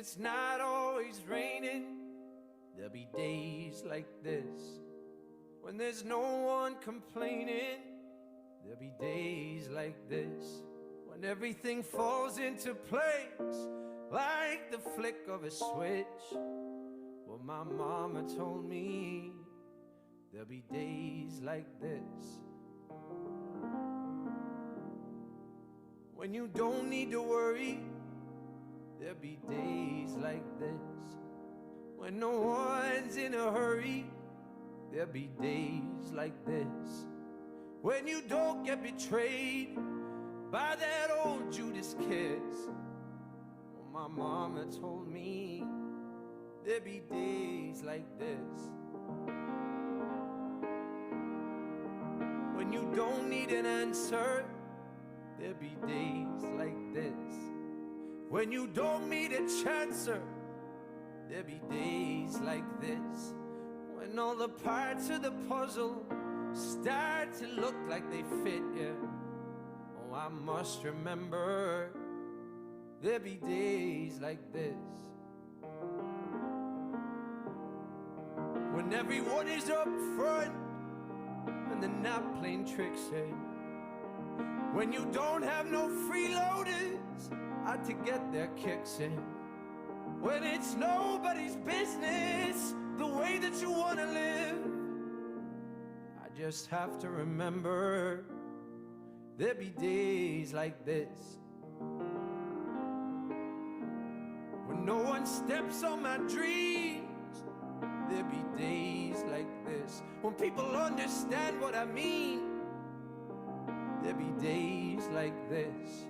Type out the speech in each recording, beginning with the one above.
it's not always raining, there'll be days like this. When there's no one complaining, there'll be days like this. When everything falls into place like the flick of a switch. Well, my mama told me there'll be days like this. When you don't need to worry, there'll be days like this. When no one's in a hurry, there'll be days like this. When you don't get betrayed by that old Judas kiss. Well, my mama told me there'll be days like this. When you don't need an answer, there'll be days like this. When you don't need a chancer, there'll be days like this. When all the parts of the puzzle start to look like they fit you. Oh, I must remember there'll be days like this. When everyone is up front and they're not playing tricks, eh? When you don't have no freeloaders out to get their kicks in. When it's nobody's business the way that you want to live. I just have to remember there'll be days like this. When no one steps on my dreams, there'll be days like this. When people understand what I mean, there'll be days like this.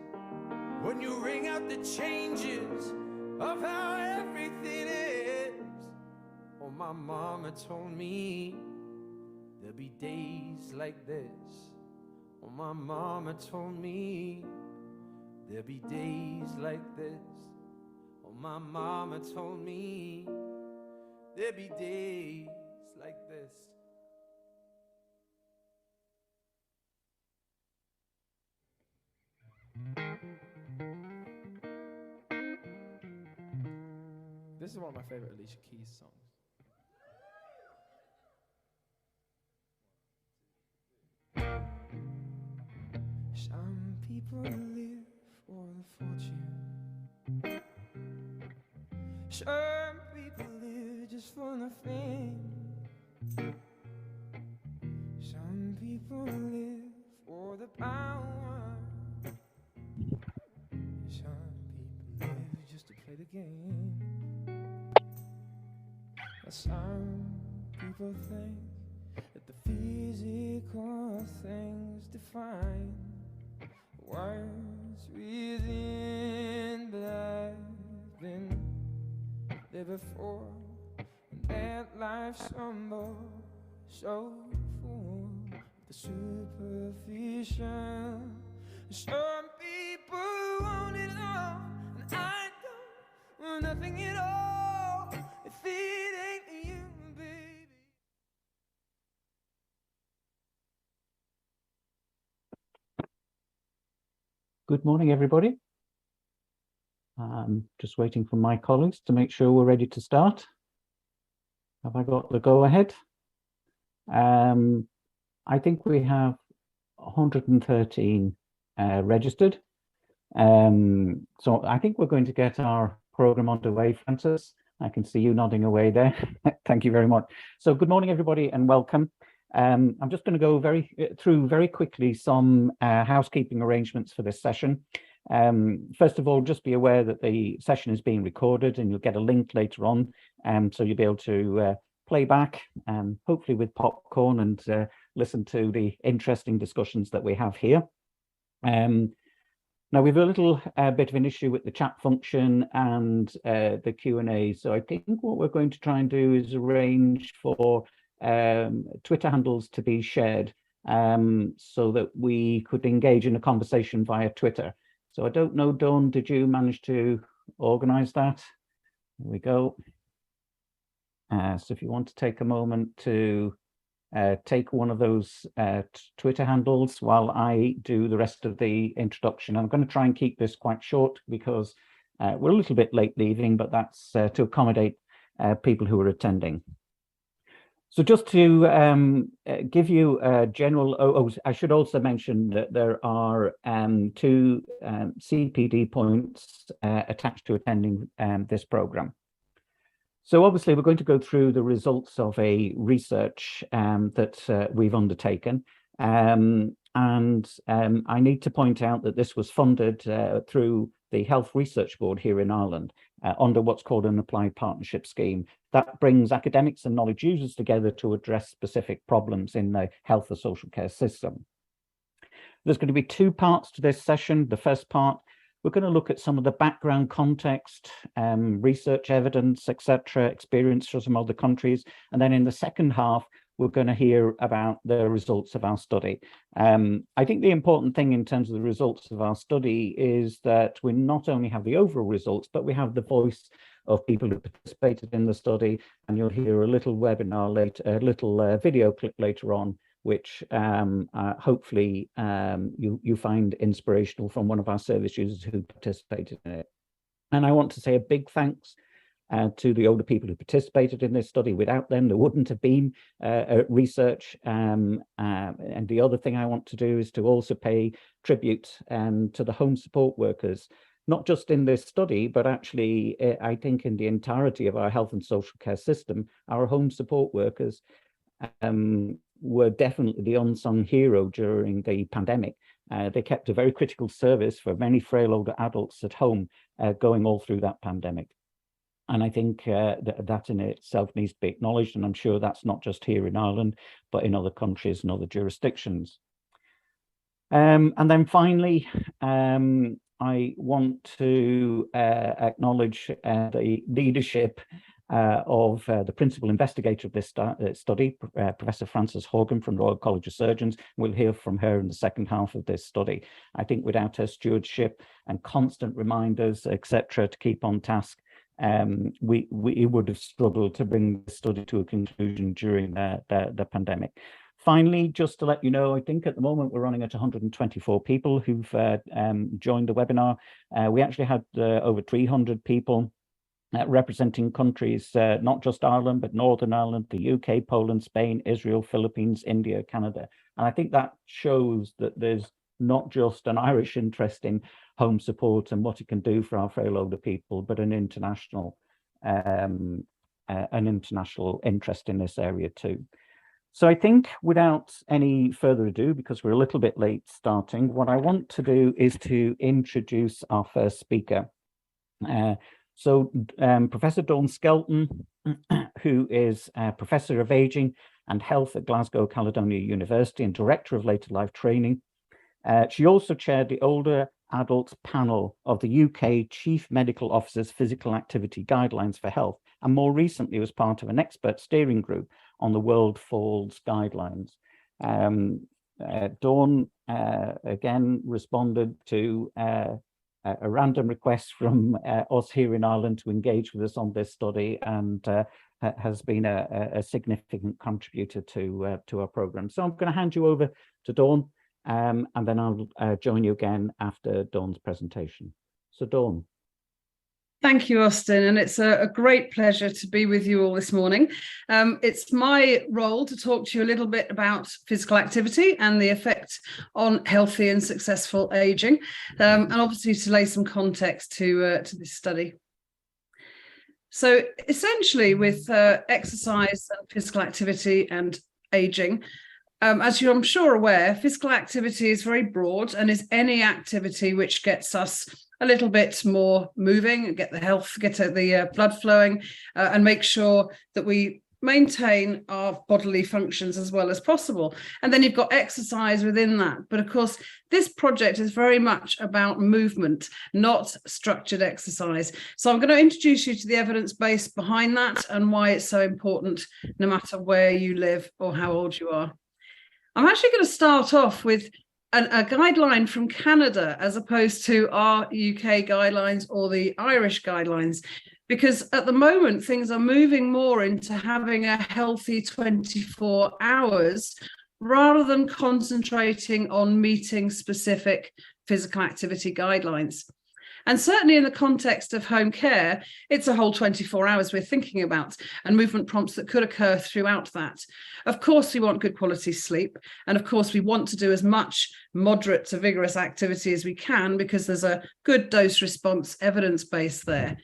When you ring out the changes of how everything is. Oh, my mama told me there'll be days like this. Oh, my mama told me there'll be days like this. Oh, my mama told me there'll be days like this. This is one of my favorite Alicia Keys songs. Some people live for the fortune. Some people live just for the fame. Some people live for the power. Some people live just to play the game. Some people think that the physical things define what's within, but I've been there before, and that life's somber, so full of the superficial. Some people want it all, and I don't want nothing at all. If it ain't you, baby. Good morning, everybody. I'm just waiting for my colleagues to make sure we're ready to start. Have I got the go-ahead? I think we have 113 registered. So I think we're going to get our program underway, Francis. I can see you nodding away there. Thank you very much. So good morning, everybody, and welcome. I'm just going to go through very quickly some housekeeping arrangements for this session. First of all, just be aware that the session is being recorded and you'll get a link later on, so you'll be able to play back, hopefully with popcorn, and listen to the interesting discussions that we have here. Now, we've a little bit of an issue with the chat function and the Q&A, so I think what we're going to try and do is arrange for Twitter handles to be shared so that we could engage in a conversation via Twitter. So I don't know, Dawn, did you manage to organize that? There we go. So if you want to take a moment to take one of those Twitter handles while I do the rest of the introduction. I'm going to try and keep this quite short because We're a little bit late leaving, but that's to accommodate people who are attending. So just to give you a general, I should also mention that there are 2 CPD points attached to attending this programme. So obviously we're going to go through the results of a research that we've undertaken. And I need to point out that this was funded through the Health Research Board here in Ireland under what's called an Applied Partnership Scheme. That brings academics and knowledge users together to address specific problems in the health or social care system. There's going to be 2 parts to this session. The first part, we're going to look at some of the background context, research evidence, etc., experience from some other countries. And then in the second half, we're going to hear about the results of our study. I think the important thing in terms of the results of our study is that we not only have the overall results, but we have the voice of people who participated in the study, and you'll hear a little webinar later, a little video clip later on, which hopefully you find inspirational from one of our service users who participated in it. And I want to say a big thanks to the older people who participated in this study. Without them, there wouldn't have been research. And the other thing I want to do is to also pay tribute to the home support workers, not just in this study, but actually, I think in the entirety of our health and social care system. Our home support workers were definitely the unsung hero during the pandemic. They kept a very critical service for many frail older adults at home going all through that pandemic. And I think that in itself needs to be acknowledged. And I'm sure that's not just here in Ireland, but in other countries and other jurisdictions. And then finally, I want to acknowledge the leadership of the principal investigator of this study, Professor Frances Horgan from Royal College of Surgeons. We'll hear from her in the second half of this study. I think without her stewardship and constant reminders, etc., to keep on task, we would have struggled to bring the study to a conclusion during the pandemic. Finally, just to let you know, I think at the moment we're running at 124 people who've joined the webinar. We actually had over 300 people representing countries, not just Ireland, but Northern Ireland, the UK, Poland, Spain, Israel, Philippines, India, Canada. And I think that shows that there's not just an Irish interest in home support and what it can do for our frail older people, but an international interest in this area too. So I think without any further ado, because we're a little bit late starting, what I want to do is to introduce our first speaker. Professor Dawn Skelton, who is a Professor of Aging and Health at Glasgow Caledonian University and Director of Later Life Training. She also chaired the Older Adults Panel of the UK Chief Medical Officer's Physical Activity Guidelines for Health, and more recently was part of an expert steering group on the World Falls Guidelines. Dawn, again, responded to a random request from us here in Ireland to engage with us on this study, and has been a significant contributor to our programme. So I'm going to hand you over to Dawn, and then I'll join you again after Dawn's presentation. So Dawn. Thank you, Austin, and it's a great pleasure to be with you all this morning. It's my role to talk to you a little bit about physical activity and the effect on healthy and successful ageing, and obviously to lay some context to this study. So essentially with exercise and physical activity and ageing, as you're, I'm sure, aware, physical activity is very broad and is any activity which gets us a little bit more moving, get the blood flowing, and make sure that we maintain our bodily functions as well as possible. And then you've got exercise within that. But of course, this project is very much about movement, not structured exercise. So I'm going to introduce you to the evidence base behind that and why it's so important, no matter where you live or how old you are. I'm actually going to start off with a guideline from Canada as opposed to our UK guidelines or the Irish guidelines, because at the moment things are moving more into having a healthy 24 hours rather than concentrating on meeting specific physical activity guidelines. And certainly in the context of home care, it's a whole 24 hours we're thinking about, and movement prompts that could occur throughout that. Of course, we want good quality sleep. And of course, we want to do as much moderate to vigorous activity as we can, because there's a good dose response evidence base there.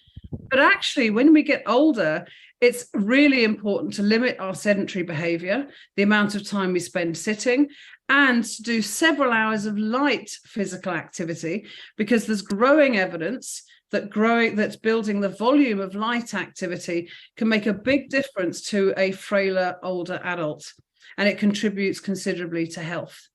But actually, when we get older, it's really important to limit our sedentary behavior, the amount of time we spend sitting, and to do several hours of light physical activity, because there's growing evidence that that's building the volume of light activity can make a big difference to a frailer older adult, and it contributes considerably to health.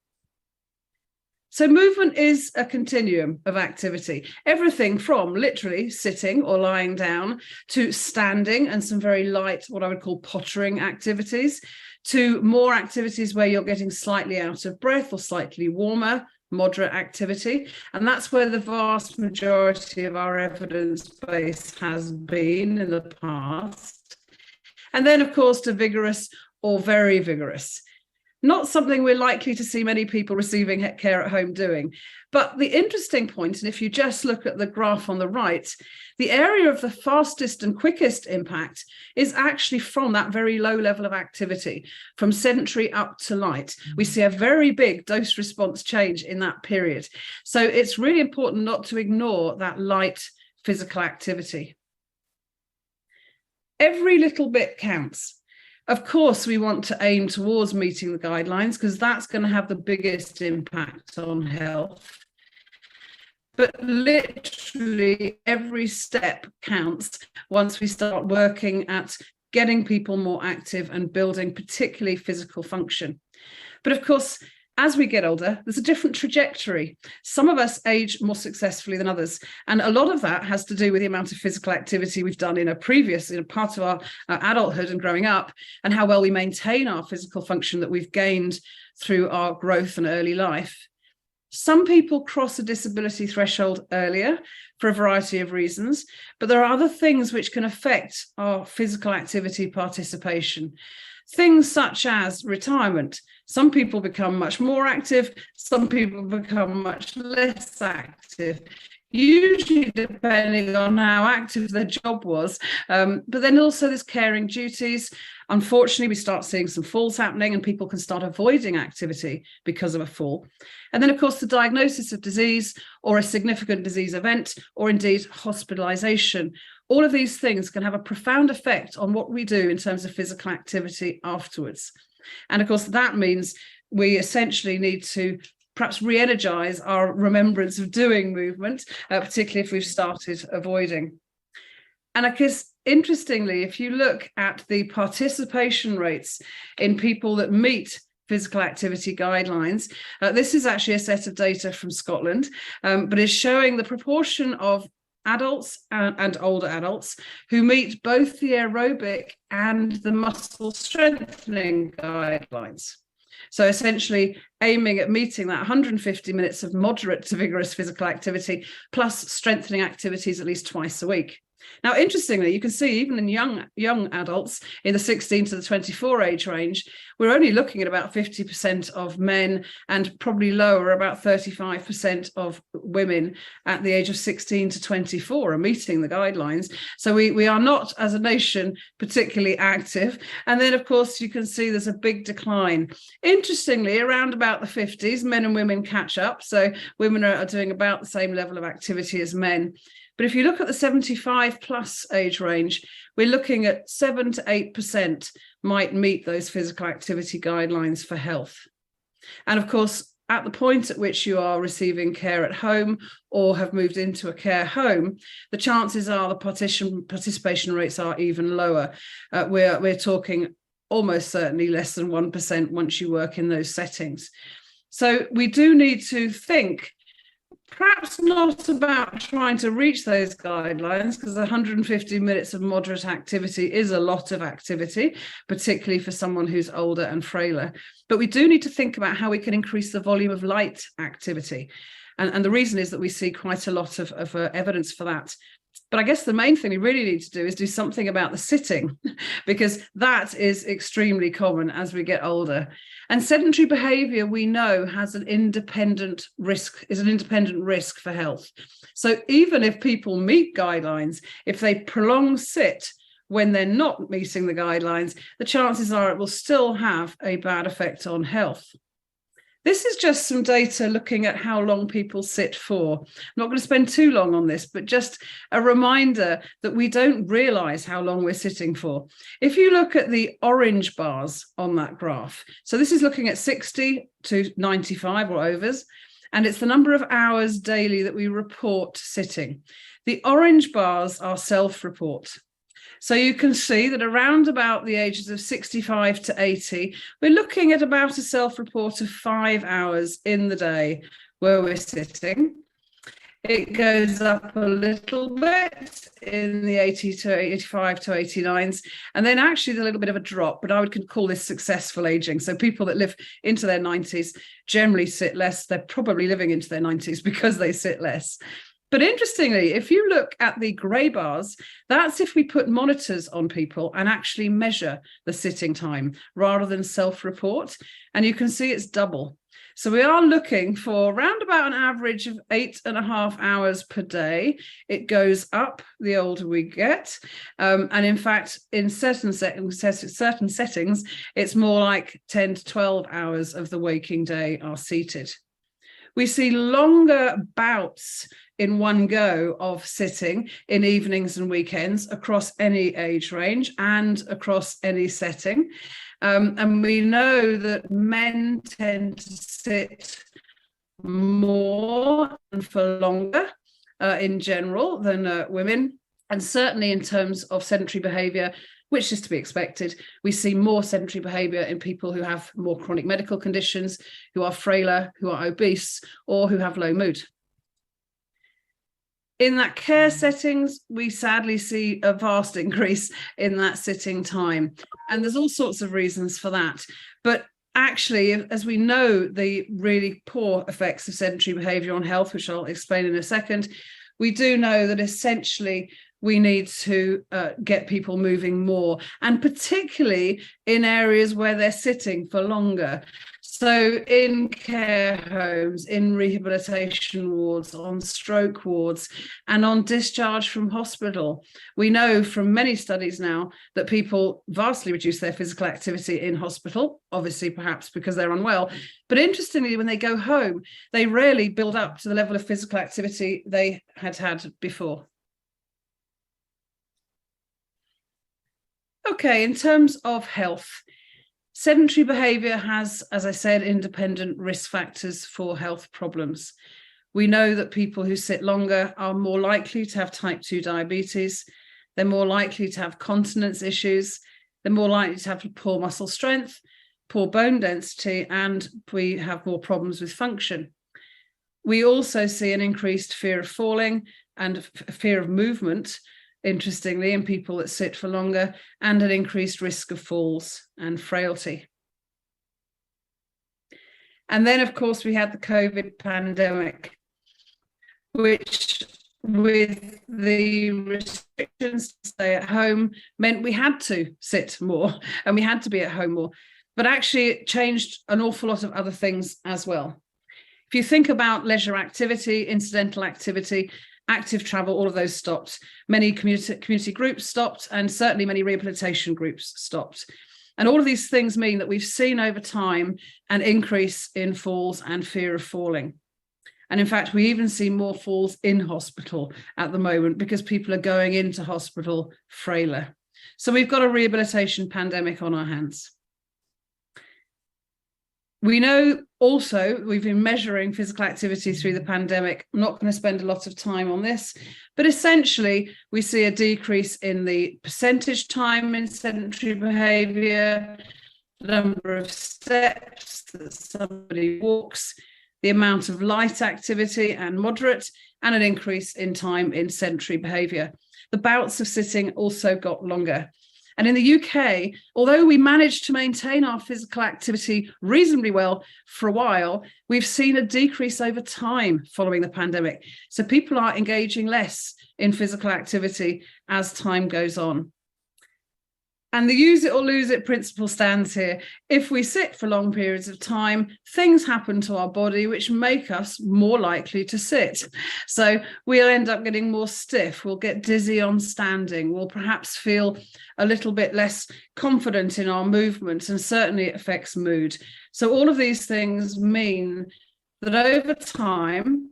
So movement is a continuum of activity, everything from literally sitting or lying down to standing and some very light, what I would call pottering activities, to more activities where you're getting slightly out of breath or slightly warmer, moderate activity. And that's where the vast majority of our evidence base has been in the past. And then, of course, to vigorous or very vigorous. Not something we're likely to see many people receiving care at home doing. But the interesting point, and if you just look at the graph on the right, the area of the fastest and quickest impact is actually from that very low level of activity, from sedentary up to light. We see a very big dose response change in that period. So it's really important not to ignore that light physical activity. Every little bit counts. Of course, we want to aim towards meeting the guidelines, because that's going to have the biggest impact on health. But literally every step counts once we start working at getting people more active and building particularly physical function. But of course, as we get older, there's a different trajectory. Some of us age more successfully than others. And a lot of that has to do with the amount of physical activity we've done in a part of our adulthood and growing up, and how well we maintain our physical function that we've gained through our growth and early life. Some people cross a disability threshold earlier for a variety of reasons, but there are other things which can affect our physical activity participation. Things such as retirement. Some people become much more active, some people become much less active, usually depending on how active their job was. But then also there's caring duties. Unfortunately, we start seeing some falls happening, and people can start avoiding activity because of a fall. And then, of course, the diagnosis of disease or a significant disease event, or indeed hospitalization. All of these things can have a profound effect on what we do in terms of physical activity afterwards. And of course, that means we essentially need to perhaps re-energize our remembrance of doing movement, particularly if we've started avoiding. And I guess, interestingly, if you look at the participation rates in people that meet physical activity guidelines, this is actually a set of data from Scotland, but is showing the proportion of adults and older adults who meet both the aerobic and the muscle strengthening guidelines. So essentially aiming at meeting that 150 minutes of moderate to vigorous physical activity plus strengthening activities at least twice a week. Now, interestingly, you can see even in young adults in the 16 to the 24 age range, we're only looking at about 50% of men, and probably lower, about 35% of women at the age of 16 to 24 are meeting the guidelines. So we are not, as a nation, particularly active. And then, of course, you can see there's a big decline. Interestingly, around about the 50s, men and women catch up. So women are doing about the same level of activity as men. But if you look at the 75 plus age range, we're looking at 7 to 8% might meet those physical activity guidelines for health. And of course, at the point at which you are receiving care at home or have moved into a care home, the chances are the participation rates are even lower. We're talking almost certainly less than 1% once you work in those settings. So we do need to think perhaps not about trying to reach those guidelines, because 150 minutes of moderate activity is a lot of activity, particularly for someone who's older and frailer. But we do need to think about how we can increase the volume of light activity. And the reason is that we see quite a lot of evidence for that But I guess the main thing we really need to do is do something about the sitting, because that is extremely common as we get older. And sedentary behaviour, we know, has an independent risk for health. So even if people meet guidelines, if they prolong sit when they're not meeting the guidelines, the chances are it will still have a bad effect on health. This is just some data looking at how long people sit for. I'm not going to spend too long on this, but just a reminder that we don't realise how long we're sitting for. If you look at the orange bars on that graph, so this is looking at 60 to 95 or overs, and it's the number of hours daily that we report sitting. The orange bars are self-report. So you can see that around about the ages of 65 to 80, we're looking at about a self-report of 5 hours in the day where we're sitting. It goes up a little bit in the 80 to 85 to 89s, and then actually there's a little bit of a drop, but I would call this successful aging. So people that live into their 90s generally sit less. They're probably living into their 90s because they sit less. But interestingly, if you look at the grey bars, that's if we put monitors on people and actually measure the sitting time rather than self-report. And you can see it's double. So we are looking for around about an average of 8.5 hours per day. It goes up the older we get. And in fact, in certain settings, it's more like 10 to 12 hours of the waking day are seated. We see longer bouts in one go of sitting in evenings and weekends across any age range and across any setting. And we know that men tend to sit more and for longer in general than women. And certainly in terms of sedentary behaviour, which is to be expected, we see more sedentary behaviour in people who have more chronic medical conditions, who are frailer, who are obese, or who have low mood. In that care settings, we sadly see a vast increase in that sitting time. And there's all sorts of reasons for that. But actually, as we know, the really poor effects of sedentary behaviour on health, which I'll explain in a second, we do know that essentially we need to get people moving more, and particularly in areas where they're sitting for longer. So in care homes, in rehabilitation wards, on stroke wards, and on discharge from hospital. We know from many studies now that people vastly reduce their physical activity in hospital, obviously perhaps because they're unwell. But interestingly, when they go home, they rarely build up to the level of physical activity they had before. Okay, in terms of health, sedentary behaviour has, as I said, independent risk factors for health problems. We know that people who sit longer are more likely to have type 2 diabetes. They're more likely to have continence issues. They're more likely to have poor muscle strength, poor bone density, and we have more problems with function. We also see an increased fear of falling and fear of movement, interestingly, in people that sit for longer, and an increased risk of falls and frailty. And then, of course, we had the COVID pandemic, which, with the restrictions to stay at home, meant we had to sit more and we had to be at home more. But actually, it changed an awful lot of other things as well. If you think about leisure activity, incidental activity, active travel, all of those stopped. Many community groups stopped, and certainly many rehabilitation groups stopped. And all of these things mean that we've seen over time an increase in falls and fear of falling. And in fact, we even see more falls in hospital at the moment because people are going into hospital frailer. So we've got a rehabilitation pandemic on our hands. We know also we've been measuring physical activity through the pandemic. I'm not going to spend a lot of time on this, but essentially we see a decrease in the percentage time in sedentary behaviour, the number of steps that somebody walks, the amount of light activity and moderate, and an increase in time in sedentary behaviour. The bouts of sitting also got longer. And in the UK, although we managed to maintain our physical activity reasonably well for a while, we've seen a decrease over time following the pandemic. So people are engaging less in physical activity as time goes on. And the use it or lose it principle stands here. If we sit for long periods of time, things happen to our body which make us more likely to sit. So we'll end up getting more stiff, we'll get dizzy on standing, we'll perhaps feel a little bit less confident in our movements, and certainly it affects mood. So all of these things mean that over time,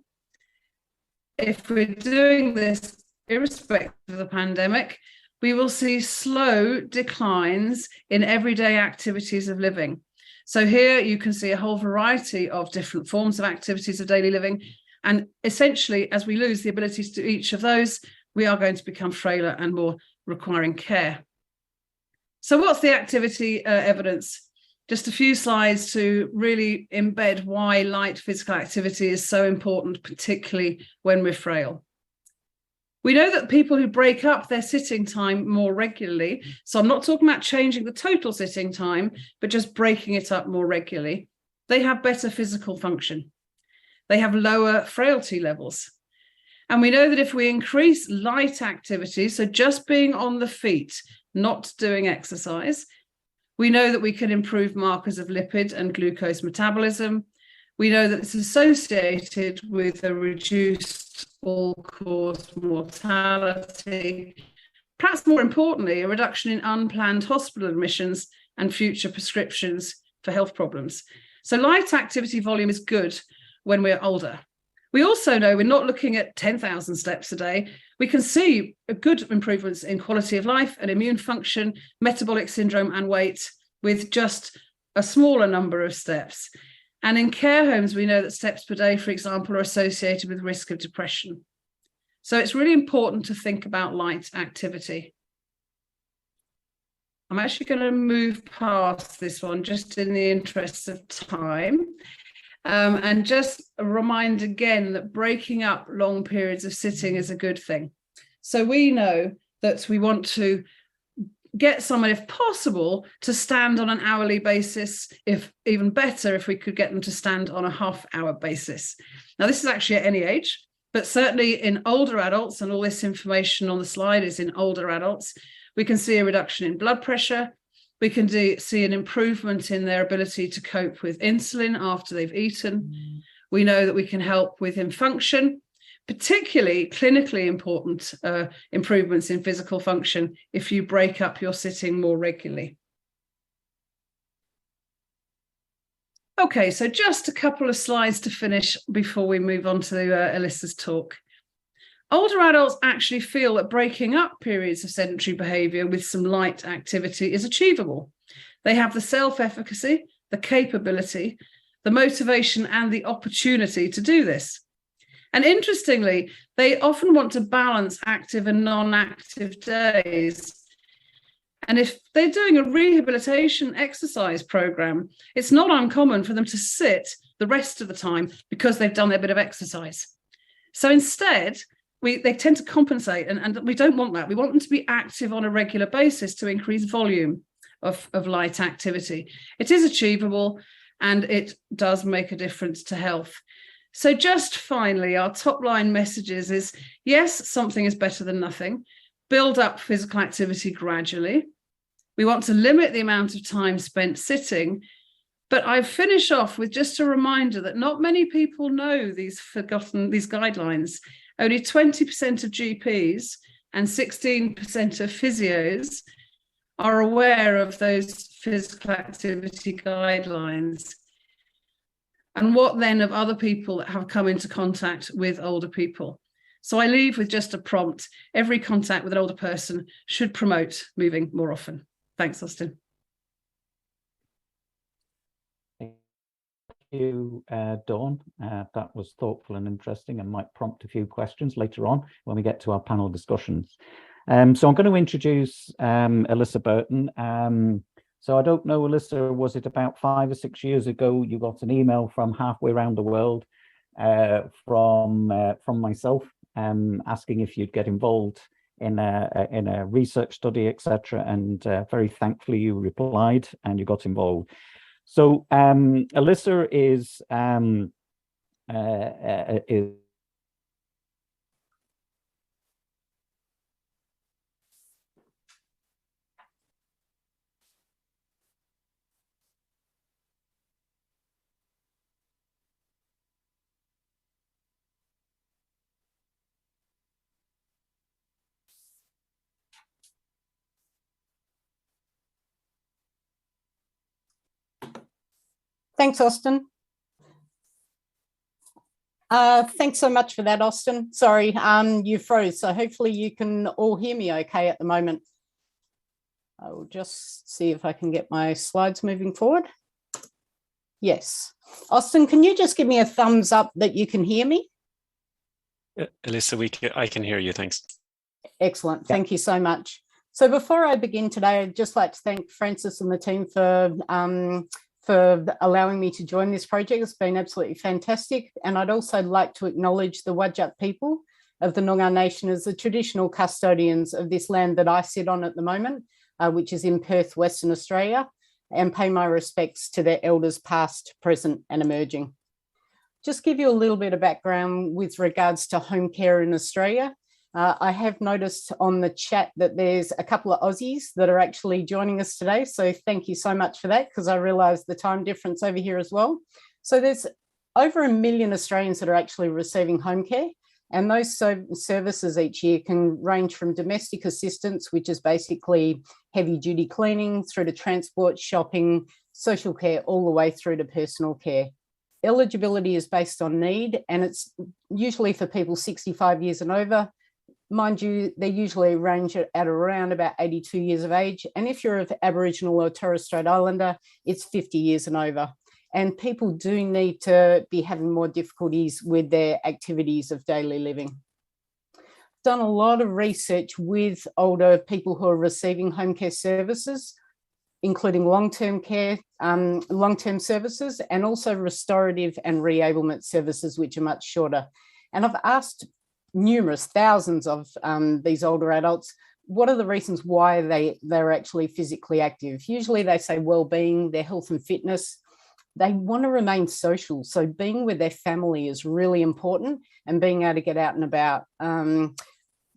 if we're doing this irrespective of the pandemic, we will see slow declines in everyday activities of living. So here you can see a whole variety of different forms of activities of daily living. And essentially, as we lose the ability to do each of those, we are going to become frailer and more requiring care. So what's the activity evidence? Just a few slides to really embed why light physical activity is so important, particularly when we're frail. We know that people who break up their sitting time more regularly, so I'm not talking about changing the total sitting time, but just breaking it up more regularly, they have better physical function. They have lower frailty levels. And we know that if we increase light activity, so just being on the feet, not doing exercise, we know that we can improve markers of lipid and glucose metabolism. We know that it's associated with a reduced all-cause mortality. Perhaps more importantly, a reduction in unplanned hospital admissions and future prescriptions for health problems. So light activity volume is good when we're older. We also know we're not looking at 10,000 steps a day. We can see good improvements in quality of life and immune function, metabolic syndrome and weight with just a smaller number of steps. And in care homes, we know that steps per day, for example, are associated with risk of depression. So it's really important to think about light activity. I'm actually going to move past this one just in the interest of time. And just remind again that breaking up long periods of sitting is a good thing. So we know that we want to get someone, if possible, to stand on an hourly basis, if even better, if we could get them to stand on a half-hour basis. Now, this is actually at any age, but certainly in older adults, and all this information on the slide is in older adults, we can see a reduction in blood pressure. We can see an improvement in their ability to cope with insulin after they've eaten. We know that we can help with him function, particularly clinically important improvements in physical function if you break up your sitting more regularly. Okay, so just a couple of slides to finish before we move on to Elissa's talk. Older adults actually feel that breaking up periods of sedentary behaviour with some light activity is achievable. They have the self-efficacy, the capability, the motivation and the opportunity to do this. And interestingly, they often want to balance active and non-active days. And if they're doing a rehabilitation exercise program, it's not uncommon for them to sit the rest of the time because they've done their bit of exercise. So instead, they tend to compensate, and we don't want that. We want them to be active on a regular basis to increase volume of light activity. It is achievable, and it does make a difference to health. So just finally, our top line messages is, yes, something is better than nothing. Build up physical activity gradually. We want to limit the amount of time spent sitting. But I finish off with just a reminder that not many people know these guidelines. Only 20% of GPs and 16% of physios are aware of those physical activity guidelines. And what then of other people that have come into contact with older people? So I leave with just a prompt. Every contact with an older person should promote moving more often. Thanks, Austin. Thank you, Dawn. That was thoughtful and interesting and might prompt a few questions later on when we get to our panel discussions. So I'm going to introduce Elissa Burton. So I don't know, Elissa, was it about 5 or 6 years ago you got an email from halfway around the world from myself asking if you'd get involved in a research study, etc. And very thankfully you replied and you got involved. So Elissa is Thanks, Austin. Thanks so much for that, Austin. Sorry, you froze, so hopefully you can all hear me okay at the moment. I will just see if I can get my slides moving forward. Yes. Austin, can you just give me a thumbs up that you can hear me? Elissa, I can hear you, thanks. Excellent, thank you so much. So before I begin today, I'd just like to thank Francis and the team for allowing me to join this project. It's been absolutely fantastic. And I'd also like to acknowledge the Wadjuk people of the Noongar Nation as the traditional custodians of this land that I sit on at the moment, which is in Perth, Western Australia, and pay my respects to their elders past, present and emerging. Just give you a little bit of background with regards to home care in Australia. I have noticed on the chat that there's a couple of Aussies that are actually joining us today. So thank you so much for that, because I realise the time difference over here as well. So there's over 1 million Australians that are actually receiving home care. And those services each year can range from domestic assistance, which is basically heavy duty cleaning, through to transport, shopping, social care, all the way through to personal care. Eligibility is based on need, and it's usually for people 65 years and over. Mind you, they usually range at around about 82 years of age. And if you're of Aboriginal or Torres Strait Islander, it's 50 years and over. And people do need to be having more difficulties with their activities of daily living. Done a lot of research with older people who are receiving home care services, including long-term care, long-term services, and also restorative and reablement services, which are much shorter. And I've asked thousands of these older adults, what are the reasons why they're actually physically active? Usually they say well-being, their health and fitness. They want to remain social. So being with their family is really important, and being able to get out and about.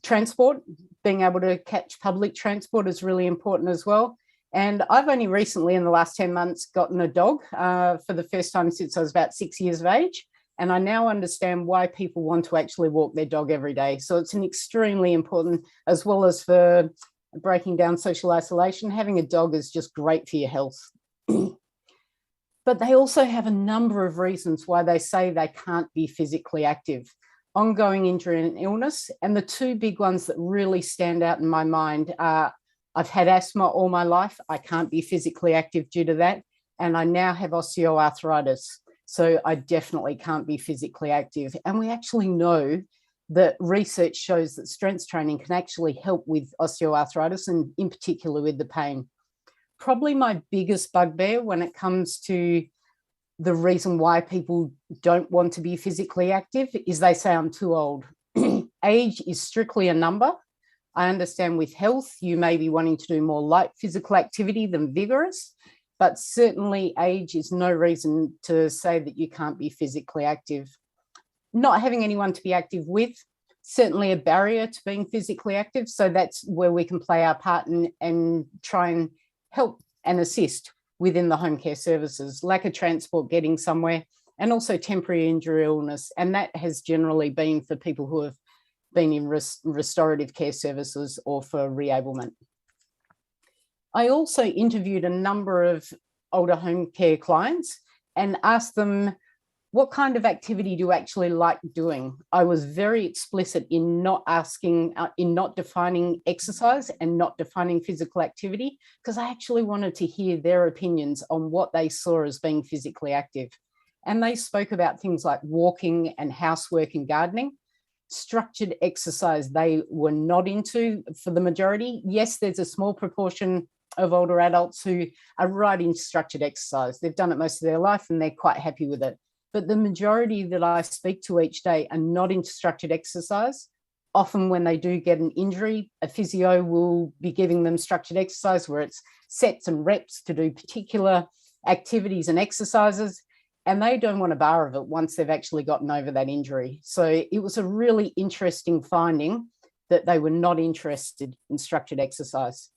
Transport, being able to catch public transport is really important as well. And I've only recently in the last 10 months gotten a dog for the first time since I was about 6 years of age. And I now understand why people want to actually walk their dog every day. So it's an extremely important, as well as for breaking down social isolation, having a dog is just great for your health. But they also have a number of reasons why they say they can't be physically active. Ongoing injury and illness. And the two big ones that really stand out in my mind are, I've had asthma all my life. I can't be physically active due to that. And I now have osteoarthritis. So I definitely can't be physically active. And we actually know that research shows that strength training can actually help with osteoarthritis, and in particular with the pain. Probably my biggest bugbear when it comes to the reason why people don't want to be physically active is they say I'm too old. Age is strictly a number. I understand with health, you may be wanting to do more light physical activity than vigorous. But certainly age is no reason to say that you can't be physically active. Not having anyone to be active with, certainly a barrier to being physically active. So that's where we can play our part and try and help and assist within the home care services. Lack of transport, getting somewhere, and also temporary injury, illness. And that has generally been for people who have been in restorative care services or for reablement. I also interviewed a number of older home care clients and asked them, what kind of activity do you actually like doing? I was very explicit in not asking, in not defining exercise and not defining physical activity, because I actually wanted to hear their opinions on what they saw as being physically active. And they spoke about things like walking and housework and gardening. Structured exercise they were not into for the majority. Yes, there's a small proportion of older adults who are right in structured exercise. They've done it most of their life and they're quite happy with it. But the majority that I speak to each day are not into structured exercise. often when they do get an injury, a physio will be giving them structured exercise where it's sets and reps to do particular activities and exercises, and they don't want a bar of it once they've actually gotten over that injury. So it was a really interesting finding that they were not interested in structured exercise.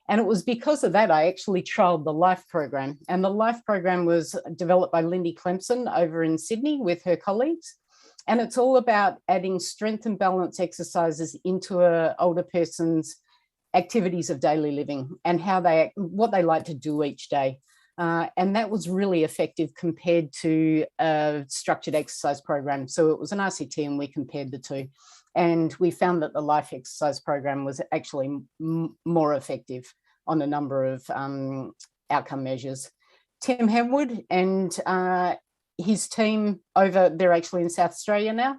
And it was because of that I actually trialled the LIFE program. And the LIFE program was developed by Lindy Clemson over in Sydney with her colleagues. And it's all about adding strength and balance exercises into an older person's activities of daily living and what they like to do each day. And that was really effective compared to a structured exercise program. So it was an RCT and we compared the two. And we found that the LIFE exercise program was actually more effective on a number of outcome measures. Tim Hemwood and his team they're actually in South Australia now,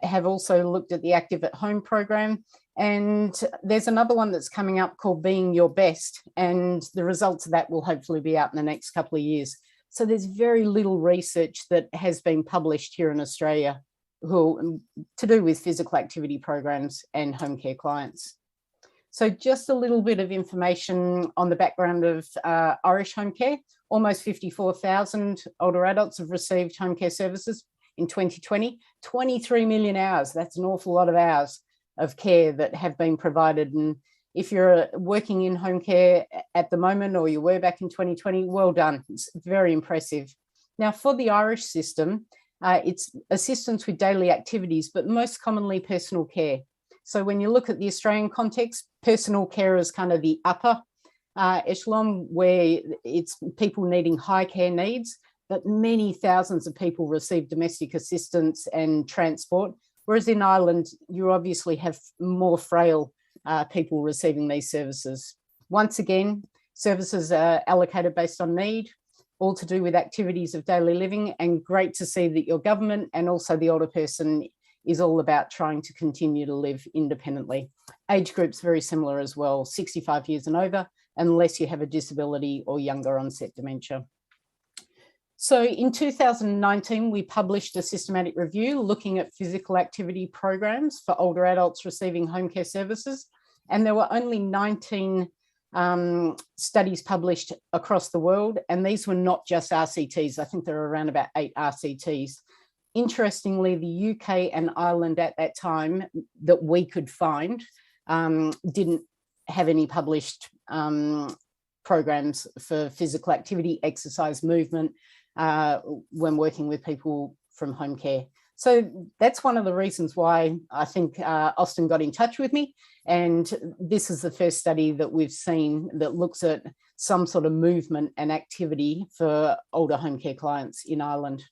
have also looked at the Active at Home program. And there's another one that's coming up called Being Your Best. And the results of that will hopefully be out in the next couple of years. So there's very little research that has been published here in Australia to do with physical activity programs and home care clients. So just a little bit of information on the background of Irish home care. Almost 54,000 older adults have received home care services in 2020. 23 million hours, that's an awful lot of hours of care that have been provided. And if you're working in home care at the moment, or you were back in 2020, well done. It's very impressive. Now for the Irish system, it's assistance with daily activities, but most commonly personal care. So when you look at the Australian context, personal care is kind of the upper echelon where it's people needing high care needs, but many thousands of people receive domestic assistance and transport. Whereas in Ireland, you obviously have more frail people receiving these services. Once again, services are allocated based on need, all to do with activities of daily living, and great to see that your government and also the older person is all about trying to continue to live independently. Age groups very similar as well, 65 years and over, unless you have a disability or younger onset dementia. So in 2019, we published a systematic review looking at physical activity programs for older adults receiving home care services. And there were only 19 studies published across the world. And these were not just RCTs. I think there were around about 8 RCTs. Interestingly, the UK and Ireland at that time that we could find didn't have any published programs for physical activity, exercise, movement when working with people from home care. So that's one of the reasons why I think Austin got in touch with me. And this is the first study that we've seen that looks at some sort of movement and activity for older home care clients in Ireland.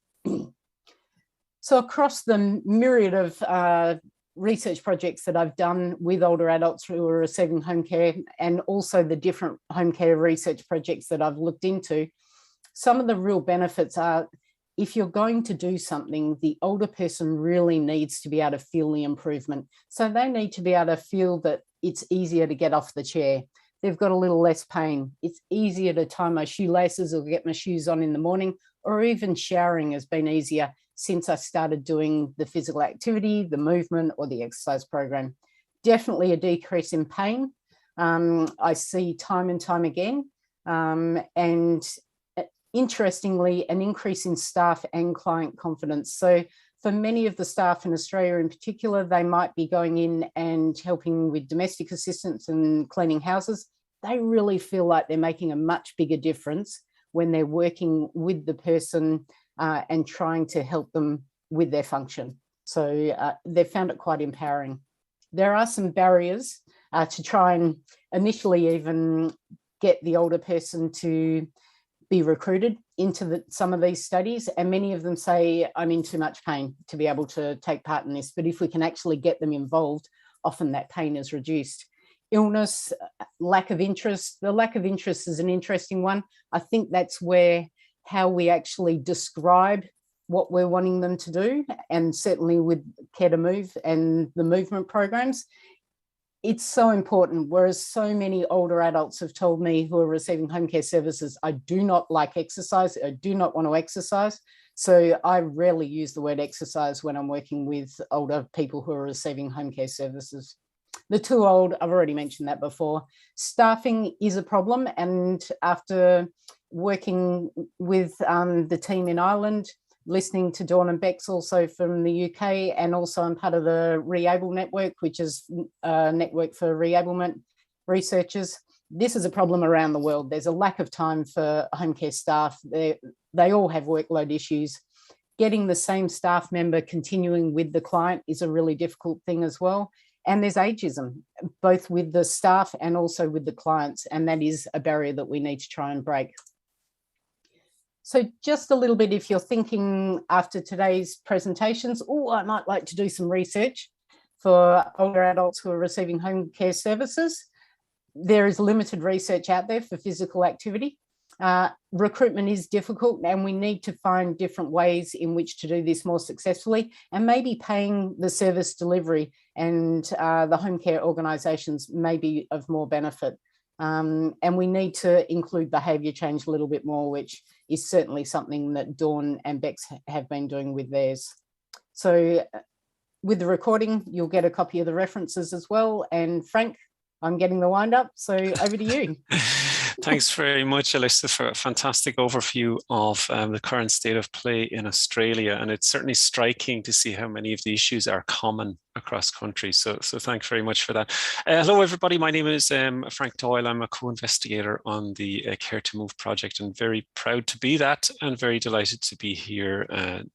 So across the myriad of research projects that I've done with older adults who are receiving home care, and also the different home care research projects that I've looked into, some of the real benefits are, if you're going to do something, the older person really needs to be able to feel the improvement. So they need to be able to feel that it's easier to get off the chair. They've got a little less pain. It's easier to tie my shoelaces or get my shoes on in the morning, or even showering has been easier since I started doing the physical activity, the movement, or the exercise program. Definitely a decrease in pain. I see time and time again. And interestingly, an increase in staff and client confidence. So for many of the staff in Australia in particular, they might be going in and helping with domestic assistance and cleaning houses. They really feel like they're making a much bigger difference when they're working with the person and trying to help them with their function. So they've found it quite empowering. There are some barriers to try and initially even get the older person to be recruited into some of these studies, and many of them say, I'm in too much pain to be able to take part in this. But if we can actually get them involved, often that pain is reduced. Illness, lack of interest. The lack of interest is an interesting one. I think that's where how we actually describe what we're wanting them to do, and certainly with Care to Move and the movement programs, it's so important, whereas so many older adults have told me who are receiving home care services, I do not like exercise, I do not want to exercise. So I rarely use the word exercise when I'm working with older people who are receiving home care services. The too old, I've already mentioned that before. Staffing is a problem, and after working with the team in Ireland, listening to Dawn and Bex also from the UK, and also I'm part of the Reable Network, which is a network for reablement researchers. This is a problem around the world. There's a lack of time for home care staff. They all have workload issues. Getting the same staff member continuing with the client is a really difficult thing as well. And there's ageism, both with the staff and also with the clients, and that is a barrier that we need to try and break. So just a little bit, if you're thinking after today's presentations, oh, I might like to do some research for older adults who are receiving home care services. There is limited research out there for physical activity. Recruitment is difficult, and we need to find different ways in which to do this more successfully, and maybe paying the service delivery and the home care organisations may be of more benefit. And we need to include behaviour change a little bit more, which is certainly something that Dawn and Bex have been doing with theirs. So with the recording, you'll get a copy of the references as well. And Frank, I'm getting the wind up, so over to you. Thanks very much, Elissa, for a fantastic overview of the current state of play in Australia. And it's certainly striking to see how many of the issues are common across countries. So thanks very much for that. Hello, everybody. My name is Frank Doyle. I'm a co-investigator on the Care to Move project, and very proud to be that, and very delighted to be here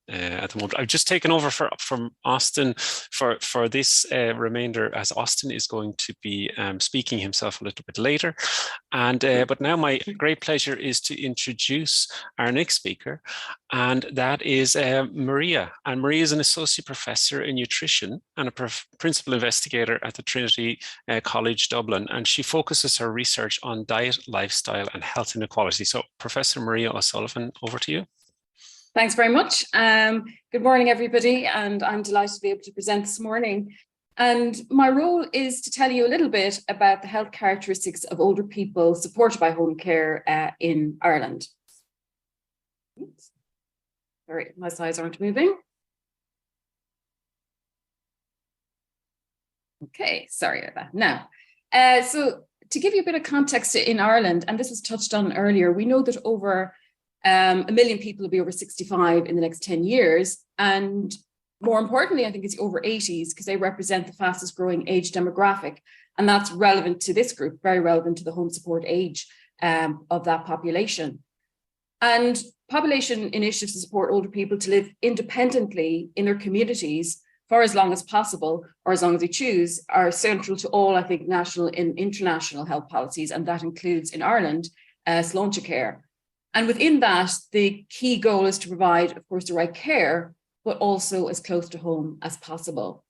at the moment. I've just taken over from Austin for this remainder, as Austin is going to be speaking himself a little bit later. And but now my great pleasure is to introduce our next speaker, and that is Maria. And Maria is an associate professor in nutrition and a principal investigator at the Trinity College Dublin, and she focuses her research on diet, lifestyle, and health inequality. So, Professor Maria O'Sullivan, over to you. Thanks very much. Good morning, everybody, and I'm delighted to be able to present this morning. And my role is to tell you a little bit about the health characteristics of older people supported by home care in Ireland. Oops. Sorry, my slides aren't moving. Okay, sorry about that. Now, so to give you a bit of context in Ireland, and this was touched on earlier, we know that over 1 million people will be over 65 in the next 10 years. And more importantly, I think it's over 80s, because they represent the fastest growing age demographic. And that's relevant to this group, very relevant to the home support age of that population. And population initiatives to support older people to live independently in their communities for as long as possible, or as long as they choose, are central to all, I think, national and international health policies. And that includes in Ireland, Sláinte care. And within that, the key goal is to provide, of course, the right care, but also as close to home as possible.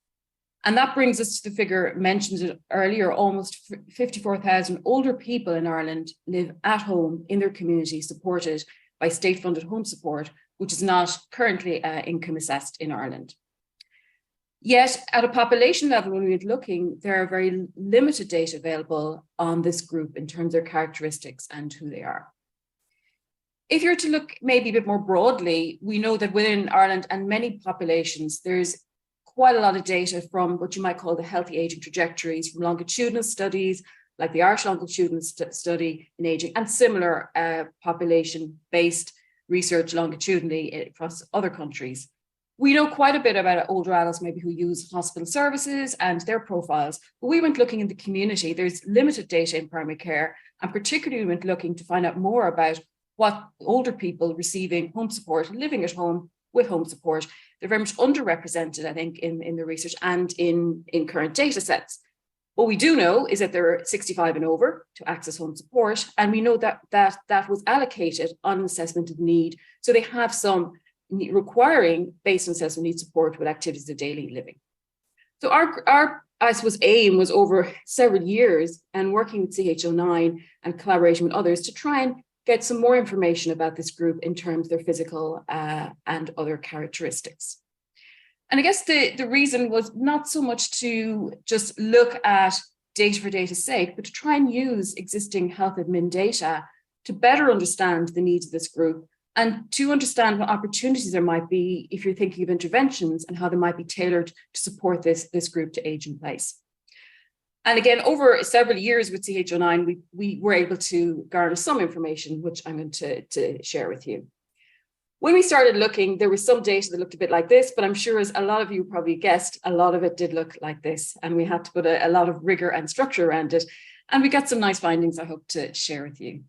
And that brings us to the figure mentioned earlier. Almost 54,000 older people in Ireland live at home in their community, supported by state-funded home support, which is not currently income assessed in Ireland. Yet at a population level, when we're looking, there are very limited data available on this group in terms of their characteristics and who they are. If you're to look maybe a bit more broadly, we know that within Ireland and many populations, there's quite a lot of data from what you might call the healthy aging trajectories, from longitudinal studies like the Irish longitudinal study in aging, and similar population-based research longitudinally across other countries. We know quite a bit about older adults maybe who use hospital services and their profiles, but we went looking in the community. There's limited data in primary care, and particularly we went looking to find out more about what older people receiving home support, living at home with home support, they're very much underrepresented, I think, in the research and in current data sets. What we do know is that they're 65 and over to access home support, and we know that was allocated on an assessment of need. So they have some requiring based on assessment need support with activities of daily living. So our I suppose aim was over several years and working with CH09 and collaboration with others to try and get some more information about this group in terms of their physical and other characteristics. And I guess the reason was not so much to just look at data for data's sake, but to try and use existing health admin data to better understand the needs of this group and to understand what opportunities there might be if you're thinking of interventions and how they might be tailored to support this group to age in place. And again, over several years with CH09, we were able to garner some information, which I'm going to share with you. When we started looking, there was some data that looked a bit like this, but I'm sure, as a lot of you probably guessed, a lot of it did look like this, and we had to put a lot of rigor and structure around it. And we got some nice findings I hope to share with you.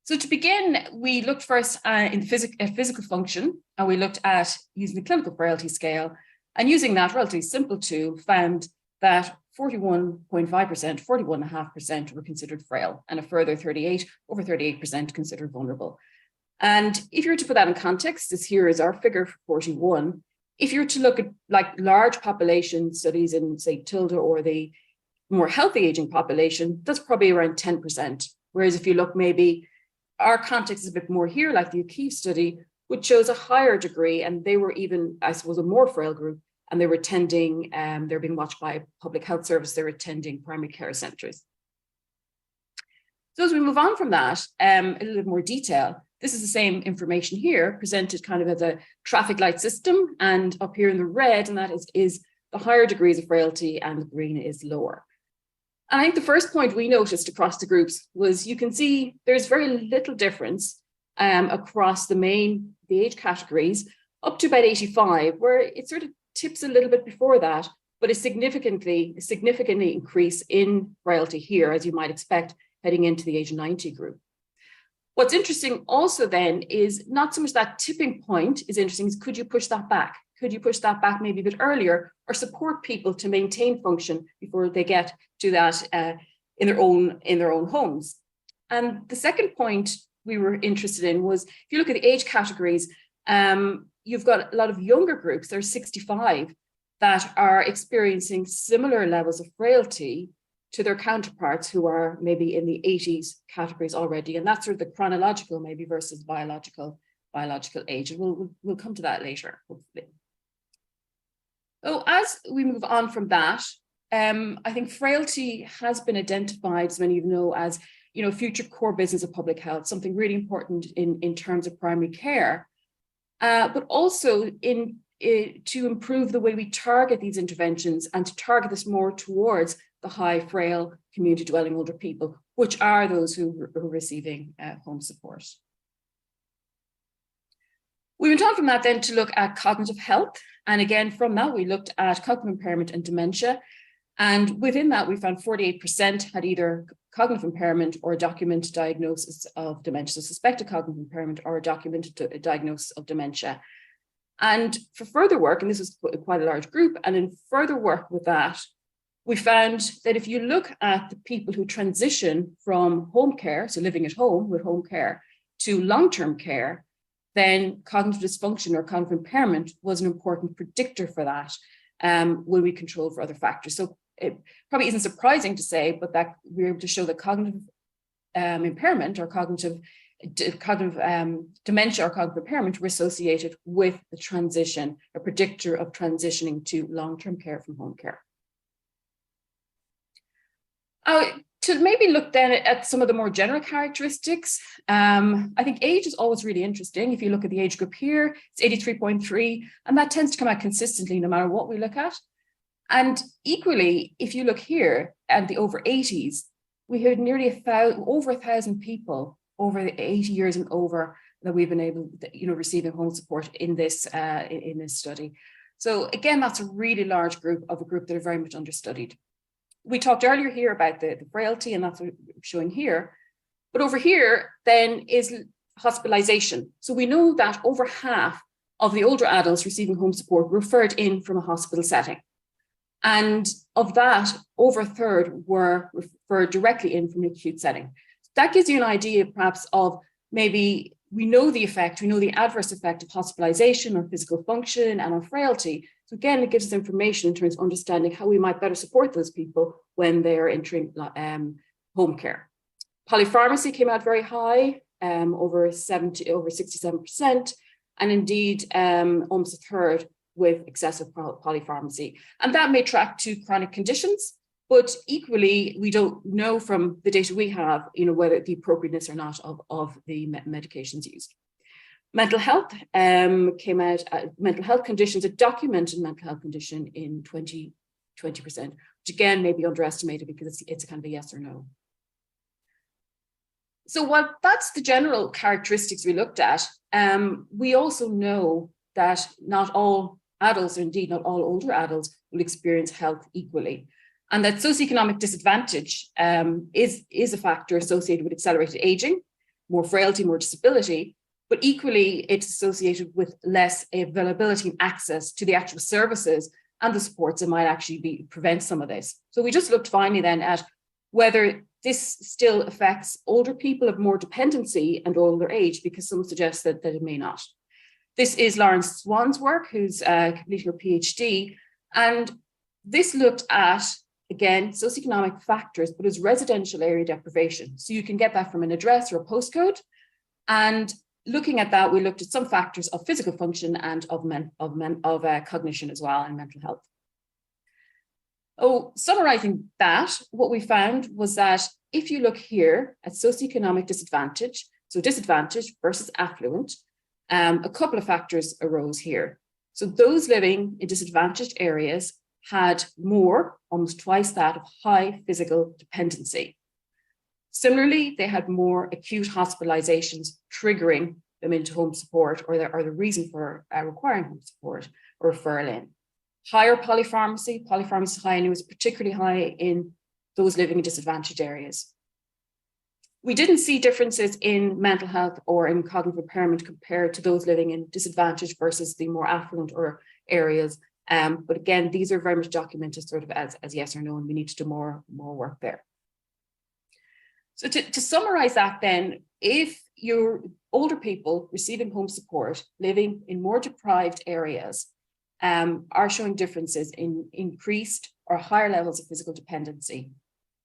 So to begin, we looked first in physical function, and we looked at using the clinical frailty scale, and using that relatively simple tool, found that 41.5%, 41.5% were considered frail, and a further over 38% considered vulnerable. And if you were to put that in context, this here is our figure for 41. If you were to look at like large population studies in, say, Tilda or the more healthy aging population, that's probably around 10%. Whereas if you look, maybe our context is a bit more here, like the O'Keefe study, which shows a higher degree, and they were even, I suppose, a more frail group, and they were attending, they're being watched by a public health service, they're attending primary care centres. So as we move on from that, a little bit more detail, this is the same information here, presented kind of as a traffic light system, and up here in the red, and that is the higher degrees of frailty, and the green is lower. And I think the first point we noticed across the groups was you can see there's very little difference across the age categories, up to about 85, where it sort of tips a little bit before that, but a significantly increase in frailty here, as you might expect, heading into the age 90 group. What's interesting also then is not so much that tipping point is interesting, is could you push that back? Could you push that back maybe a bit earlier, or support people to maintain function before they get to that in their own homes? And the second point we were interested in was, if you look at the age categories, you've got a lot of younger groups, there's 65, that are experiencing similar levels of frailty to their counterparts who are maybe in the 80s categories already. And that's sort of the chronological maybe versus biological age. And we'll come to that later, hopefully. So as we move on from that, I think frailty has been identified, as many of you know, as future core business of public health, something really important in terms of primary care, but also to improve the way we target these interventions and to target this more towards the high frail community dwelling older people, which are those who are receiving home support. We went on from that then to look at cognitive health. And again, from that, we looked at cognitive impairment and dementia. And within that, we found 48% had either cognitive impairment or a documented diagnosis of dementia, so suspected cognitive impairment or a documented diagnosis of dementia. And for further work, and this was quite a large group, and in further work with that, we found that if you look at the people who transition from home care, so living at home with home care, to long-term care, then cognitive dysfunction or cognitive impairment was an important predictor for that when we control for other factors. So it probably isn't surprising to say, but that we're able to show that cognitive impairment or cognitive dementia or cognitive impairment were associated with the transition, a predictor of transitioning to long-term care from home care. To maybe look then at some of the more general characteristics, I think age is always really interesting. If you look at the age group here, it's 83.3, and that tends to come out consistently no matter what we look at. And equally, if you look here at the over 80s, we had nearly over 1,000 people over the 80 years and over that we've been able to, receiving home support in this study. So again, that's a really large group of a group that are very much understudied. We talked earlier here about the frailty, and that's what we're showing here. But over here then is hospitalization. So we know that over half of the older adults receiving home support were referred in from a hospital setting. And of that, over a third were referred directly in from an acute setting. That gives you an idea perhaps of maybe we know the adverse effect of hospitalization on physical function and on frailty. So again, it gives us information in terms of understanding how we might better support those people when they're entering home care. Polypharmacy came out very high, over 67%, and indeed almost a third with excessive polypharmacy. And that may track to chronic conditions, But equally, we don't know from the data we have, whether the appropriateness or not of the medications used. Mental health came out, mental health conditions, a documented mental health condition in 20%, which again may be underestimated because it's a kind of a yes or no. So while that's the general characteristics we looked at, we also know that not all adults, or indeed not all older adults, will experience health equally. And that socioeconomic disadvantage is a factor associated with accelerated aging, more frailty, more disability, but equally it's associated with less availability and access to the actual services and the supports that might actually prevent some of this. So we just looked finally then at whether this still affects older people of more dependency and older age, because some suggest that it may not. This is Lauren Swan's work, who's completing her PhD, and this looked at, again, socioeconomic factors, but as residential area deprivation. So you can get that from an address or a postcode. And looking at that, we looked at some factors of physical function and of cognition as well, and mental health. Summarizing that, what we found was that if you look here at socioeconomic disadvantage, so disadvantage versus affluent, a couple of factors arose here. So those living in disadvantaged areas had more, almost twice that, of high physical dependency. Similarly, they had more acute hospitalizations triggering them into home support, or the reason for requiring home support or referral in. Higher polypharmacy high, and it was particularly high in those living in disadvantaged areas. We didn't see differences in mental health or in cognitive impairment compared to those living in disadvantaged versus the more affluent or areas. But again, these are very much documented sort of as yes or no, and we need to do more work there. So to summarize that then, if you're older people receiving home support, living in more deprived areas, are showing differences in increased or higher levels of physical dependency.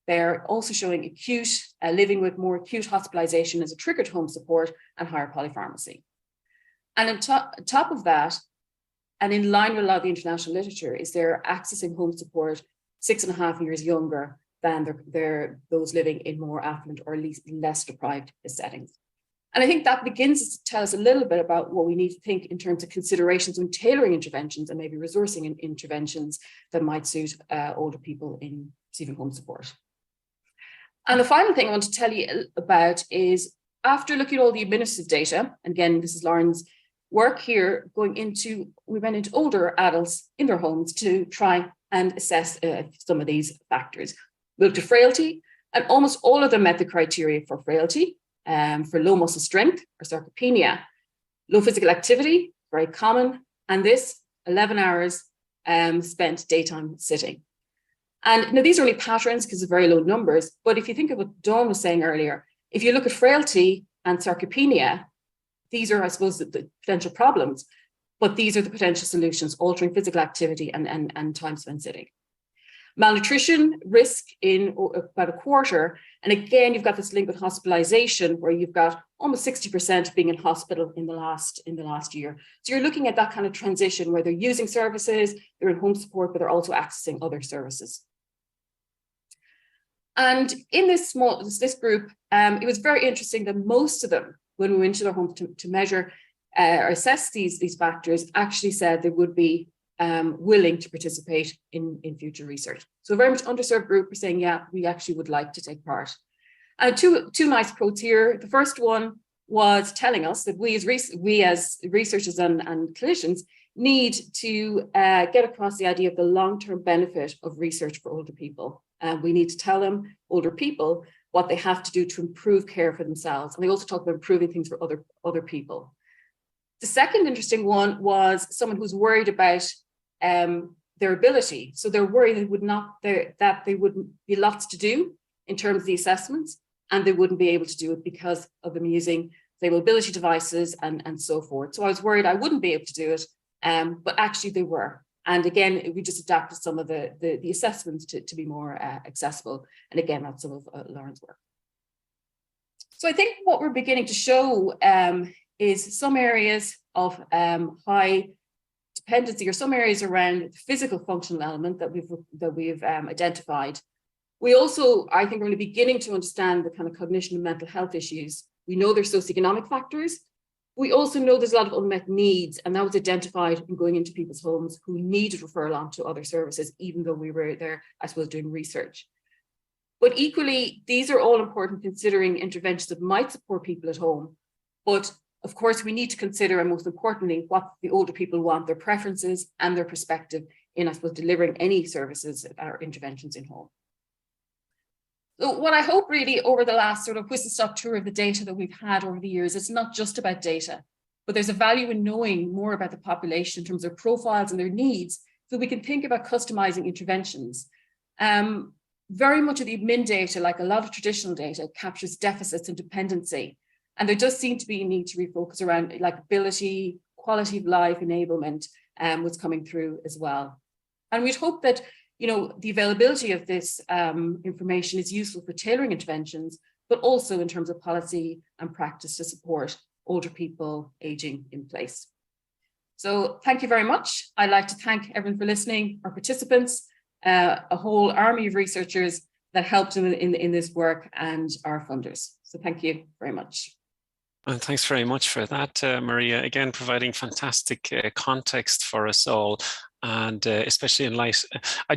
They're also showing acute, living with more acute hospitalization as a trigger to home support and higher polypharmacy. And on top of that, and in line with a lot of the international literature, is they're accessing home support 6.5 years younger than those living in more affluent or at least less deprived settings. And I think that begins to tell us a little bit about what we need to think in terms of considerations when tailoring interventions and maybe resourcing in interventions that might suit older people in receiving home support. And the final thing I want to tell you about is, after looking at all the administrative data, and again, this is Lauren's work here, we went into older adults in their homes to try and assess some of these factors. We looked at frailty, and almost all of them met the criteria for frailty. For low muscle strength or sarcopenia, low physical activity, very common, and this 11 hours spent daytime sitting. And now these are only patterns because of very low numbers, but if you think of what Dawn was saying earlier, if you look at frailty and sarcopenia, these are, I suppose, the potential problems, but these are the potential solutions: altering physical activity and time spent sitting. Malnutrition risk in about a quarter. And again, you've got this link with hospitalization, where you've got almost 60% being in hospital in the last year. So you're looking at that kind of transition where they're using services, they're in home support, but they're also accessing other services. And in this group, it was very interesting that most of them, when we went to their homes to measure or assess these factors, actually said they would be willing to participate in future research. So a very much underserved group are saying, yeah, we actually would like to take part. And two nice quotes here. The first one was telling us that we as researchers and clinicians need to get across the idea of the long-term benefit of research for older people. We need to tell them, older people, what they have to do to improve care for themselves. And they also talk about improving things for other people. The second interesting one was someone who's worried about their ability. So they're worried that they wouldn't be lots to do in terms of the assessments, and they wouldn't be able to do it because of them using their mobility devices and so forth. So I was worried I wouldn't be able to do it, but actually they were. And again, we just adapted some of the assessments to be more accessible. And again, that's some of Lauren's work. So I think what we're beginning to show is some areas of high dependency, or some areas around the physical functional element that we've identified, We also, I think, are only beginning to understand the kind of cognition and mental health issues. We know there's socioeconomic factors. We also know there's a lot of unmet needs, and that was identified in going into people's homes who needed referral on to other services, even though we were there, I suppose, doing research. But equally, these are all important considering interventions that might support people at home. But of course, we need to consider, and most importantly, what the older people want, their preferences and their perspective in, I suppose, delivering any services or interventions in home. So what I hope really over the last sort of whistle-stop tour of the data that we've had over the years, it's not just about data, but there's a value in knowing more about the population in terms of profiles and their needs, so we can think about customizing interventions. Very much of the admin data, like a lot of traditional data, captures deficits and dependency. And there does seem to be a need to refocus around like ability, quality of life, enablement, was coming through as well. And we'd hope that, you know, the availability of this information is useful for tailoring interventions, but also in terms of policy and practice to support older people aging in place. So thank you very much. I'd like to thank everyone for listening, our participants, a whole army of researchers that helped in this work, and our funders. So thank you very much. And thanks very much for that, Maria, again, providing fantastic context for us all. And especially in light,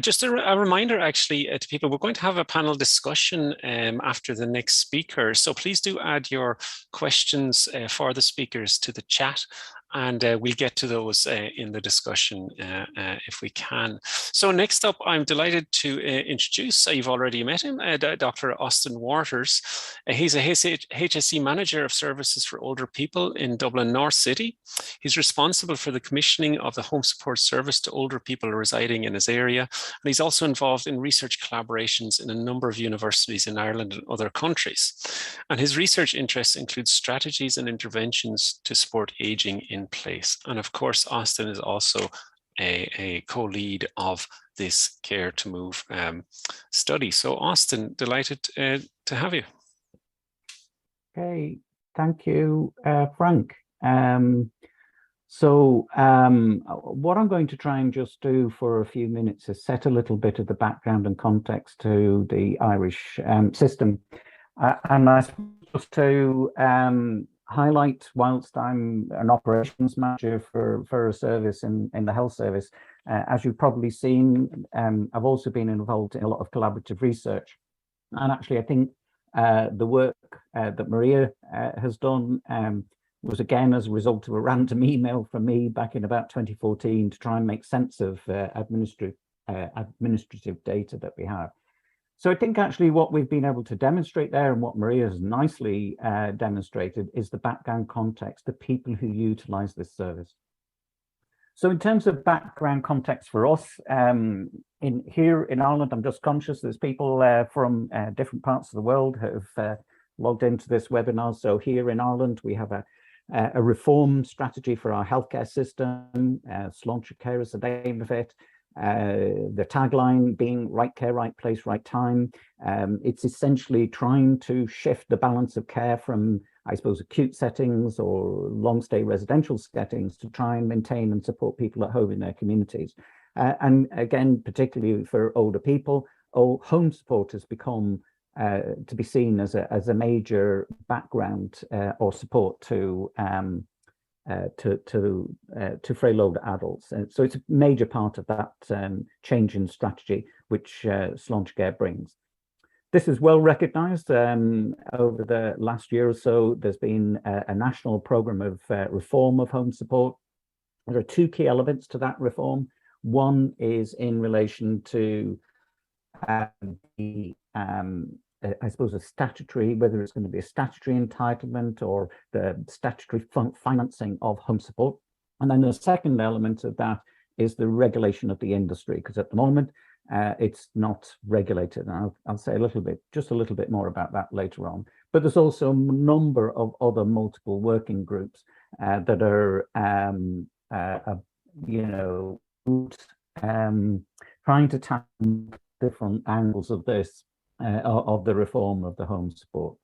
just a reminder actually to people, we're going to have a panel discussion after the next speaker. So please do add your questions for the speakers to the chat, and we'll get to those in the discussion if we can. So next up, I'm delighted to introduce, you've already met him, Dr. Austin Warters. He's a HSE Manager of Services for Older People in Dublin North City. He's responsible for the commissioning of the home support service to older people residing in his area. And he's also involved in research collaborations in a number of universities in Ireland and other countries. And his research interests include strategies and interventions to support aging in place. And of course, Austin is also a co-lead of this Care to Move study. So Austin, delighted to have you. Okay, thank you, Frank. So what I'm going to try and just do for a few minutes is set a little bit of the background and context to the Irish system. And I suppose to highlight, whilst I'm an operations manager for a service in the health service, as you've probably seen, I've also been involved in a lot of collaborative research. And actually, I think the work that Maria has done was again as a result of a random email from me back in about 2014 to try and make sense of administrative data that we have. So I think actually what we've been able to demonstrate there, and what Maria has nicely demonstrated, is the background context, the people who utilize this service. So in terms of background context for us, here in Ireland, I'm just conscious there's people from different parts of the world who have logged into this webinar. So here in Ireland, we have a reform strategy for our healthcare system. Sláinte Care is the name of it. The tagline being right care, right place, right time. It's essentially trying to shift the balance of care from, I suppose, acute settings or long stay residential settings to try and maintain and support people at home in their communities. And again, particularly for older people, home support has become to be seen as a major background or support to frail older adults. So it's a major part of that change in strategy which Sláinte Care brings. This is well recognised. Over the last year or so, there's been a national programme of reform of home support. There are two key elements to that reform. One is in relation to I suppose a statutory, whether it's going to be a statutory entitlement or the statutory financing of home support. And then the second element of that is the regulation of the industry, because at the moment it's not regulated. And I'll say just a little bit more about that later on. But there's also a number of other multiple working groups that are, trying to tackle different angles of this. Of the reform of the home support.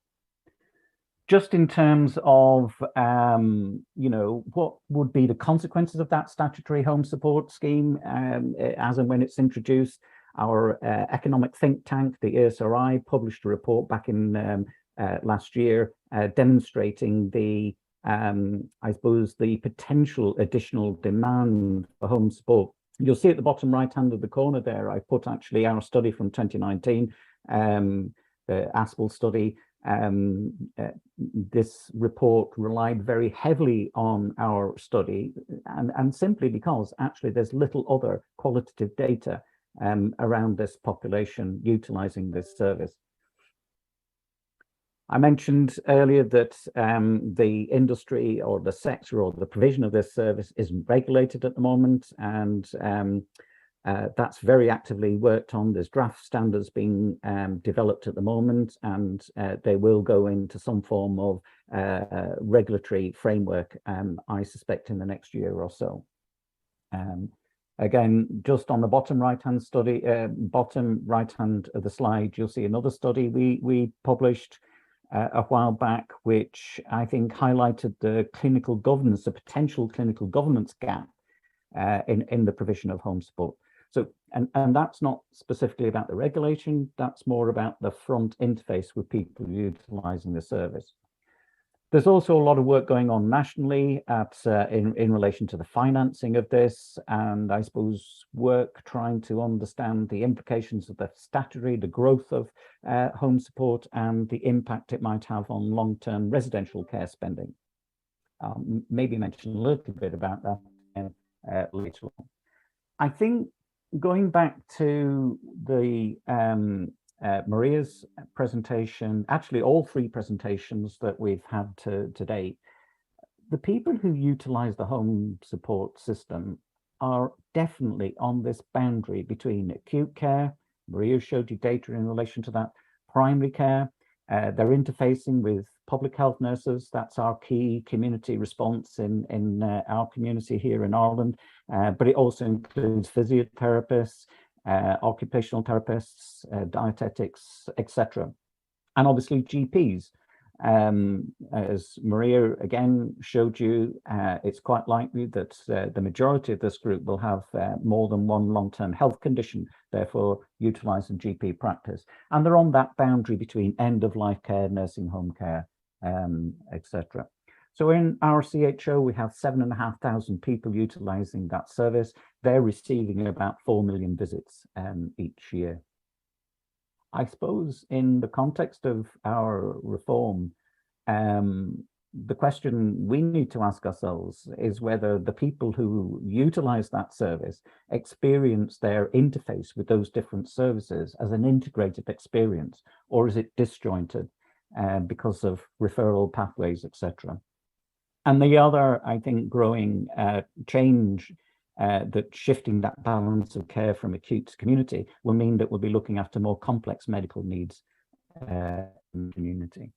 Just in terms of, what would be the consequences of that statutory home support scheme as and when it's introduced, Our economic think tank, the ESRI, published a report back in last year demonstrating the, I suppose, the potential additional demand for home support. You'll see at the bottom right hand of the corner there, I put actually our study from 2019, the ASPL study. This report relied very heavily on our study, and simply because actually there's little other qualitative data around this population utilizing this service. I mentioned earlier that the industry or the sector or the provision of this service isn't regulated at the moment, and that's very actively worked on. There's draft standards being developed at the moment, and they will go into some form of regulatory framework, I suspect, in the next year or so. Again, just on the bottom right-hand study, bottom right-hand of the slide, you'll see another study we published a while back, which I think highlighted the clinical governance, the potential clinical governance gap in the provision of home support. So, and that's not specifically about the regulation, that's more about the front interface with people utilizing the service. There's also a lot of work going on nationally in relation to the financing of this, and I suppose work trying to understand the implications of the statutory, the growth of home support, and the impact it might have on long-term residential care spending. Maybe mention a little bit about that later on. I think going back to the Maria's presentation, actually all three presentations that we've had to date, the people who utilize the home support system are definitely on this boundary between acute care, Maria showed you data in relation to that, primary care, they're interfacing with public health nurses, that's our key community response in our community here in Ireland, but it also includes physiotherapists, occupational therapists, dietetics, etc. And obviously GPs. As Maria again showed you, it's quite likely that the majority of this group will have more than one long-term health condition, therefore utilising GP practice. And they're on that boundary between end-of-life care, nursing home care, etc. So in our CHO, we have 7,500 people utilising that service. They're receiving about 4 million visits each year. I suppose in the context of our reform, the question we need to ask ourselves is whether the people who utilise that service experience their interface with those different services as an integrated experience, or is it disjointed because of referral pathways, etc. And the other, I think, growing change that shifting that balance of care from acute to community will mean that we'll be looking after more complex medical needs in the community.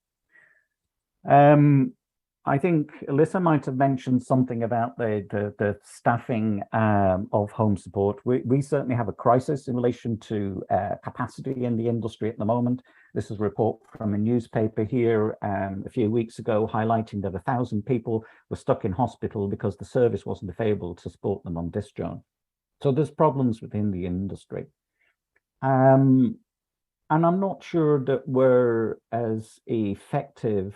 I think Elissa might have mentioned something about the staffing of home support. We certainly have a crisis in relation to capacity in the industry at the moment. This is a report from a newspaper here a few weeks ago highlighting that 1,000 people were stuck in hospital because the service wasn't able to support them on discharge. So there's problems within the industry. And I'm not sure that we're as effective,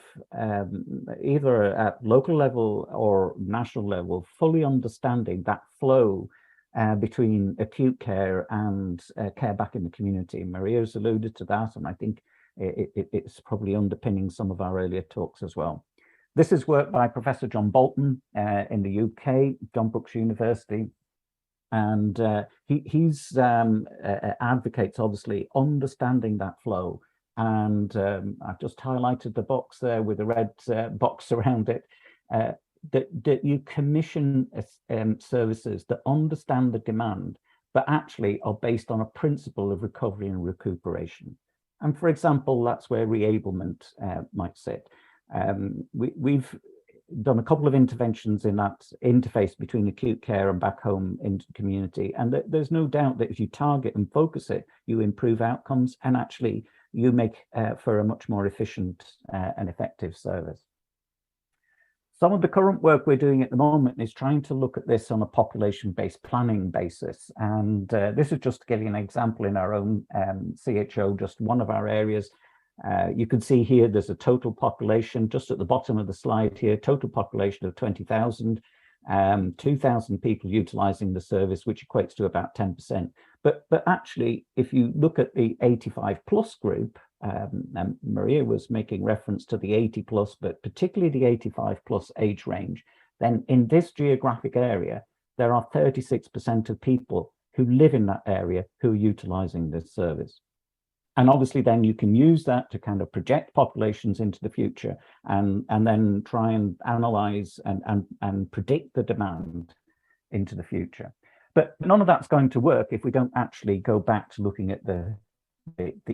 either at local level or national level, fully understanding that flow between acute care and care back in the community. Maria's alluded to that, and I think it's probably underpinning some of our earlier talks as well. This is work by Professor John Bolton in the UK, John Brooks University. And he's advocates, obviously, understanding that flow. And I've just highlighted the box there with a red box around it, that you commission services that understand the demand, but actually are based on a principle of recovery and recuperation. And for example, that's where reablement might sit. We've done a couple of interventions in that interface between acute care and back home into the community. And there's no doubt that if you target and focus it, you improve outcomes, and actually you make for a much more efficient and effective service. Some of the current work we're doing at the moment is trying to look at this on a population-based planning basis. And this is just to give you an example in our own CHO, just one of our areas. You can see here there's a total population just at the bottom of the slide here, total population of 20,000, 2,000 people utilizing the service, which equates to about 10%. But actually, if you look at the 85 plus group, and Maria was making reference to the 80 plus, but particularly the 85 plus age range, then in this geographic area, there are 36% of people who live in that area who are utilizing this service. And obviously then you can use that to kind of project populations into the future and then try and analyze and predict the demand into the future. But none of that's going to work if we don't actually go back to looking at the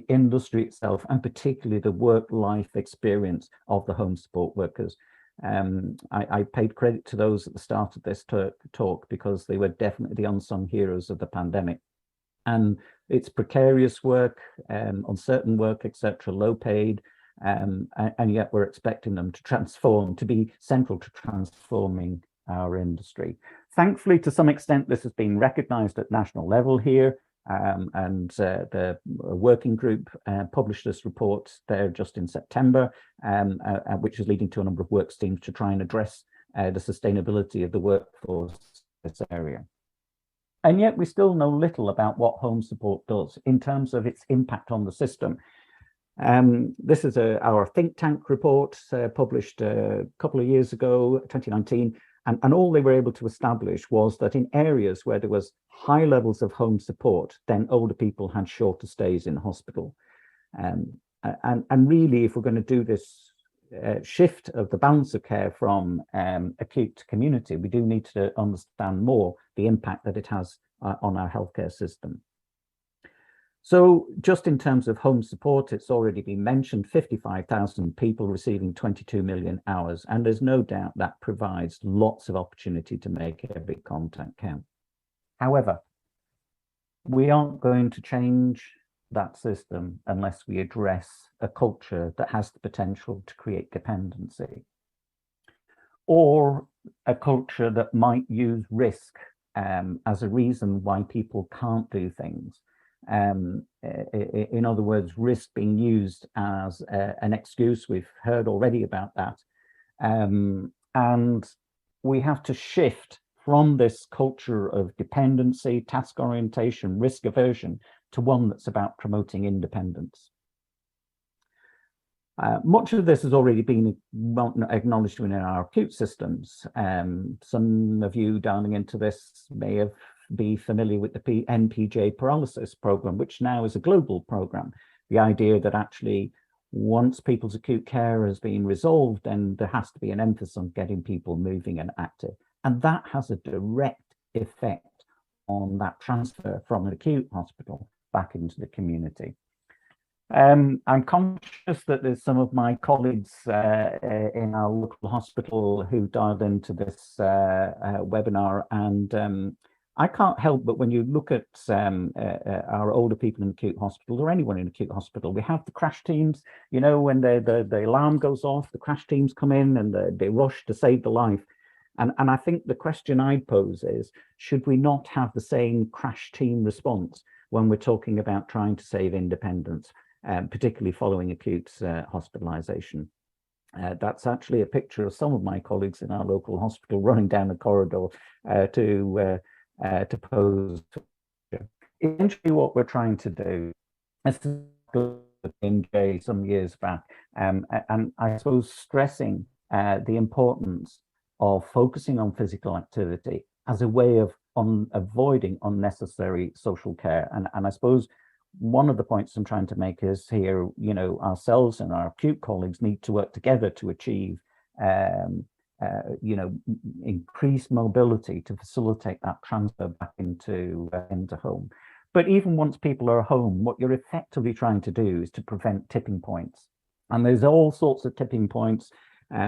industry itself, and particularly the work-life experience of the home support workers. I paid credit to those at the start of this talk because they were definitely the unsung heroes of the pandemic. And it's precarious work, uncertain work, etc., low paid, and yet we're expecting them to transform, to be central to transforming our industry. Thankfully, to some extent, this has been recognized at national level here. And the working group published this report there just in September, which is leading to a number of work streams to try and address the sustainability of the workforce in this area. And yet we still know little about what home support does in terms of its impact on the system. This is our think tank report published a couple of years ago, 2019. And all they were able to establish was that in areas where there was high levels of home support, then older people had shorter stays in hospital. And really, if we're going to do this shift of the balance of care from acute to community, we do need to understand more the impact that it has on our healthcare system. So just in terms of home support, it's already been mentioned, 55,000 people receiving 22 million hours. And there's no doubt that provides lots of opportunity to make every contact count. However, we aren't going to change that system unless we address a culture that has the potential to create dependency, or a culture that might use risk as a reason why people can't do things. In other words, risk being used as an excuse. We've heard already about that. And we have to shift from this culture of dependency, task orientation, risk aversion, to one that's about promoting independence. Much of this has already been acknowledged within our acute systems. Some of you dialing into this may be familiar with the NPJ paralysis program, which now is a global program. The idea that actually once people's acute care has been resolved, then there has to be an emphasis on getting people moving and active. And that has a direct effect on that transfer from an acute hospital back into the community. I'm conscious that there's some of my colleagues in our local hospital who dialed into this webinar, and I can't help but when you look at our older people in acute hospitals, or anyone in acute hospital, we have the crash teams. You know, when the alarm goes off, the crash teams come in and they rush to save the life. And I think the question I'd pose is, should we not have the same crash team response when we're talking about trying to save independence, particularly following acute hospitalization? That's actually a picture of some of my colleagues in our local hospital running down the corridor to pose. Essentially, what we're trying to do is in some years back, and I suppose stressing the importance of focusing on physical activity as a way of avoiding unnecessary social care. And I suppose one of the points I'm trying to make is here, you know, ourselves and our acute colleagues need to work together to achieve you know, increased mobility to facilitate that transfer back into home. But even once people are home, what you're effectively trying to do is to prevent tipping points. And there's all sorts of tipping points.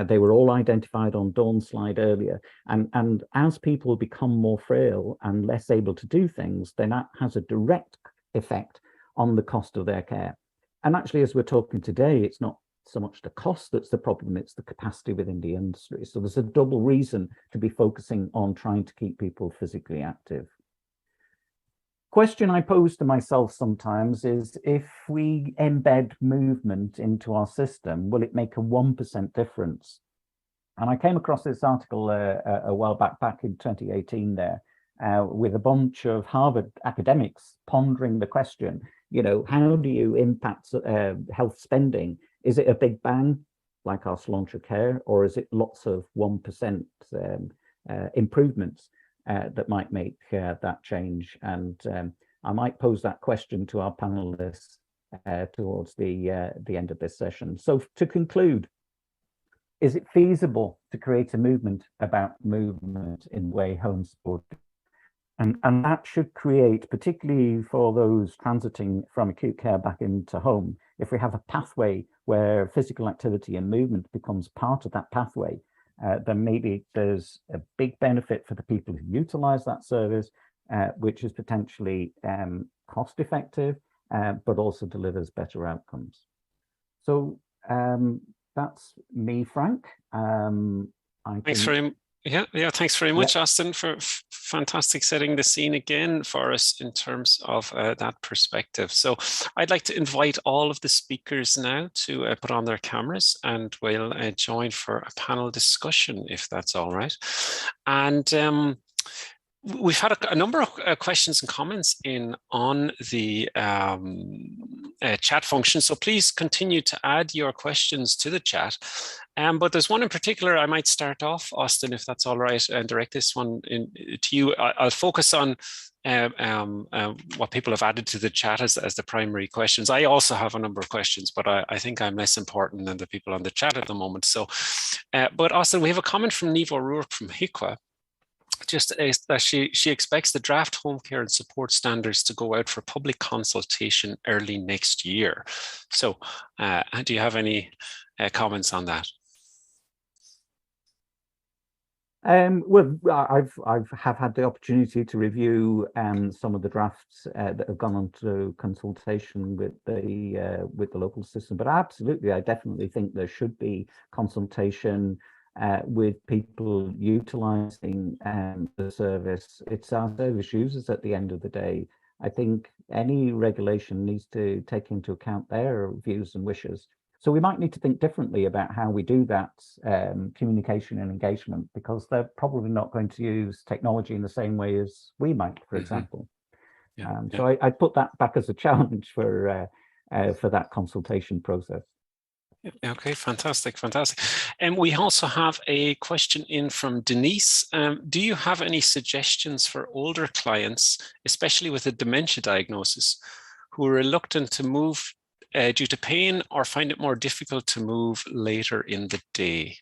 They were all identified on Dawn's slide earlier. And as people become more frail and less able to do things, then that has a direct effect on the cost of their care. And actually, as we're talking today, it's not so much the cost that's the problem, it's the capacity within the industry. So there's a double reason to be focusing on trying to keep people physically active. Question I pose to myself sometimes is, if we embed movement into our system, will it make a 1% difference? And I came across this article a while back in 2018 there, with a bunch of Harvard academics pondering the question, how do you impact health spending? Is it a big bang, like our cilantro care, or is it lots of 1% improvements that might make that change? And I might pose that question to our panelists towards the end of this session. So to conclude, is it feasible to create a movement about movement in the way home sport? And that should create, particularly for those transiting from acute care back into home, if we have a pathway where physical activity and movement becomes part of that pathway, then maybe there's a big benefit for the people who utilize that service, which is potentially cost effective, but also delivers better outcomes. So that's me, Frank. Thanks very much, Austin, for fantastic setting the scene again for us in terms of that perspective. So I'd like to invite all of the speakers now to put on their cameras, and we'll join for a panel discussion, if that's all right. And we've had a number of questions and comments in on the chat function, so please continue to add your questions to the chat. But there's one in particular I might start off, Austin, if that's all right, and direct this one to you. I'll focus on what people have added to the chat as the primary questions. I also have a number of questions, but I think I'm less important than the people on the chat at the moment. So, but Austin, we have a comment from Niamh O'Rourke from HIQA, just that she expects the draft home care and support standards to go out for public consultation early next year. So do you have any comments on that? Well, I've had the opportunity to review some of the drafts that have gone on to consultation with the local system. But absolutely, I definitely think there should be consultation with people utilising the service. It's our service users at the end of the day. I think any regulation needs to take into account their views and wishes. So we might need to think differently about how we do that communication and engagement, because they're probably not going to use technology in the same way as we might, for example. So I put that back as a challenge for that consultation process. Okay, fantastic. And we also have a question in from Denise. Do you have any suggestions for older clients, especially with a dementia diagnosis, who are reluctant to move due to pain or find it more difficult to move later in the day?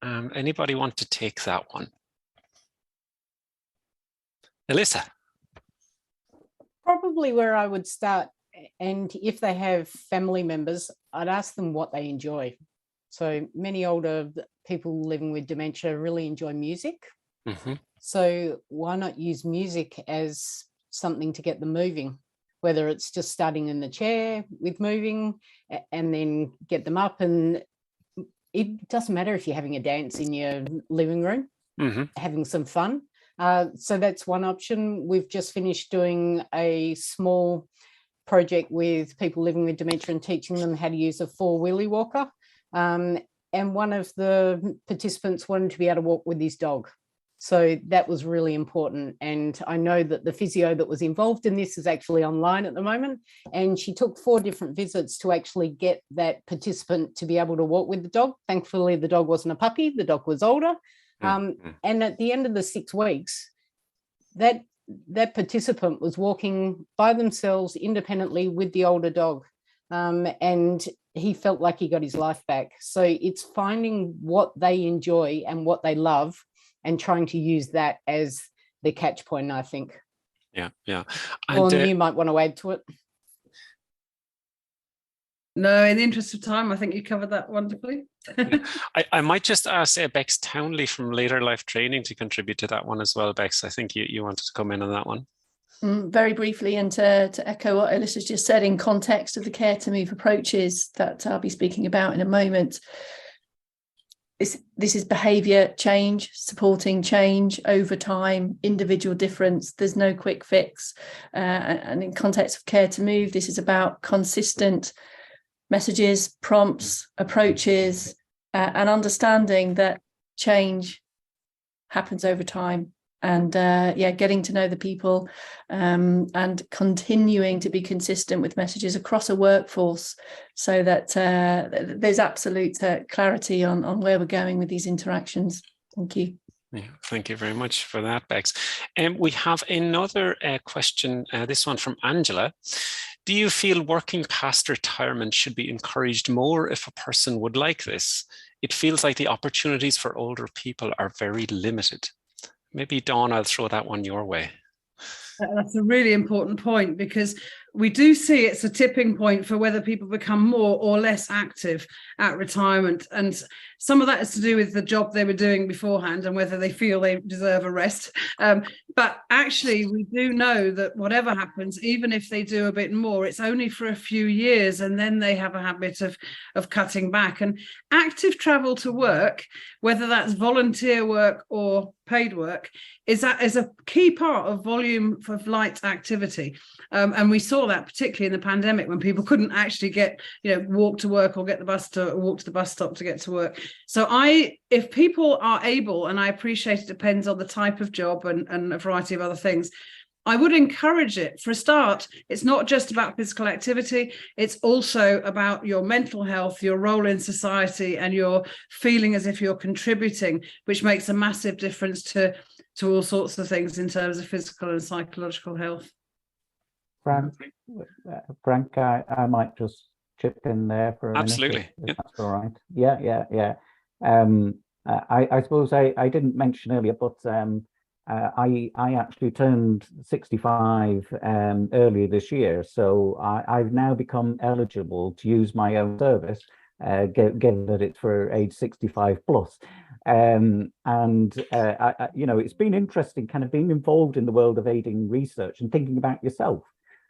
Anybody want to take that one? Elissa? Probably where I would start, and if they have family members, I'd ask them what they enjoy. So many older people living with dementia really enjoy music. Mm-hmm. So why not use music as something to get them moving, whether it's just starting in the chair with moving and then get them up. And it doesn't matter if you're having a dance in your living room, having some fun. So that's one option. We've just finished doing a small project with people living with dementia and teaching them how to use a 4-wheelie walker. And one of the participants wanted to be able to walk with his dog. So that was really important. And I know that the physio that was involved in this is actually online at the moment. And she took 4 different visits to actually get that participant to be able to walk with the dog. Thankfully, the dog wasn't a puppy, the dog was older. And at the end of the 6 weeks, that participant was walking by themselves independently with the older dog. And he felt like he got his life back. So it's finding what they enjoy and what they love and trying to use that as the catch point, I think. Yeah. And Well, you might want to add to it. No, in the interest of time, I think you covered that wonderfully. I might just ask Bex Townley from Later Life Training to contribute to that one as well. Bex, I think you wanted to come in on that one. Very briefly, and to echo what Elissa's just said in context of the care to move approaches that I'll be speaking about in a moment, this is behaviour change, supporting change over time, individual difference. There's no quick fix. And in context of care to move, this is about consistent messages, prompts, approaches, and understanding that change happens over time. And getting to know the people and continuing to be consistent with messages across a workforce so that there's absolute clarity on where we're going with these interactions. Thank you. Yeah, thank you very much for that, Bex. We have another question, this one from Angela. Do you feel working past retirement should be encouraged more if a person would like this? It feels like the opportunities for older people are very limited. Maybe, Dawn, I'll throw that one your way. That's a really important point, because we do see it's a tipping point for whether people become more or less active at retirement. And some of that is to do with the job they were doing beforehand and whether they feel they deserve a rest. But actually, we do know that whatever happens, even if they do a bit more, it's only for a few years, and then they have a habit of cutting back. And active travel to work, whether that's volunteer work or paid work, is a key part of volume of light activity. And we saw that particularly in the pandemic, when people couldn't actually walk to work or walk to the bus stop to get to work. So if people are able, and I appreciate it depends on the type of job and a variety of other things, I would encourage it. For a start, it's not just about physical activity, it's also about your mental health, your role in society, and your feeling as if you're contributing, which makes a massive difference to all sorts of things in terms of physical and psychological health. Frank, I might just chip in there for a Absolutely. minute, if that's all right. Yeah. I suppose I didn't mention earlier, but I actually turned 65 earlier this year, so I've now become eligible to use my own service, given that it's for age 65 plus. It's been interesting kind of being involved in the world of aiding research and thinking about yourself.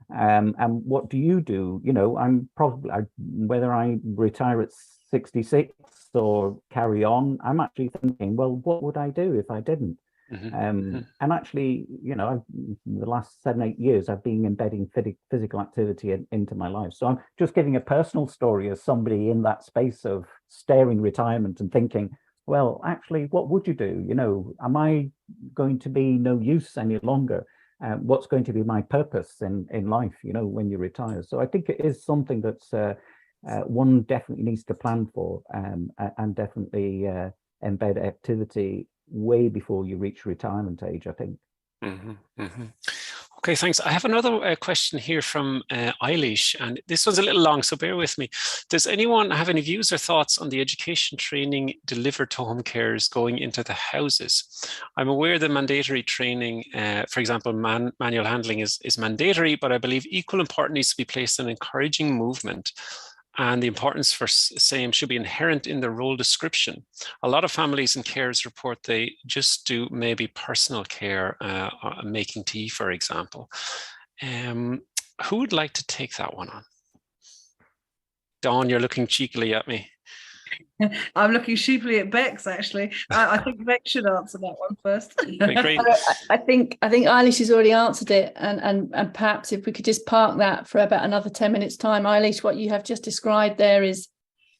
And what do you do? I'm probably, whether I retire at 66 or carry on, I'm actually thinking, well, what would I do if I didn't? And actually, the last 7-8 years, I've been embedding physical activity into my life. So I'm just giving a personal story as somebody in that space of staring retirement and thinking, well, actually, what would you do? Am I going to be no use any longer? What's going to be my purpose in life, when you retire? So I think it is something that's one definitely needs to plan for, and definitely embed activity way before you reach retirement age, I think. Okay, thanks. I have another question here from Eilish, and this one's a little long, so bear with me. Does anyone have any views or thoughts on the education training delivered to home carers going into the houses? I'm aware that mandatory training, for example, manual handling is mandatory, but I believe equal importance needs to be placed on encouraging movement, and the importance for same should be inherent in the role description. A lot of families and carers report they just do maybe personal care, making tea, for example. Who would like to take that one on? Dawn, you're looking cheekily at me. I'm looking sheepily at Bex, actually. I think Bex should answer that one first. Okay, great. I think Eilish has already answered it, and perhaps if we could just park that for about another 10 minutes time. Eilish, what you have just described there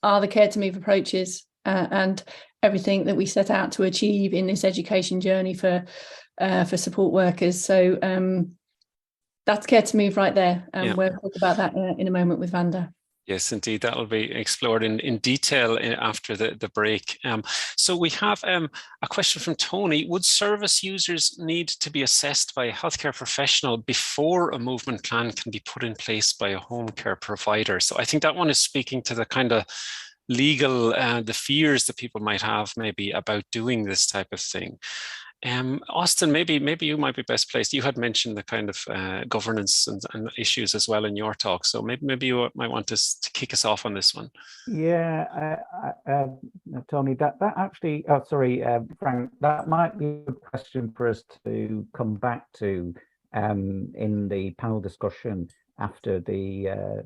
are the care to move approaches and everything that we set out to achieve in this education journey for support workers. So that's care to move right there, and we'll talk about that in a moment with Vanda. Yes, indeed, that will be explored in detail after the break. So we have a question from Tony. Would service users need to be assessed by a healthcare professional before a movement plan can be put in place by a home care provider? So I think that one is speaking to the kind of legal, the fears that people might have maybe about doing this type of thing. Austin, maybe you might be best placed. You had mentioned the kind of governance and issues as well in your talk, so maybe you might want to kick us off on this one. Yeah, Tony, that actually, Frank, that might be a question for us to come back to in the panel discussion after the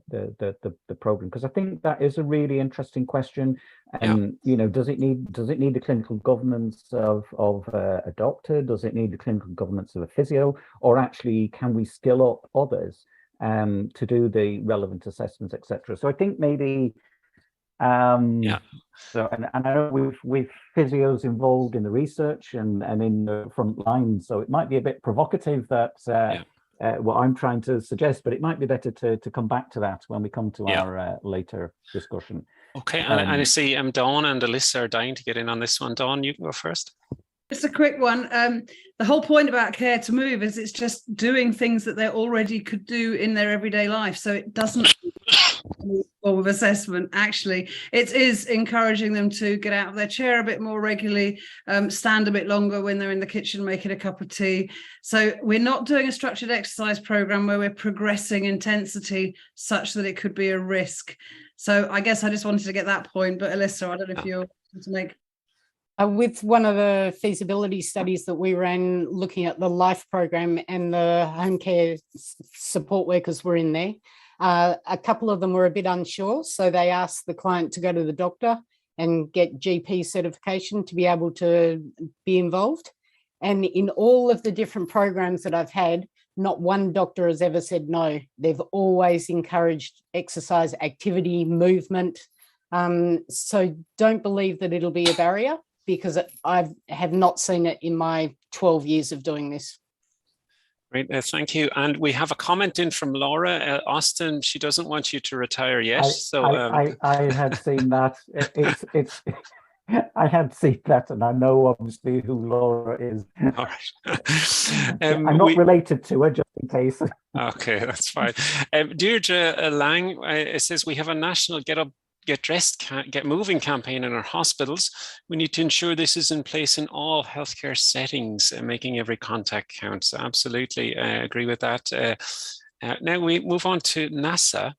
program, because I think that is a really interesting question. You know, does it need the clinical governance of a doctor? Does it need the clinical governance of a physio, or actually can we skill up others to do the relevant assessments, etc.? So I think maybe so, and I know we've physios involved in the research and in the front line, so it might be a bit provocative that what I'm trying to suggest, but it might be better to come back to that when we come to our later discussion. Okay, and I see Dawn and Elissa are dying to get in on this one. Dawn, you can go first. Just a quick one. The whole point about Care to Move is it's just doing things that they already could do in their everyday life. So it doesn't form of assessment. Actually, it is encouraging them to get out of their chair a bit more regularly, stand a bit longer when they're in the kitchen making a cup of tea. So we're not doing a structured exercise program where we're progressing intensity such that it could be a risk. So I guess I just wanted to get that point. But Elissa, I don't know if you're going to make. With one of the feasibility studies that we ran looking at the LIFE program, and the home care support workers were in there, a couple of them were a bit unsure. So they asked the client to go to the doctor and get GP certification to be able to be involved. And in all of the different programs that I've had, not one doctor has ever said no. They've always encouraged exercise, activity, movement. So don't believe that it'll be a barrier, because I have not seen it in my 12 years of doing this. Great, thank you. And we have a comment in from Laura. Austin, she doesn't want you to retire yet. I had seen that. I had seen that, and I know obviously who Laura is. All right. I'm not related to her, just in case. Okay, that's fine. Deirdre Lang, it says we have a national Get Up, Get Dressed, Get Moving campaign in our hospitals. We need to ensure this is in place in all healthcare settings, making every contact count. So absolutely, I agree with that. Now we move on to NASA.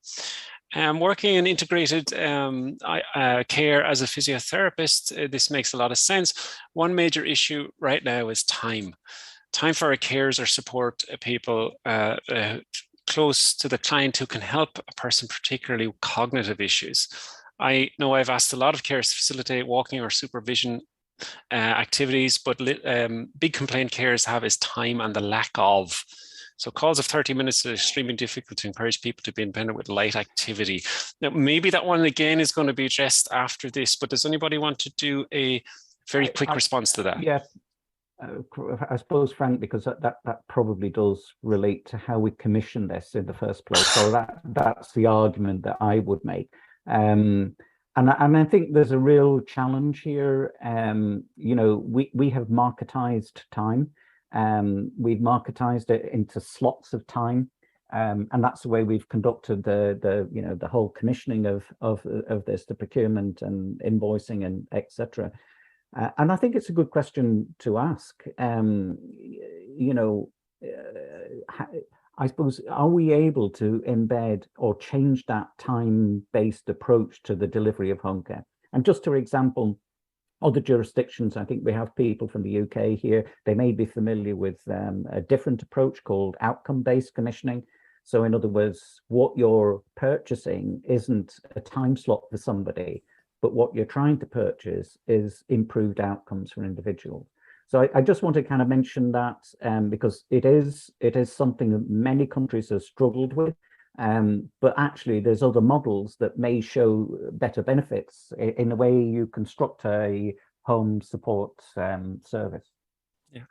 Working in integrated care as a physiotherapist, this makes a lot of sense. One major issue right now is time. Time for our carers or support people close to the client who can help a person, particularly with cognitive issues. I know I've asked a lot of carers to facilitate walking or supervision activities, but big complaint carers have is time and the lack of. So calls of 30 minutes are extremely difficult to encourage people to be independent with light activity. Now, maybe that one again is going to be addressed after this, but does anybody want to do a very quick response to that? Yes. I suppose, Frank, because that probably does relate to how we commissioned this in the first place. So that's the argument that I would make. And I think there's a real challenge here. You know, we have marketized time. We've marketized it into slots of time. And that's the way we've conducted the whole commissioning of this, the procurement and invoicing and etc. And I think it's a good question to ask. You know, I suppose, are we able to embed or change that time-based approach to the delivery of home care? And just for example, other jurisdictions, I think we have people from the UK here, they may be familiar with a different approach called outcome-based commissioning. So in other words, what you're purchasing isn't a time slot for somebody, but what you're trying to purchase is improved outcomes for individuals. So I just want to kind of mention that because it is something that many countries have struggled with, but actually there's other models that may show better benefits in the way you construct a home support service. Yeah,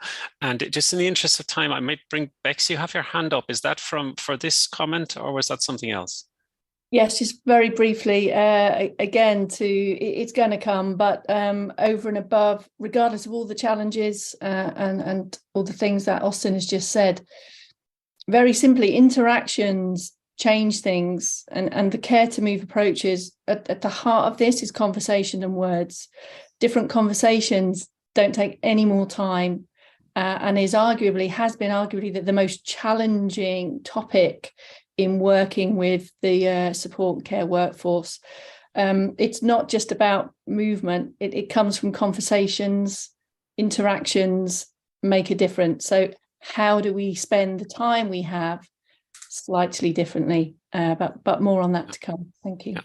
and just in the interest of time, I might bring Bex, you have your hand up. Is that for this comment, or was that something else? Yes, just very briefly, again, it's going to come, but over and above, regardless of all the challenges and all the things that Austin has just said, very simply, interactions change things, and the Care to Move approaches at the heart of this is conversation and words. Different conversations don't take any more time, and has been arguably the most challenging topic in working with the support care workforce. It's not just about movement. It comes from conversations, interactions make a difference. So how do we spend the time we have slightly differently, but more on that to come. Thank you. Yeah.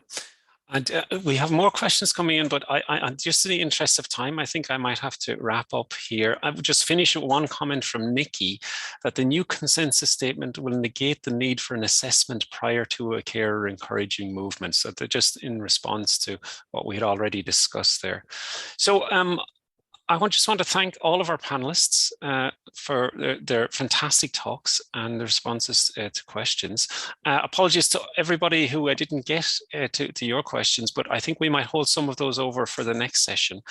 And we have more questions coming in, but I just in the interest of time, I think I might have to wrap up here. I would just finish with one comment from Nikki, that the new consensus statement will negate the need for an assessment prior to a carer encouraging movement. So they're just in response to what we had already discussed there. So I just want to thank all of our panelists for their fantastic talks and the responses to questions. Apologies to everybody who I didn't get to your questions, but I think we might hold some of those over for the next session.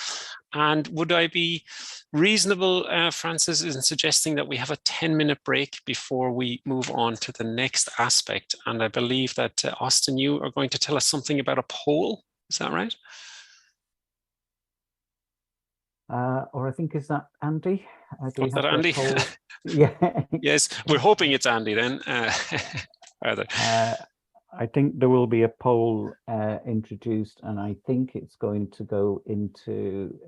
And would I be reasonable, Francis, in suggesting that we have a 10-minute break before we move on to the next aspect? And I believe that, Austin, you are going to tell us something about a poll. Is that right? Or I think, is that Andy? Is that Andy? Yeah. Yes, we're hoping it's Andy then. I think there will be a poll introduced, and I think it's going to go into.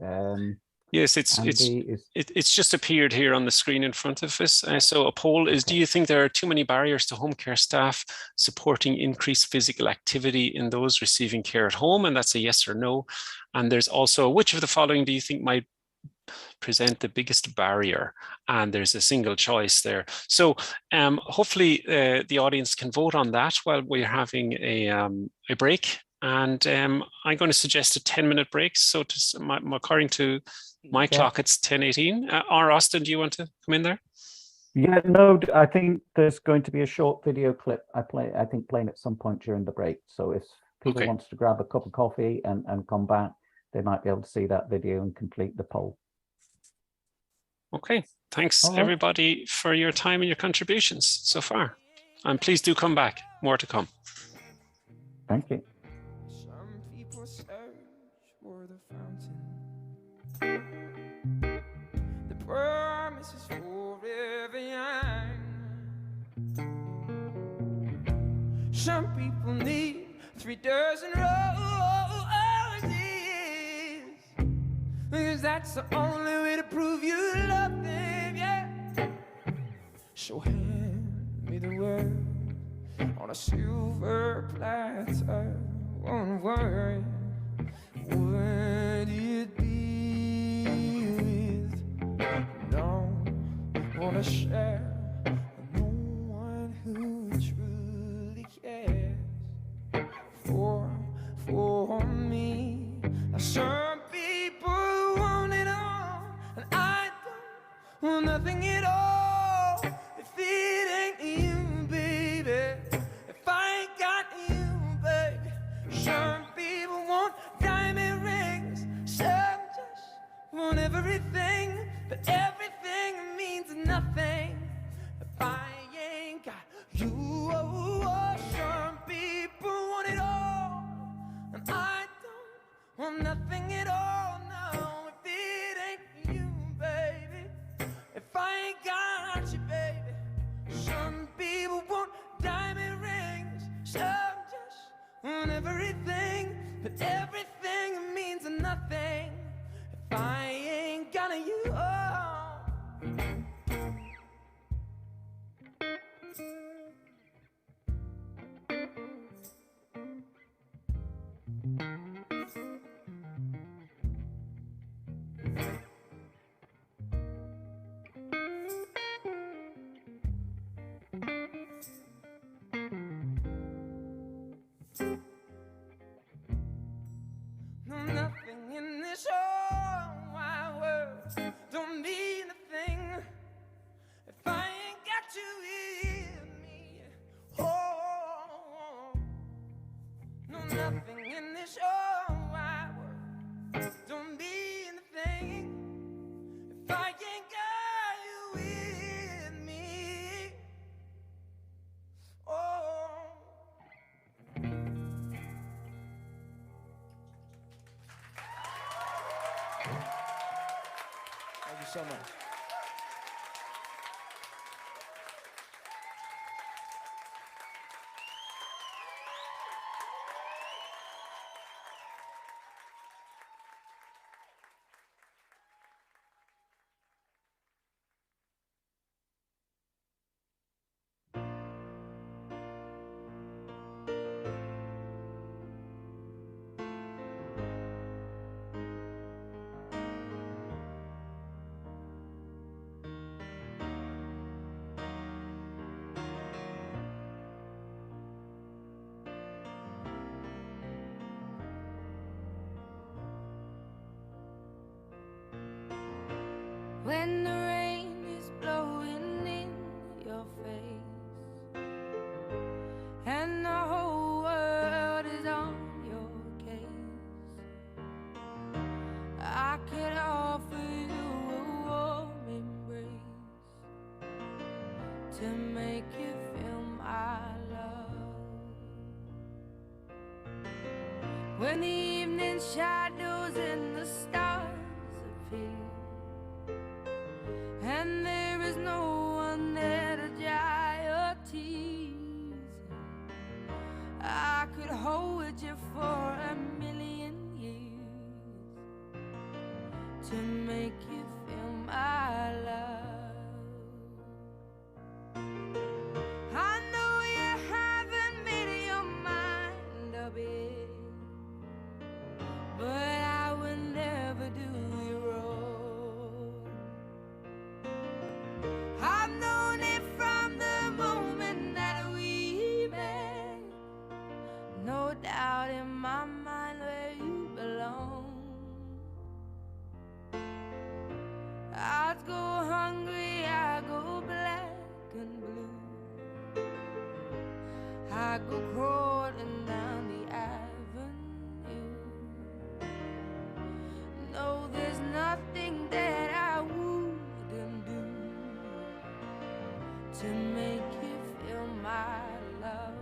Yes, it's just appeared here on the screen in front of us. So a poll is: do you think there are too many barriers to home care staff supporting increased physical activity in those receiving care at home? And that's a yes or no. And there's also, which of the following do you think might present the biggest barrier? And there's a single choice there. So hopefully the audience can vote on that while we're having a break. And I'm going to suggest a 10-minute break. So according to my clock, it's 10:18. Or Austin, do you want to come in there? Yeah, no, I think there's going to be a short video clip I think playing at some point during the break. So if people want to grab a cup of coffee and come back, they might be able to see that video and complete the poll. Okay, thanks everybody for your time and your contributions so far. And please do come back, more to come. Thank you. Some people search for the fountain. The promise is forever young. Some people need 3 dozen roses, because that's the only way to prove you love them, yeah. So hand me the word on a silver platter. One word, would it be with no one to share, no one who truly cares for me? Now some people want it all, and I don't want nothing at all. If it ain't you, baby, if I ain't got you, baby. Some people want diamond rings, some just want everything, but everything means nothing if I ain't got you. Some people want it all, and I don't want nothing at all. No, if it ain't you, baby, if I ain't got you, baby. Some people want diamond rings, some just want everything, but everything means nothing if I ain't got you. Nothing in this whole wide world don't mean a thing if I ain't got you with me. Oh, no, nothing in this whole wide world don't mean a thing if I ain't got you with me. Oh. Thank you so much. when the rain is blowing in your face and the whole world is on your case. I could offer you a warm embrace to make you feel my love. When the evening shadows and the stars appear and there is no one there to dry your tears, I could hold you for a million years to make you feel my love. I know you haven't made your mind up yet, but I will never do you wrong. I've known it from the moment that we met, no doubt in my mind where you belong. I'd go hungry, I go black and blue, I go crawling down the avenue. No, there's nothing that I wouldn't do to make you feel my love.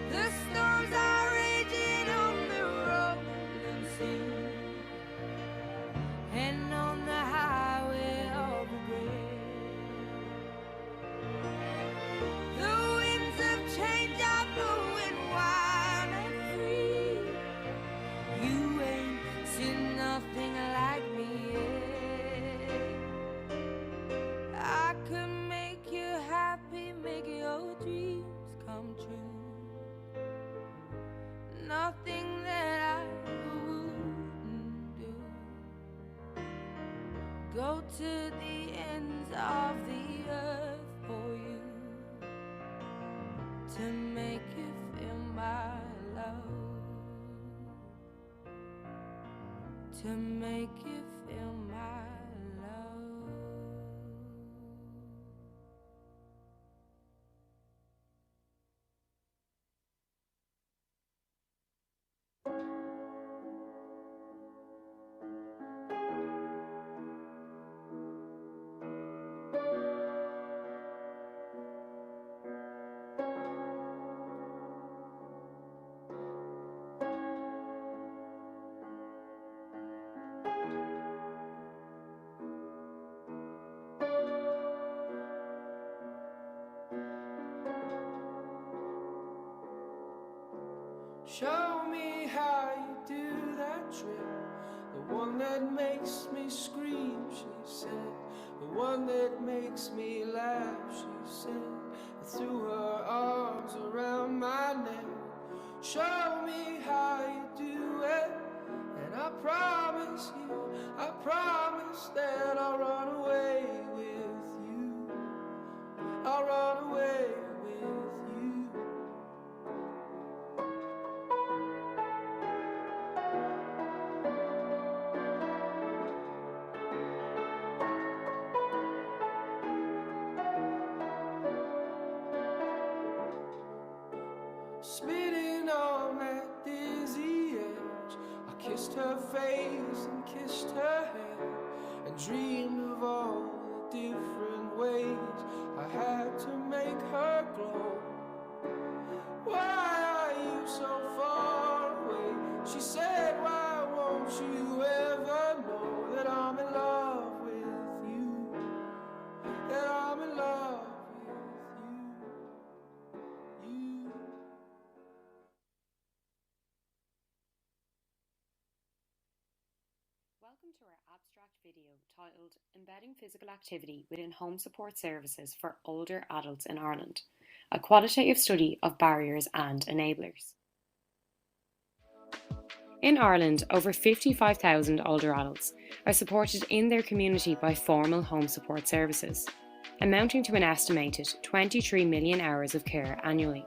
The storms are raging on the rolling sea and on the highway of regret. The winds of change are blowing wild and free. You ain't seen nothing like me yet. I could make you happy, make your dreams come true. Nothing that I wouldn't do. Go to the ends of the earth for you to make you feel my love, to make you feel my love. Show me how you do that trick, the one that makes me scream, she said, the one that makes me laugh, she said, and threw her arms around my neck. Show me how you do it, and I promise you, I promise that I'll run away with you, I'll run away with you. Spitting on that dizzy edge, I kissed her face and kissed her head, and dreamed of all the different ways I had to make her glow. Why are you so far away? She said, why won't you ever know that I'm in love with you, that I'm in love with you. Welcome to our abstract video titled Embedding Physical Activity within Home Support Services for Older Adults in Ireland, a qualitative study of barriers and enablers. In Ireland, over 55,000 older adults are supported in their community by formal home support services, amounting to an estimated 23 million hours of care annually.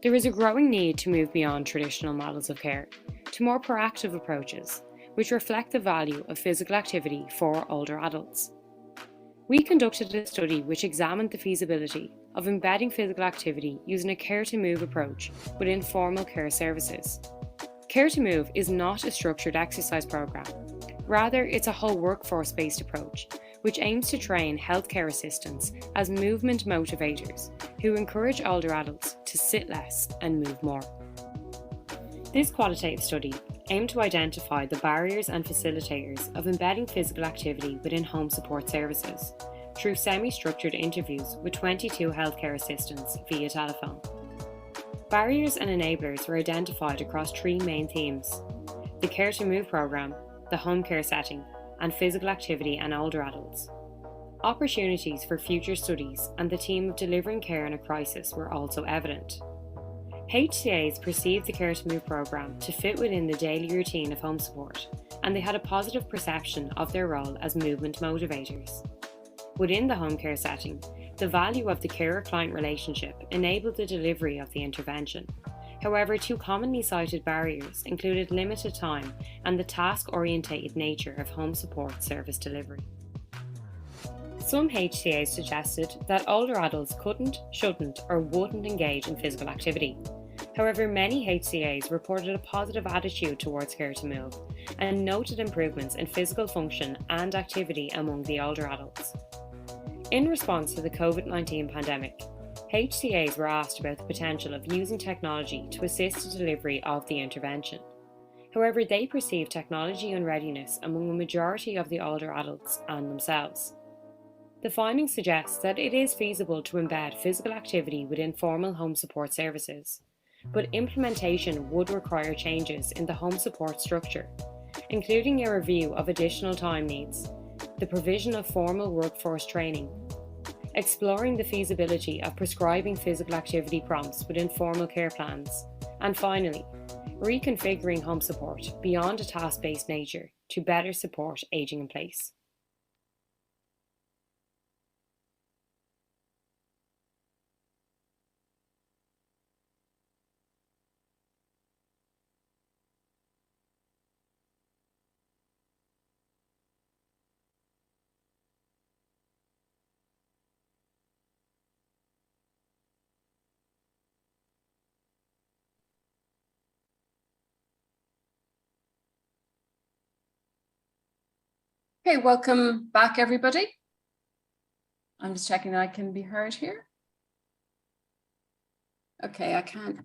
There is a growing need to move beyond traditional models of care to more proactive approaches, which reflect the value of physical activity for older adults. We conducted a study which examined the feasibility of embedding physical activity using a care-to-move approach within formal care services. Care to Move is not a structured exercise programme. Rather, it's a whole workforce-based approach, which aims to train healthcare assistants as movement motivators who encourage older adults to sit less and move more. This qualitative study aimed to identify the barriers and facilitators of embedding physical activity within home support services through semi-structured interviews with 22 healthcare assistants via telephone. Barriers and enablers were identified across three main themes: the Care to Move programme, the home care setting, and physical activity and older adults. Opportunities for future studies and the team of delivering care in a crisis were also evident. HCAs perceived the Care to Move programme to fit within the daily routine of home support, and they had a positive perception of their role as movement motivators. Within the home care setting, the value of the carer-client relationship enabled the delivery of the intervention. However, two commonly cited barriers included limited time and the task-orientated nature of home support service delivery. Some HCAs suggested that older adults couldn't, shouldn't, or wouldn't engage in physical activity. However, many HCAs reported a positive attitude towards Care to Move and noted improvements in physical function and activity among the older adults. In response to the COVID-19 pandemic, HCAs were asked about the potential of using technology to assist the delivery of the intervention. However, they perceived technology unreadiness among a majority of the older adults and themselves. The findings suggest that it is feasible to embed physical activity within formal home support services, but implementation would require changes in the home support structure, including a review of additional time needs, the provision of formal workforce training, exploring the feasibility of prescribing physical activity prompts within formal care plans, and finally, reconfiguring home support beyond a task-based nature to better support ageing in place. Okay, welcome back, everybody. I'm just checking that I can be heard here. Okay, I can.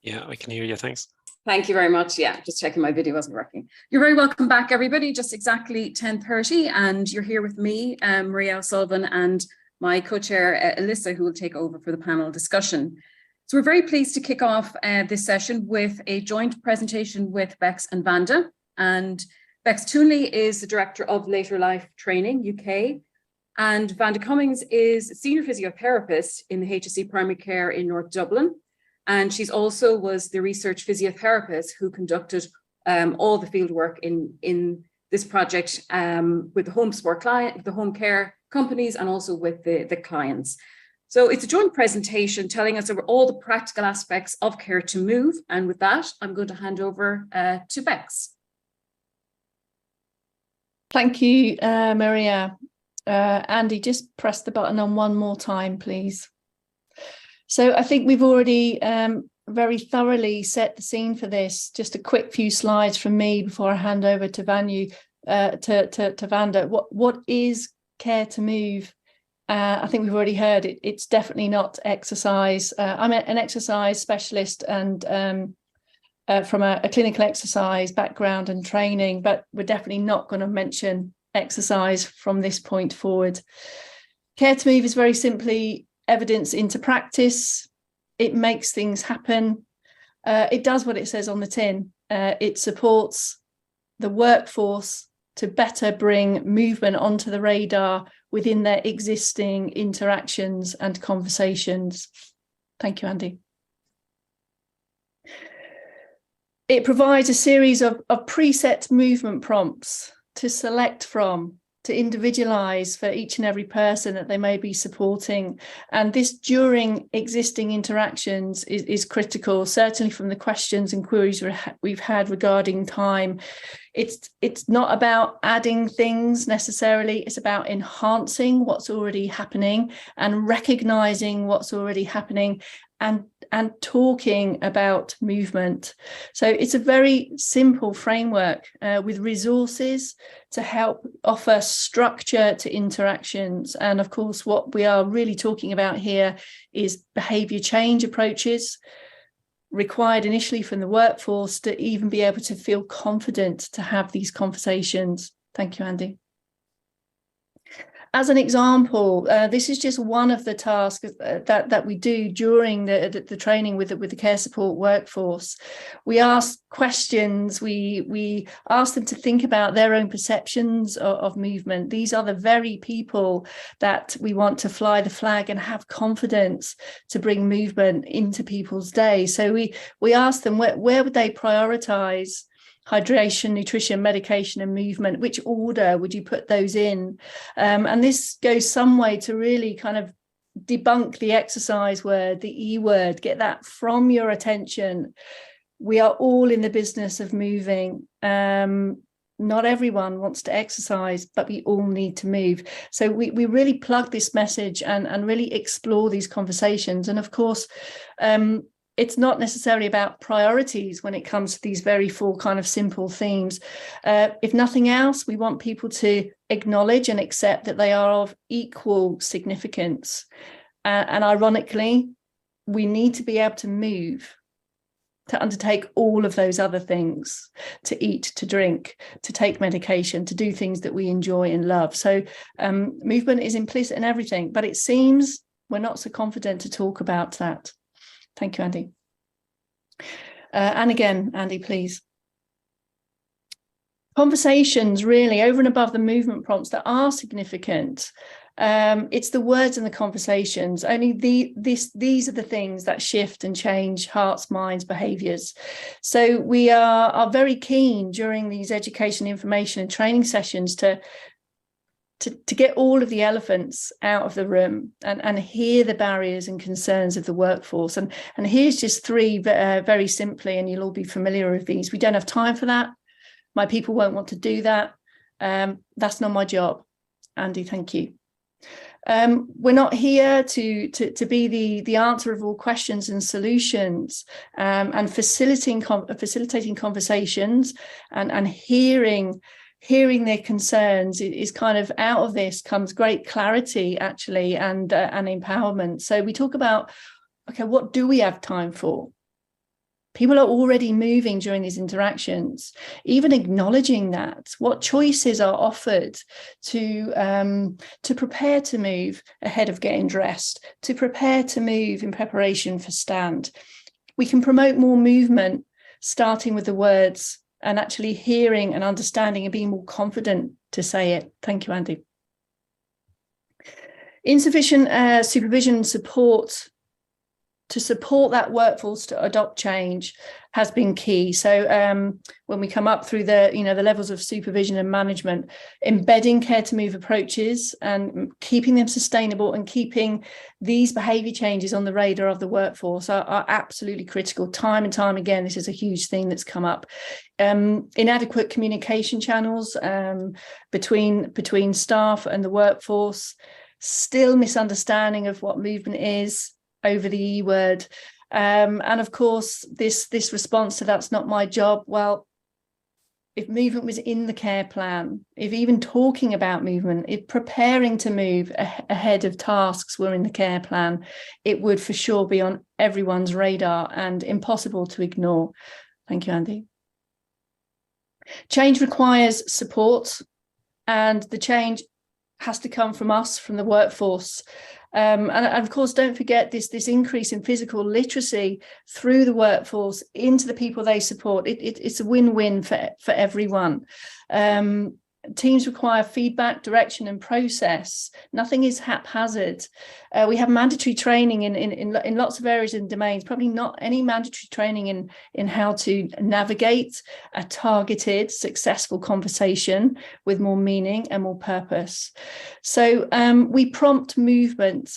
Yeah, I can hear you, thanks. Thank you very much. Yeah, just checking my video wasn't working. You're very welcome back, everybody. Just exactly 10:30, and you're here with me, Maria O'Sullivan, and my co-chair, Elissa, who will take over for the panel discussion. So we're very pleased to kick off this session with a joint presentation with Bex and Vanda. And Bex Toonley is the Director of Later Life Training, UK, and Vanda Cummings is a Senior Physiotherapist in the HSE Primary Care in North Dublin. And she's also was the research physiotherapist who conducted all the field work in this project with the home support client, the home care companies, and also with the clients. So it's a joint presentation telling us over all the practical aspects of Care to Move. And with that, I'm going to hand over to Bex. Thank you, Maria. Andy, just press the button on one more time, please. So I think we've already very thoroughly set the scene for this. Just a quick few slides from me before I hand over to to Vanda. What is Care to Move? I think we've already heard it. It's definitely not exercise. I'm an exercise specialist and from a clinical exercise background and training, but we're definitely not going to mention exercise from this point forward. Care to Move is very simply evidence into practice. It makes things happen. It does what it says on the tin. It supports the workforce to better bring movement onto the radar within their existing interactions and conversations. Thank you, Andy. It provides a series of preset movement prompts to select from, to individualize for each and every person that they may be supporting. And this during existing interactions is critical, certainly from the questions and queries we've had regarding time. It's not about adding things necessarily, it's about enhancing what's already happening and recognizing what's already happening and talking about movement. So it's a very simple framework with resources to help offer structure to interactions. And of course, what we are really talking about here is behaviour change approaches required initially from the workforce to even be able to feel confident to have these conversations. Thank you, Andy. As an example, this is just one of the tasks that we do during the training with the care support workforce. We ask questions, we ask them to think about their own perceptions of movement. These are the very people that we want to fly the flag and have confidence to bring movement into people's day. So we ask them where would they prioritise hydration, nutrition, medication and movement? Which order would you put those in? And this goes some way to really kind of debunk the exercise word, the E word, get that from your attention. We are all in the business of moving. Not everyone wants to exercise, but we all need to move. So we really plug this message and really explore these conversations. And of course, it's not necessarily about priorities when it comes to these very four kind of simple themes. If nothing else, we want people to acknowledge and accept that they are of equal significance. And ironically, we need to be able to move, to undertake all of those other things, to eat, to drink, to take medication, to do things that we enjoy and love. So movement is implicit in everything, but it seems we're not so confident to talk about that. Thank you, Andy. And again, Andy, please. Conversations really over and above the movement prompts that are significant. It's the words and the conversations. Only these are the things that shift and change hearts, minds, behaviours. So we are very keen during these education, information and training sessions to get all of the elephants out of the room and hear the barriers and concerns of the workforce. And here's just three very simply, and you'll all be familiar with these. We don't have time for that. My people won't want to do that. That's not my job. Andy, thank you. We're not here to be the answer of all questions and solutions, and facilitating conversations and hearing their concerns is kind of out of this comes great clarity actually and empowerment. So we talk about, okay, what do we have time for? People are already moving during these interactions, even acknowledging that. What choices are offered to prepare to move ahead of getting dressed, to prepare to move in preparation for stand. We can promote more movement, starting with the words and actually hearing and understanding and being more confident to say it. Thank you, Andy. Insufficient supervision support to support that workforce to adopt change has been key. So when we come up through the levels of supervision and management, embedding care to move approaches and keeping them sustainable and keeping these behaviour changes on the radar of the workforce are absolutely critical. Time and time again, this is a huge thing that's come up. Inadequate communication channels between staff and the workforce, still misunderstanding of what movement is over the E word. And of course, this response to that's not my job. Well, if movement was in the care plan, if even talking about movement, if preparing to move ahead of tasks were in the care plan, it would for sure be on everyone's radar and impossible to ignore. Thank you, Andy. Change requires support, and the change has to come from us, from the workforce. And of course, don't forget this increase in physical literacy through the workforce into the people they support. It's a win-win for everyone. teams require feedback, direction, and process. Nothing is haphazard. We have mandatory training in lots of areas and domains, probably not any mandatory training in how to navigate a targeted, successful conversation with more meaning and more purpose. So we prompt movement.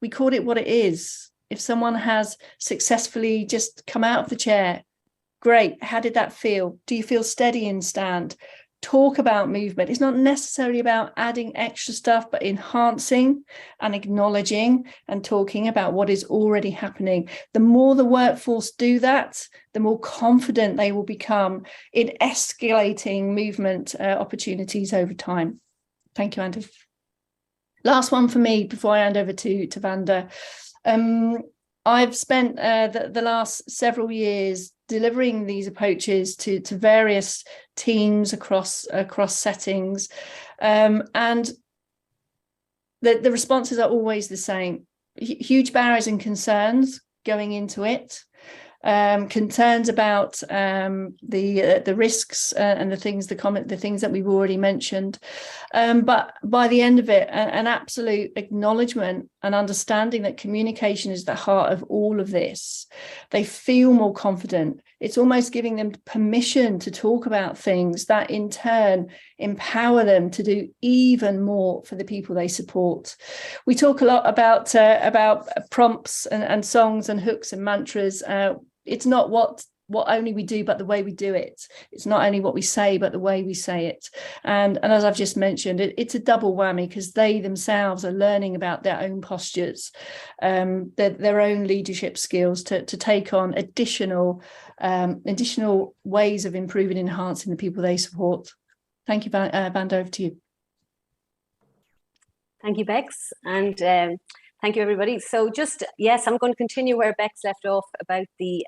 We call it what it is. If someone has successfully just come out of the chair, great. How did that feel? Do you feel steady in stand? Talk about movement. It's not necessarily about adding extra stuff, but enhancing and acknowledging and talking about what is already happening. The more the workforce do that, the more confident they will become in escalating movement opportunities over time. Thank you, Andy. Last one for me before I hand over to Vanda. I've spent the last several years delivering these approaches to various teams across settings, and the responses are always the same. Huge barriers and concerns going into it, concerns about the risks and the things that we've already mentioned, but by the end of it, an absolute acknowledgement and understanding that communication is the heart of all of this. They feel more confident. It's almost giving them permission to talk about things that in turn empower them to do even more for the people they support. We talk a lot about prompts and songs and hooks and mantras. It's not what only we do, but the way we do it. It's not only what we say, but the way we say it. And as I've just mentioned, it's a double whammy, because they themselves are learning about their own postures, their own leadership skills to take on additional ways of improving and enhancing the people they support. Thank you, Vanda, over to you. Thank you, Bex, and thank you, everybody. So yes, I'm going to continue where Bex left off about the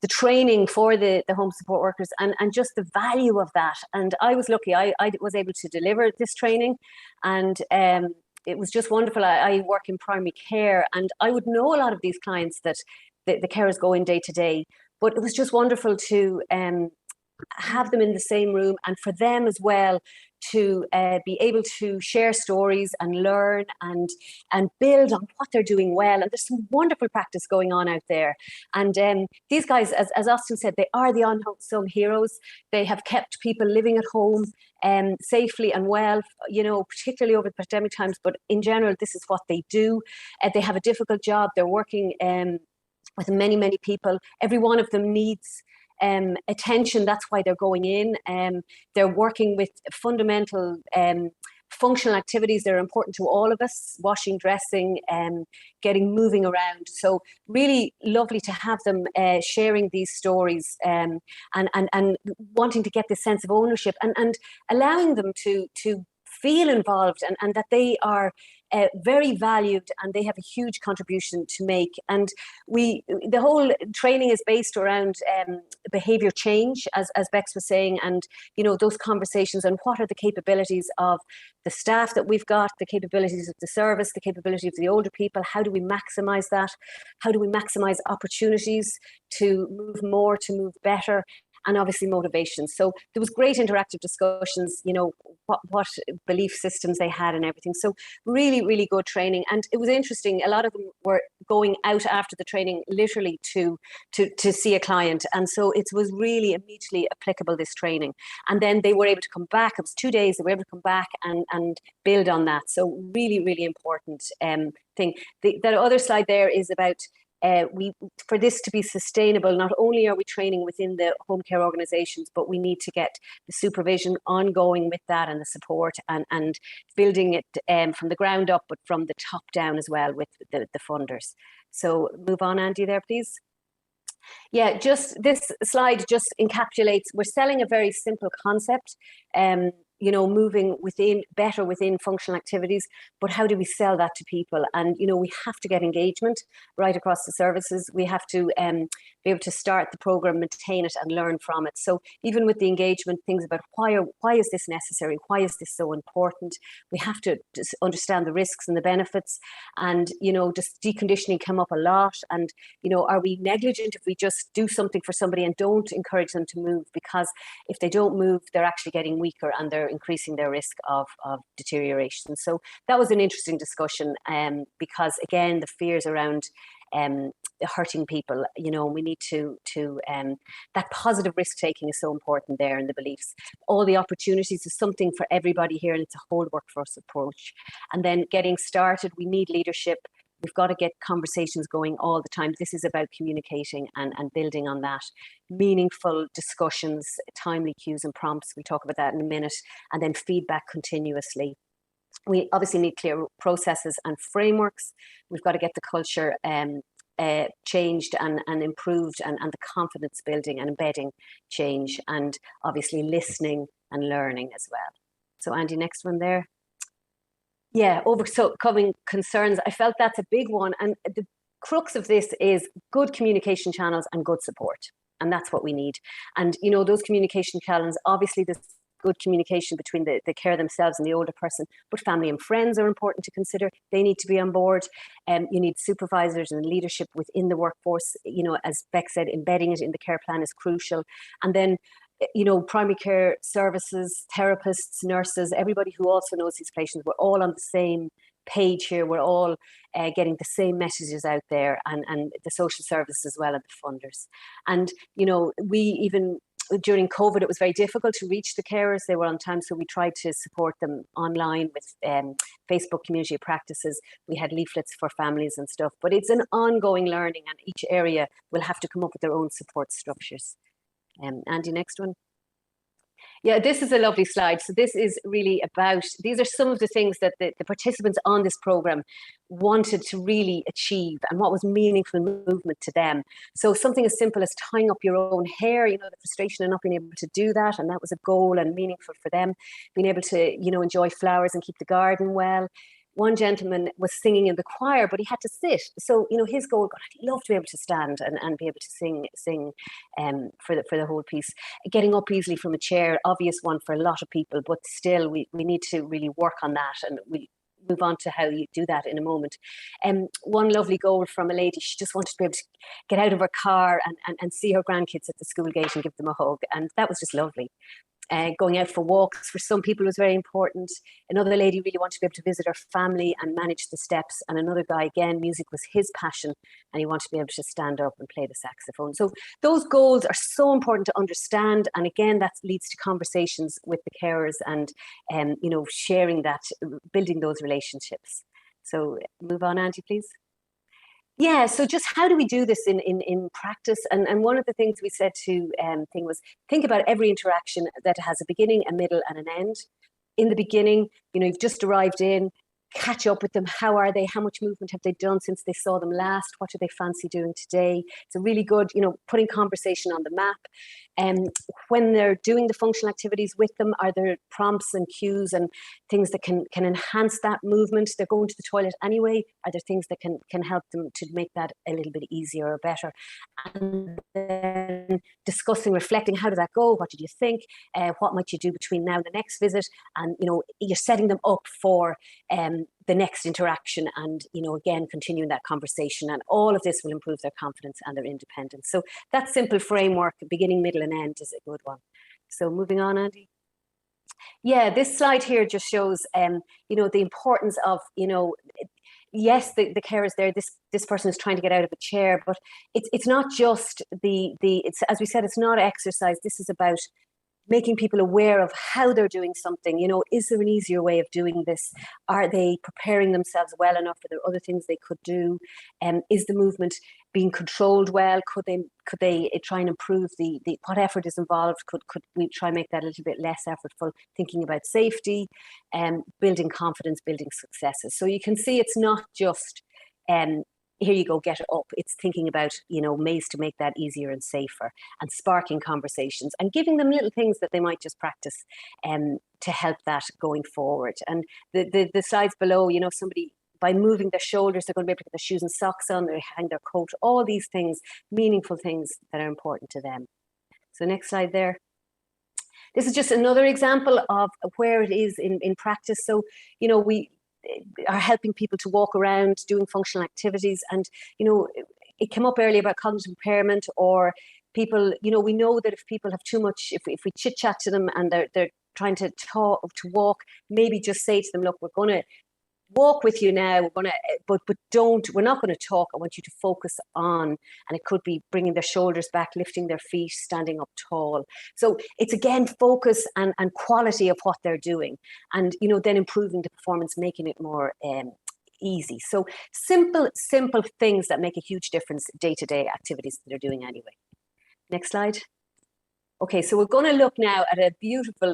training for the home support workers and just the value of that. And I was lucky, I was able to deliver this training, and it was just wonderful. I work in primary care, and I would know a lot of these clients that the carers go in day to day, but it was just wonderful to have them in the same room, and for them as well to be able to share stories and learn and build on what they're doing well. And there's some wonderful practice going on out there. And these guys, as Austin said, they are the unsung heroes. They have kept people living at home safely and well, particularly over the pandemic times. But in general, this is what they do. They have a difficult job. They're working with many, many people. Every one of them needs attention. That's why they're going in. They're working with fundamental functional activities that are important to all of us: washing, dressing, getting moving around. So really lovely to have them sharing these stories and wanting to get this sense of ownership and allowing them to feel involved and that they are very valued and they have a huge contribution to make. And the whole training is based around behaviour change, as Bex was saying, and those conversations and what are the capabilities of the staff that we've got, the capabilities of the service, the capability of the older people. How do we maximise that? How do we maximise opportunities to move more, to move better? And obviously motivation. So there was great interactive discussions, what belief systems they had and everything. So really, really good training. And it was interesting. A lot of them were going out after the training literally to see a client. And so it was really immediately applicable, this training. And then they were able to come back. It was 2 days. They were able to come back and build on that. So really, really important thing. That other slide there is about for this to be sustainable, not only are we training within the home care organisations, but we need to get the supervision ongoing with that and the support and building it from the ground up, but from the top down as well with the funders. So move on, Andy, there, please. Yeah, just this slide just encapsulates, we're selling a very simple concept, moving better within functional activities, but how do we sell that to people? And, we have to get engagement right across the services. We have to be able to start the program, maintain it and learn from it. So even with the engagement, things about why is this necessary? Why is this so important? We have to just understand the risks and the benefits, and, just deconditioning come up a lot. And, are we negligent if we just do something for somebody and don't encourage them to move? Because if they don't move, they're actually getting weaker and they're they're increasing their risk of deterioration. So that was an interesting discussion, because again, the fears around hurting people, you know, we need to that positive risk taking is so important there, and the beliefs. All the opportunities is something for everybody here, and it's a whole workforce approach. And then getting started, we need leadership. We've got to get conversations going all the time. This is about communicating and building on that. Meaningful discussions, timely cues and prompts. We'll talk about that in a minute. And then feedback continuously. We obviously need clear processes and frameworks. We've got to get the culture changed and improved, and the confidence building and embedding change, and obviously listening and learning as well. So Andy, next one there. Yeah, overcoming concerns. I felt that's a big one. And the crux of this is good communication channels and good support. And that's what we need. And, you know, those communication channels, obviously there's good communication between the carer themselves and the older person, but family and friends are important to consider. They need to be on board. You need supervisors and leadership within the workforce. You know, as Beck said, embedding it in the care plan is crucial. And then, you know, primary care services, therapists, nurses, everybody who also knows these patients, we're all on the same page here. We're all getting the same messages out there, and the social services as well, and the funders. And, you know, we even, during COVID, it was very difficult to reach the carers. They were on time, so we tried to support them online with Facebook community practices. We had leaflets for families and stuff, but it's an ongoing learning, and each area will have to come up with their own support structures. Andy, next one. Yeah, this is a lovely slide. So this is really about, these are some of the things that the participants on this program wanted to really achieve, and what was meaningful movement to them. So something as simple as tying up your own hair, you know, the frustration of not being able to do that, and that was a goal and meaningful for them. Being able to, you know, enjoy flowers and keep the garden well. One gentleman was singing in the choir, but he had to sit. So, you know, his goal, God, I'd love to be able to stand and be able to sing for the whole piece. Getting up easily from a chair, obvious one for a lot of people, but still we need to really work on that, and we move on to how you do that in a moment. One lovely goal from a lady, she just wanted to be able to get out of her car and see her grandkids at the school gate and give them a hug. And that was just lovely. Going out for walks for some people was very important. Another lady really wanted to be able to visit her family and manage the steps. And another guy, again, music was his passion, and he wanted to be able to stand up and play the saxophone. So those goals are so important to understand. And again, that leads to conversations with the carers and, you know, sharing that, building those relationships. So move on, Andy, please. Yeah, so just how do we do this in practice? And one of the things we said to thing was, think about every interaction that has a beginning, a middle, and an end. In the beginning, you know, you've just arrived in, catch up with them. How are they? How much movement have they done since they saw them last? What do they fancy doing today? It's a really good, you know, putting conversation on the map. And when they're doing the functional activities with them, are there prompts and cues and things that can enhance that movement? They're going to the toilet anyway. Are there things that can help them to make that a little bit easier or better? And then discussing, reflecting, how did that go? What did you think? What might you do between now and the next visit? And, you know, you're setting them up for the next interaction, and, you know, again, continuing that conversation, and all of this will improve their confidence and their independence. So that simple framework, beginning, middle, and end, is a good one. So moving on, Andy. Yeah, this slide here just shows, you know, the importance of, you know, yes, the care is there. This person is trying to get out of a chair, but it's not just it's, as we said, it's not exercise. This is about making people aware of how they're doing something. You know, is there an easier way of doing this? Are they preparing themselves well enough? Are there other things they could do? Is the movement being controlled well? Could they try and improve the what effort is involved? Could we try and make that a little bit less effortful? Thinking about safety, building confidence, building successes. So you can see it's not just here you go, get it up. It's thinking about, you know, ways to make that easier and safer, and sparking conversations and giving them little things that they might just practice to help that going forward. And the slides below, you know, somebody, by moving their shoulders, they're going to be able to get their shoes and socks on, they hang their coat, all these things, meaningful things that are important to them. So next slide there. This is just another example of where it is in practice. So, you know, we are helping people to walk around, doing functional activities. And, you know, it came up earlier about cognitive impairment, or people, you know, we know that if people have too much, if we chit chat to them and they're trying to walk, maybe just say to them, look, we're going to walk with you now, we're going to, but we're not going to talk. I want you to focus on, and it could be bringing their shoulders back, lifting their feet, standing up tall. So it's again focus and quality of what they're doing, and then improving the performance, making it more easy. So simple things that make a huge difference, day-to-day activities that they're doing anyway. Next slide. Okay, so we're going to look now at a beautiful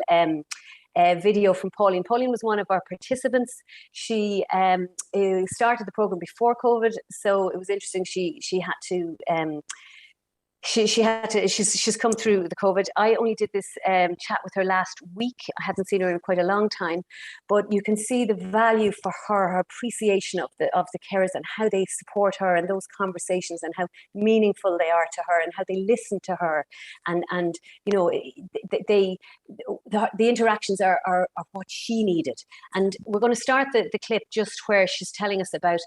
video from Pauline. Pauline was one of our participants. She started the program before COVID, so it was interesting. She had to she's come through the COVID. I only did this chat with her last week. I hadn't seen her in quite a long time, but you can see the value for her appreciation of the carers and how they support her, and those conversations, and how meaningful they are to her, and how they listen to her, and the interactions are what she needed. And we're going to start the clip just where she's telling us about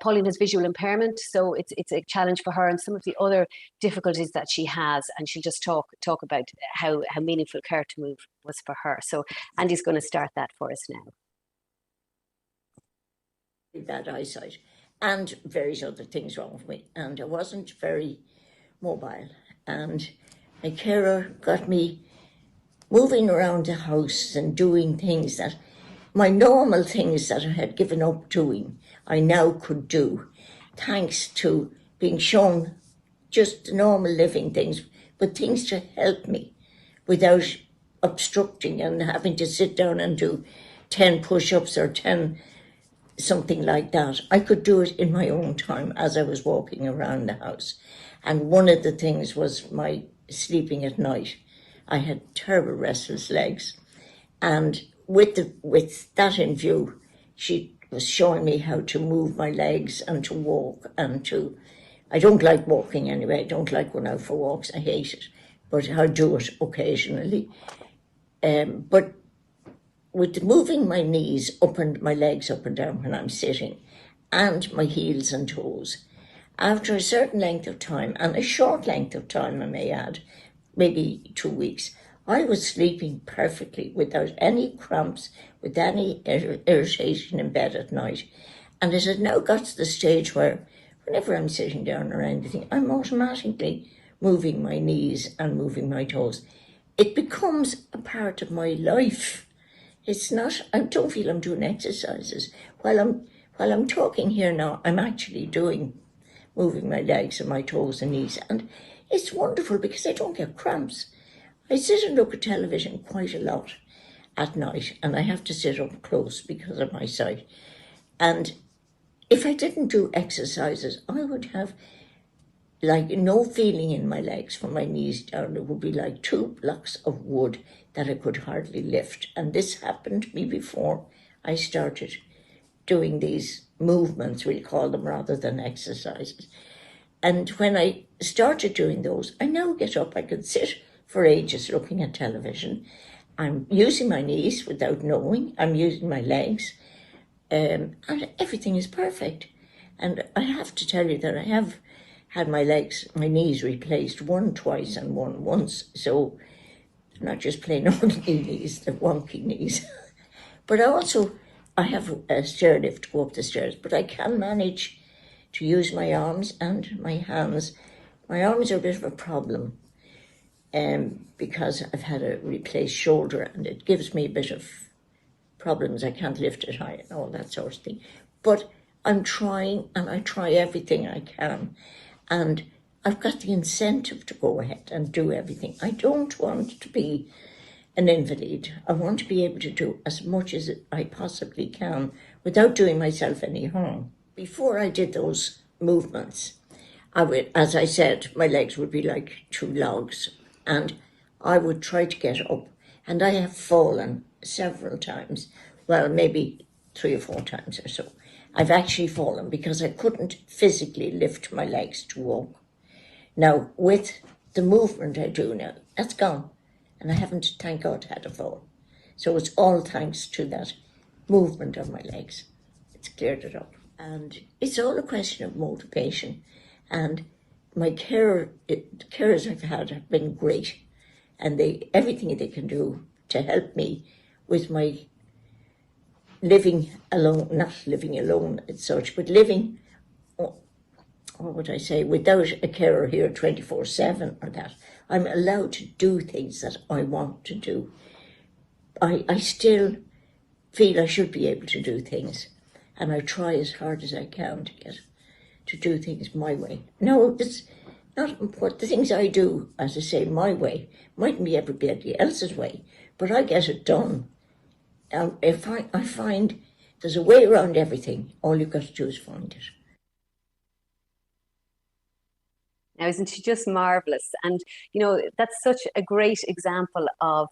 Pauline has visual impairment, so it's a challenge for her, and some of the other difficulties that she has, and she'll just talk about how meaningful Care to Move was for her. So Andy's going to start that for us now. Bad eyesight and various other things wrong with me, and I wasn't very mobile, and my carer got me moving around the house and doing things that my normal things that I had given up doing I now could do, thanks to being shown just normal living things, but things to help me without obstructing and having to sit down and do 10 push-ups or 10 something like that. I could do it in my own time as I was walking around the house. And one of the things was my sleeping at night. I had terrible restless legs. And with that in view, she was showing me how to move my legs and to walk and to... I don't like walking anyway. I don't like going out for walks. I hate it. But I do it occasionally. But with moving my knees up and my legs up and down when I'm sitting, and my heels and toes, after a certain length of time, and a short length of time I may add, maybe 2 weeks, I was sleeping perfectly without any cramps, with any irritation in bed at night. And it had now got to the stage where whenever I'm sitting down or anything, I'm automatically moving my knees and moving my toes. It becomes a part of my life. It's not, I don't feel I'm doing exercises. While I'm talking here now, I'm actually moving my legs and my toes and knees. And it's wonderful because I don't get cramps. I sit and look at television quite a lot at night, and I have to sit up close because of my sight. And if I didn't do exercises, I would have like no feeling in my legs from my knees down. It would be like 2 blocks of wood that I could hardly lift. And this happened to me before I started doing these movements, we'll call them, rather than exercises. And when I started doing those, I now get up, I could sit for ages looking at television. I'm using my knees without knowing, I'm using my legs. And everything is perfect. And I have to tell you that I have had my knees replaced, one twice and one once. So they're not just plain ordinary knees, they're wonky knees. But I have a stair lift to go up the stairs, but I can manage to use my arms and my hands. My arms are a bit of a problem because I've had a replaced shoulder, and it gives me a bit of problems. I can't lift it high and all that sort of thing. But I'm trying, and I try everything I can. And I've got the incentive to go ahead and do everything. I don't want to be an invalid. I want to be able to do as much as I possibly can without doing myself any harm. Before I did those movements, I would, as I said, my legs would be like 2 logs, and I would try to get up. And I have fallen several times, well, maybe 3 or 4 times or so. I've actually fallen because I couldn't physically lift my legs to walk. Now, with the movement I do now, that's gone. And I haven't, thank God, had a fall. So it's all thanks to that movement of my legs. It's cleared it up. And it's all a question of motivation. And my carers I've had have been great. And everything they can do to help me with my living alone, not living alone as such, but living, what would I say, without a carer here 24/7 or that. I'm allowed to do things that I want to do. I still feel I should be able to do things, and I try as hard as I can to do things my way. No, it's not important. The things I do, as I say, my way, mightn't be everybody else's way, but I get it done. If I find there's a way around everything, all you've got to do is find it. Now, isn't she just marvellous? And, you know, that's such a great example of,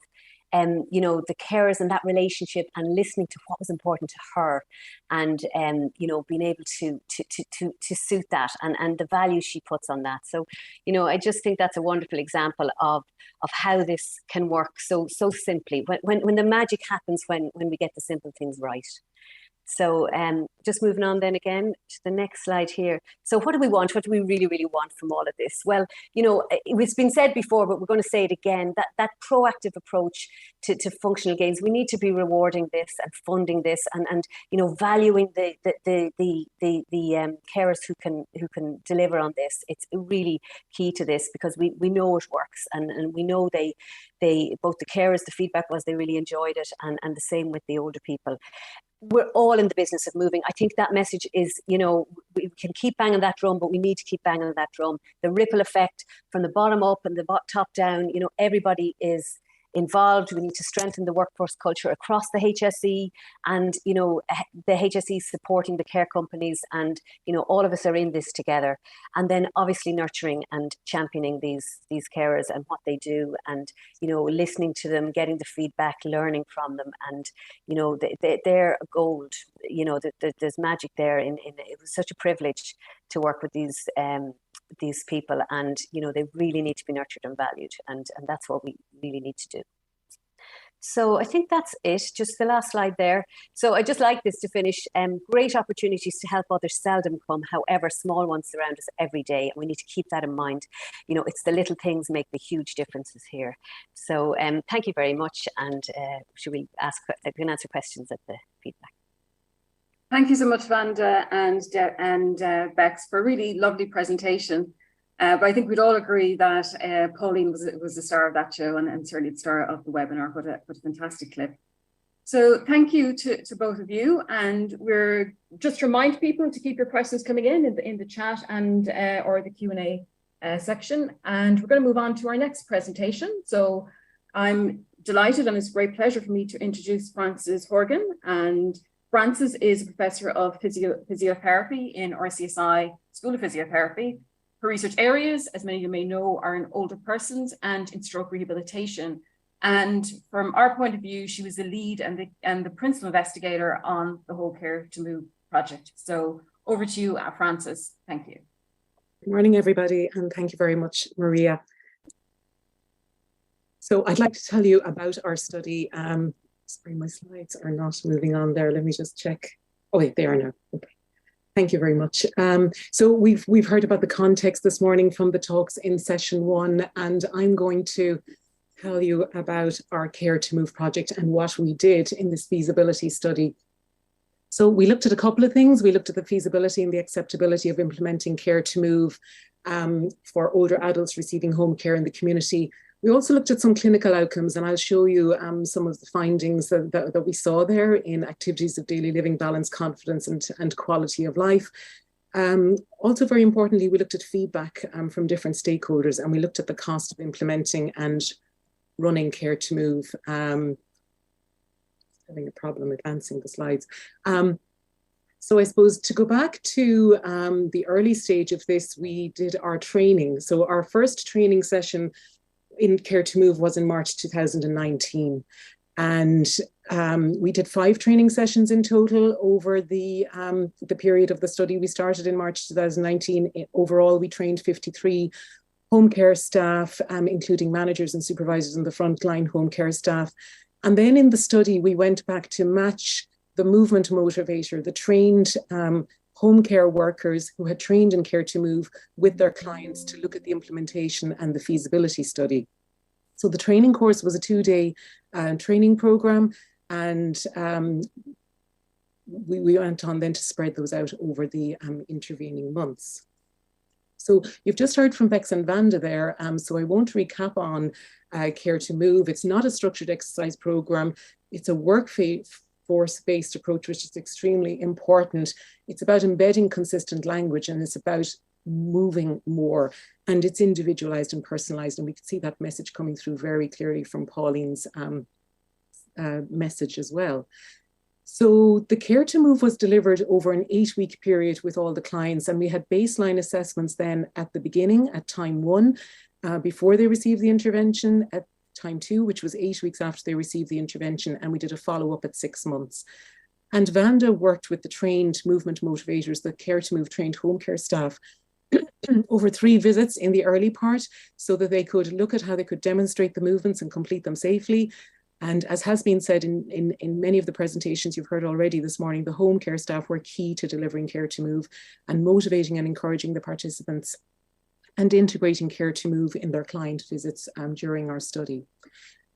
you know, the carers and that relationship and listening to what was important to her and, you know, being able to suit that and the value she puts on that. So, you know, I just think that's a wonderful example of how this can work so simply when the magic happens when we get the simple things right. So just moving on then again to the next slide here. So what do we want? What do we really, really want from all of this? Well, you know, it's been said before, but we're going to say it again, that proactive approach to functional gains, we need to be rewarding this and funding this and you know, valuing the carers who can deliver on this. It's really key to this because we know it works and we know they both the carers, the feedback was they really enjoyed it and the same with the older people. We're all in the business of moving. I think that message is, you know, we can keep banging that drum, but we need to keep banging that drum. The ripple effect from the bottom up and the top down, you know, everybody is involved. We need to strengthen the workforce culture across the HSE and, you know, the HSE supporting the care companies and, you know, all of us are in this together. And then obviously nurturing and championing these carers and what they do and, you know, listening to them, getting the feedback, learning from them. And, you know, they're gold, you know, there's magic there. It was such a privilege to work with these people and, you know, they really need to be nurtured and valued and that's what we really need to do. So I think that's it, just the last slide there. So I just like this to finish. Great opportunities to help others seldom come, however small ones surround us every day. And we need to keep that in mind. You know, it's the little things make the huge differences here. So thank you very much. And should we can answer questions at the feedback. Thank you so much, Vanda and Bex, for a really lovely presentation. But I think we'd all agree that Pauline was the star of that show and certainly the star of the webinar. What a fantastic clip. So thank you to both of you. And we're just remind people to keep your questions coming in the chat and or the Q&A section. And we're going to move on to our next presentation. So I'm delighted and it's a great pleasure for me to introduce Frances Horgan. And Frances is a professor of physiotherapy in RCSI School of Physiotherapy. Her research areas, as many of you may know, are in older persons and in stroke rehabilitation. And from our point of view, she was the lead and the principal investigator on the whole Care to Move project. So over to you, Frances. Thank you. Good morning, everybody, and thank you very much, Maria. So I'd like to tell you about our study. Sorry, my slides are not moving on there. Let me just check. Oh, wait, they are now. Okay. Thank you very much. So we've heard about the context this morning from the talks in session 1, and I'm going to tell you about our Care to Move project and what we did in this feasibility study. So we looked at a couple of things. We looked at the feasibility and the acceptability of implementing Care to Move for older adults receiving home care in the community. We also looked at some clinical outcomes, and I'll show you some of the findings that we saw there in activities of daily living, balance, confidence, and quality of life. Also, very importantly, we looked at feedback from different stakeholders, and we looked at the cost of implementing and running Care to Move. Having a problem advancing the slides. So I suppose to go back to the early stage of this, we did our training. So our first training session in Care to Move was in March 2019. And we did 5 training sessions in total over the period of the study. We started in March 2019. Overall, we trained 53 home care staff, including managers and supervisors and the frontline home care staff. And then in the study, we went back to match the movement motivator, the trained home care workers who had trained in Care to Move with their clients to look at the implementation and the feasibility study. So the training course was a 2-day training program, and we went on then to spread those out over the intervening months. So you've just heard from Bex and Vanda there, so I won't recap on Care to Move. It's not a structured exercise program. It's a workforce-based approach, which is extremely important. It's about embedding consistent language, and it's about moving more, and it's individualized and personalized, and we can see that message coming through very clearly from Pauline's message as well. So the Care to Move was delivered over an 8-week period with all the clients, and we had baseline assessments then at the beginning, at time 1, before they received the intervention, at time 2, which was 8 weeks after they received the intervention, and we did a follow-up at 6 months. And Vanda worked with the trained movement motivators, the Care to Move trained home care staff, over 3 visits in the early part, so that they could look at how they could demonstrate the movements and complete them safely. And as has been said in many of the presentations you've heard already this morning, the home care staff were key to delivering Care to Move and motivating and encouraging the participants and integrating Care to Move in their client visits during our study.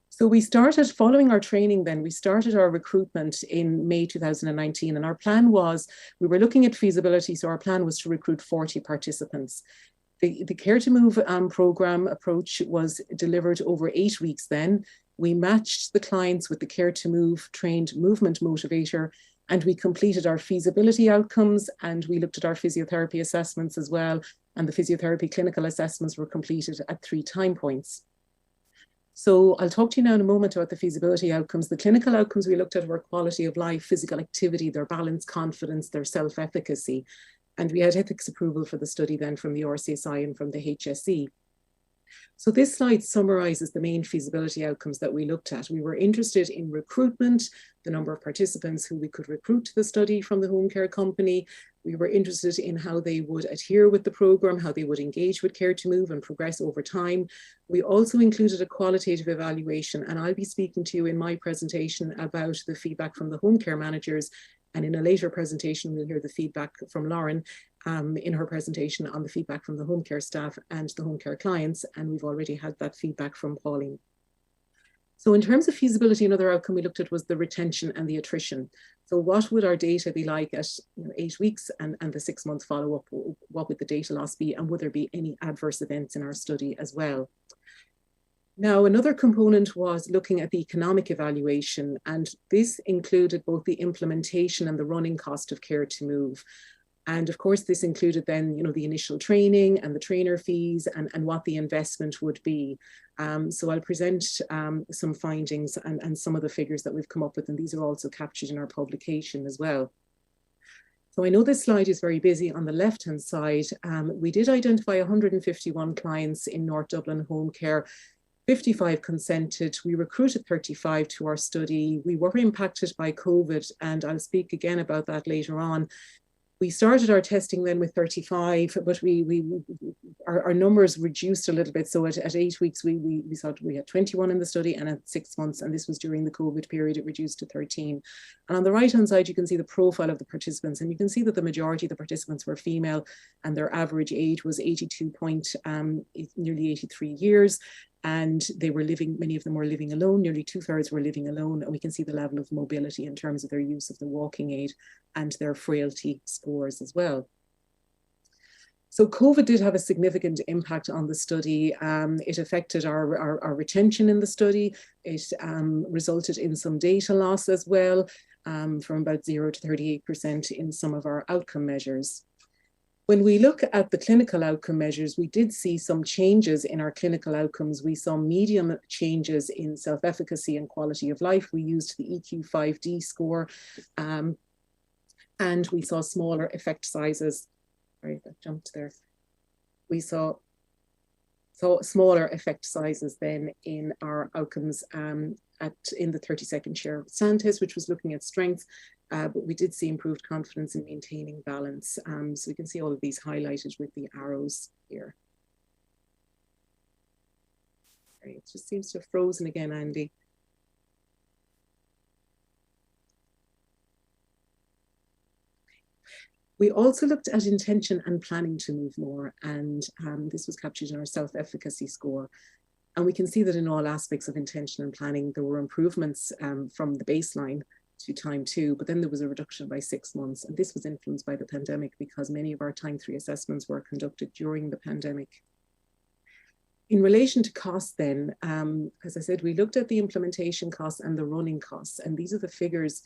So we started, following our training then, we started our recruitment in May 2019, and our plan was, we were looking at feasibility, so our plan was to recruit 40 participants. The Care to Move program approach was delivered over 8 weeks then. We matched the clients with the Care to Move trained movement motivator, and we completed our feasibility outcomes, and we looked at our physiotherapy assessments as well, and the physiotherapy clinical assessments were completed at 3 time points. So I'll talk to you now in a moment about the feasibility outcomes. The clinical outcomes we looked at were quality of life, physical activity, their balance, confidence, their self-efficacy. And we had ethics approval for the study then from the RCSI and from the HSE. So this slide summarizes the main feasibility outcomes that we looked at. We were interested in recruitment, the number of participants who we could recruit to the study from the home care company. We were interested in how they would adhere with the program, how they would engage with Care to Move and progress over time. We also included a qualitative evaluation, and I'll be speaking to you in my presentation about the feedback from the home care managers. And in a later presentation, we'll hear the feedback from Lauren in her presentation on the feedback from the home care staff and the home care clients. And we've already had that feedback from Pauline. So in terms of feasibility, another outcome we looked at was the retention and the attrition. So what would our data be like at 8 weeks and the 6-month follow-up? What would the data loss be? And would there be any adverse events in our study as well? Now, another component was looking at the economic evaluation, and this included both the implementation and the running cost of Care to Move. And of course, this included then, the initial training and the trainer fees and what the investment would be. So I'll present some findings and some of the figures that we've come up with, and these are also captured in our publication as well. So I know this slide is very busy. On the left-hand side, we did identify 151 clients in North Dublin home care. 55 consented. We recruited 35 to our study. We were impacted by COVID, and I'll speak again about that later on. We started our testing then with 35, but our numbers reduced a little bit. So at 8 weeks, we saw we had 21 in the study, and at 6 months, and this was during the COVID period, it reduced to 13. And on the right-hand side, you can see the profile of the participants, and you can see that the majority of the participants were female, and their average age was 82 nearly 83 years. And they were living, many of them were living alone, nearly 2/3 were living alone. And we can see the level of mobility in terms of their use of the walking aid and their frailty scores as well. So COVID did have a significant impact on the study. It affected our retention in the study. It resulted in some data loss as well, from about 0 to 38% in some of our outcome measures. When we look at the clinical outcome measures, we did see some changes in our clinical outcomes. We saw medium changes in self-efficacy and quality of life. We used the EQ5D score, and we saw smaller effect sizes. Sorry, that jumped there. We saw smaller effect sizes then in our outcomes in the 30-second share stand test, which was looking at strength. But we did see improved confidence in maintaining balance. So we can see all of these highlighted with the arrows here. Sorry, it just seems to have frozen again, Andy. We also looked at intention and planning to move more, and this was captured in our self-efficacy score. And we can see that in all aspects of intention and planning, there were improvements from the baseline to time 2, but then there was a reduction by 6 months. And this was influenced by the pandemic because many of our time 3 assessments were conducted during the pandemic. In relation to costs then, as I said, we looked at the implementation costs and the running costs, and these are the figures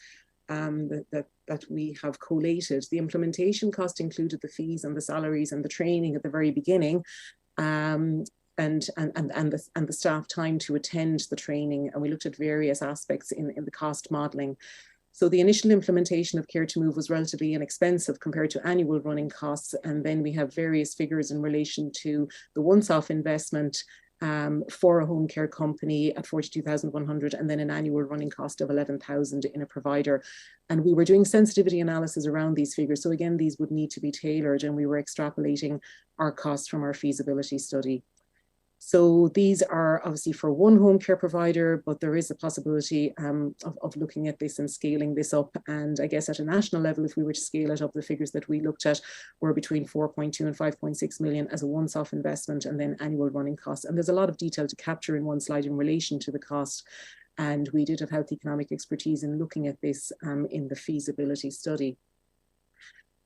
that we have collated. The implementation cost included the fees and the salaries and the training at the very beginning, and the staff time to attend the training, and we looked at various aspects in the cost modelling. So the initial implementation of Care to Move was relatively inexpensive compared to annual running costs, and then we have various figures in relation to the once-off investment for a home care company at 42,100, and then an annual running cost of 11,000 in a provider. And we were doing sensitivity analysis around these figures. So again, these would need to be tailored, and we were extrapolating our costs from our feasibility study. So these are obviously for one home care provider, but there is a possibility of looking at this and scaling this up. And I guess at a national level, if we were to scale it up, the figures that we looked at were between 4.2 and 5.6 million as a once-off investment, and then annual running costs. And there's a lot of detail to capture in one slide in relation to the cost. And we did have health economic expertise in looking at this in the feasibility study.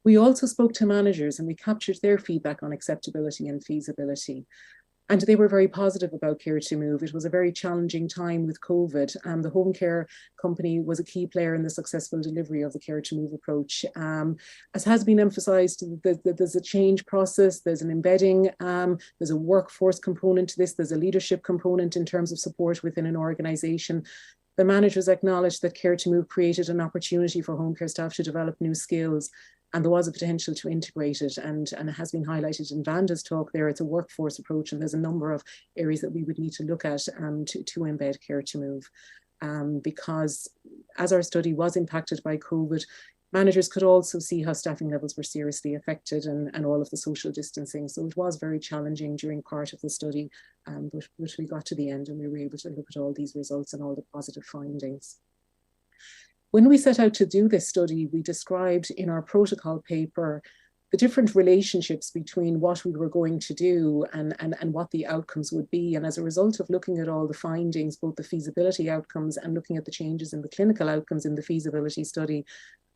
We also spoke to managers and we captured their feedback on acceptability and feasibility. And they were very positive about Care to Move. It was a very challenging time with COVID. The home care company was a key player in the successful delivery of the Care to Move approach. As has been emphasised, there's a change process, there's an embedding, there's a workforce component to this, there's a leadership component in terms of support within an organisation. The managers acknowledged that Care to Move created an opportunity for home care staff to develop new skills, and there was a potential to integrate it, and it has been highlighted in Vanda's talk there. It's a workforce approach, and there's a number of areas that we would need to look at to embed Care to Move. Because as our study was impacted by COVID, managers could also see how staffing levels were seriously affected and all of the social distancing. So it was very challenging during part of the study, but we got to the end and we were able to look at all these results and all the positive findings. When we set out to do this study, we described in our protocol paper the different relationships between what we were going to do and what the outcomes would be. And as a result of looking at all the findings, both the feasibility outcomes and looking at the changes in the clinical outcomes in the feasibility study,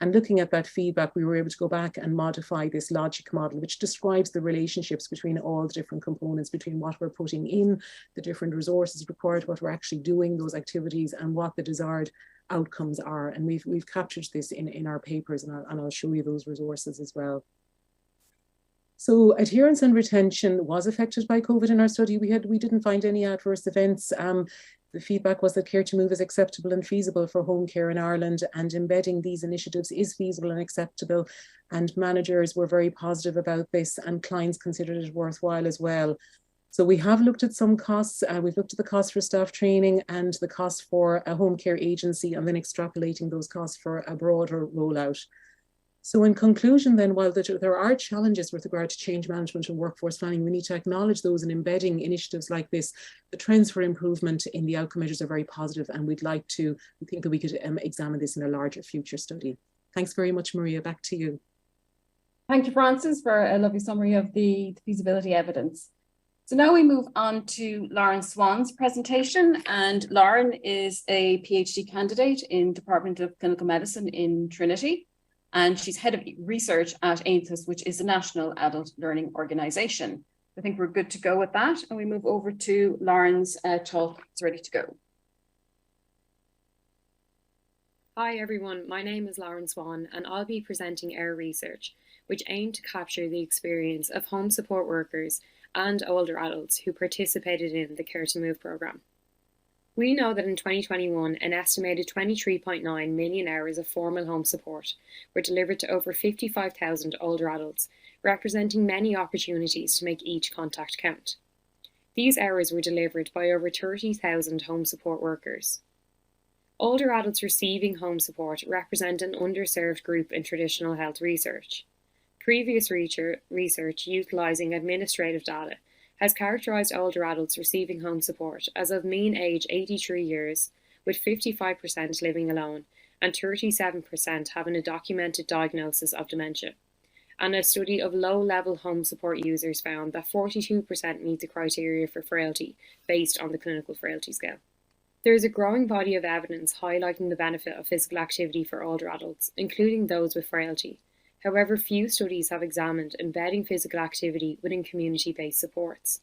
and looking at that feedback, we were able to go back and modify this logic model, which describes the relationships between all the different components, between what we're putting in, the different resources required, what we're actually doing, those activities, and what the desired outcomes are. And we've captured this in our papers, and I'll show you those resources as well. So adherence and retention was affected by COVID in our study. We didn't find any adverse events. The feedback was that Care to Move is acceptable and feasible for home care in Ireland, and embedding these initiatives is feasible and acceptable. And managers were very positive about this, and clients considered it worthwhile as well. So we have looked at some costs. We've looked at the cost for staff training and the cost for a home care agency, and then extrapolating those costs for a broader rollout. So in conclusion then, while there are challenges with regard to change management and workforce planning, we need to acknowledge those, and embedding initiatives like this, the trends for improvement in the outcome measures are very positive, and we think that we could examine this in a larger future study. Thanks very much, Maria, back to you. Thank you, Frances, for a lovely summary of the feasibility evidence. So now we move on to Lauren Swan's presentation, and Lauren is a PhD candidate in Department of Clinical Medicine in Trinity. And she's head of research at AINTHUS, which is the National Adult Learning Organisation. I think we're good to go with that. And we move over to Lauren's talk. It's ready to go. Hi everyone, my name is Lauren Swan, and I'll be presenting our research, which aimed to capture the experience of home support workers and older adults who participated in the Care to Move programme. We know that in 2021, an estimated 23.9 million hours of formal home support were delivered to over 55,000 older adults, representing many opportunities to make each contact count. These hours were delivered by over 30,000 home support workers. Older adults receiving home support represent an underserved group in traditional health research. Previous research utilising administrative data has characterised older adults receiving home support as of mean age 83 years, with 55% living alone and 37% having a documented diagnosis of dementia, and a study of low-level home support users found that 42% meet the criteria for frailty based on the clinical frailty scale. There is a growing body of evidence highlighting the benefit of physical activity for older adults, including those with frailty. However, few studies have examined embedding physical activity within community-based supports.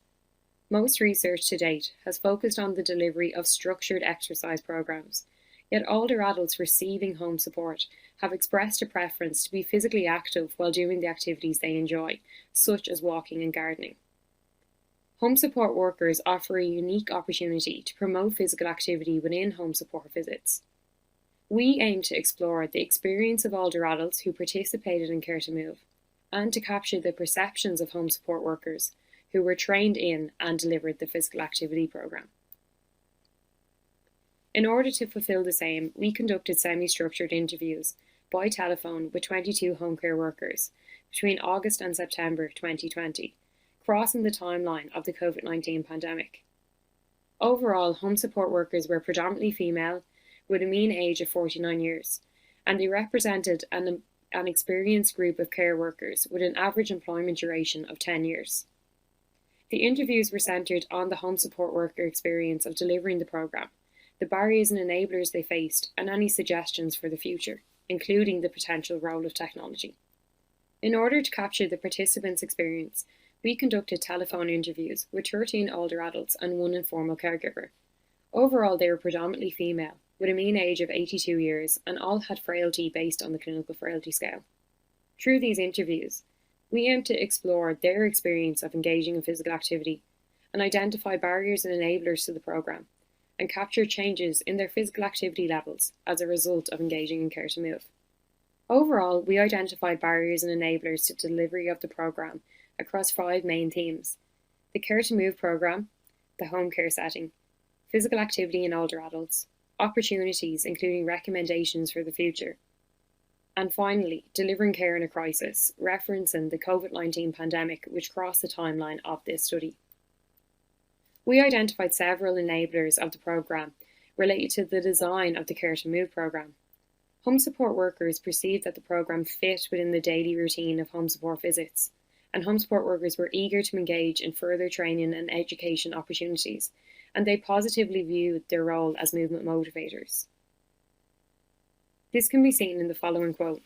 Most research to date has focused on the delivery of structured exercise programs, yet older adults receiving home support have expressed a preference to be physically active while doing the activities they enjoy, such as walking and gardening. Home support workers offer a unique opportunity to promote physical activity within home support visits. We aim to explore the experience of older adults who participated in Care to Move, and to capture the perceptions of home support workers who were trained in and delivered the physical activity programme. In order to fulfil the same, we conducted semi-structured interviews by telephone with 22 home care workers between August and September 2020, crossing the timeline of the COVID-19 pandemic. Overall, home support workers were predominantly female, with a mean age of 49 years, and they represented an experienced group of care workers with an average employment duration of 10 years. The interviews were centred on the home support worker experience of delivering the programme, the barriers and enablers they faced, and any suggestions for the future, including the potential role of technology. In order to capture the participants' experience, we conducted telephone interviews with 13 older adults and one informal caregiver. Overall, they were predominantly female, with a mean age of 82 years, and all had frailty based on the clinical frailty scale. Through these interviews, we aimed to explore their experience of engaging in physical activity and identify barriers and enablers to the programme, and capture changes in their physical activity levels as a result of engaging in Care to Move. Overall, we identified barriers and enablers to delivery of the programme across 5 main themes: the Care to Move programme, the home care setting, physical activity in older adults, opportunities including recommendations for the future, and finally, delivering care in a crisis, referencing the COVID-19 pandemic which crossed the timeline of this study. We identified several enablers of the programme related to the design of the Care to Move programme. Home support workers perceived that the programme fit within the daily routine of home support visits, and home support workers were eager to engage in further training and education opportunities, and they positively viewed their role as movement motivators. This can be seen in the following quote.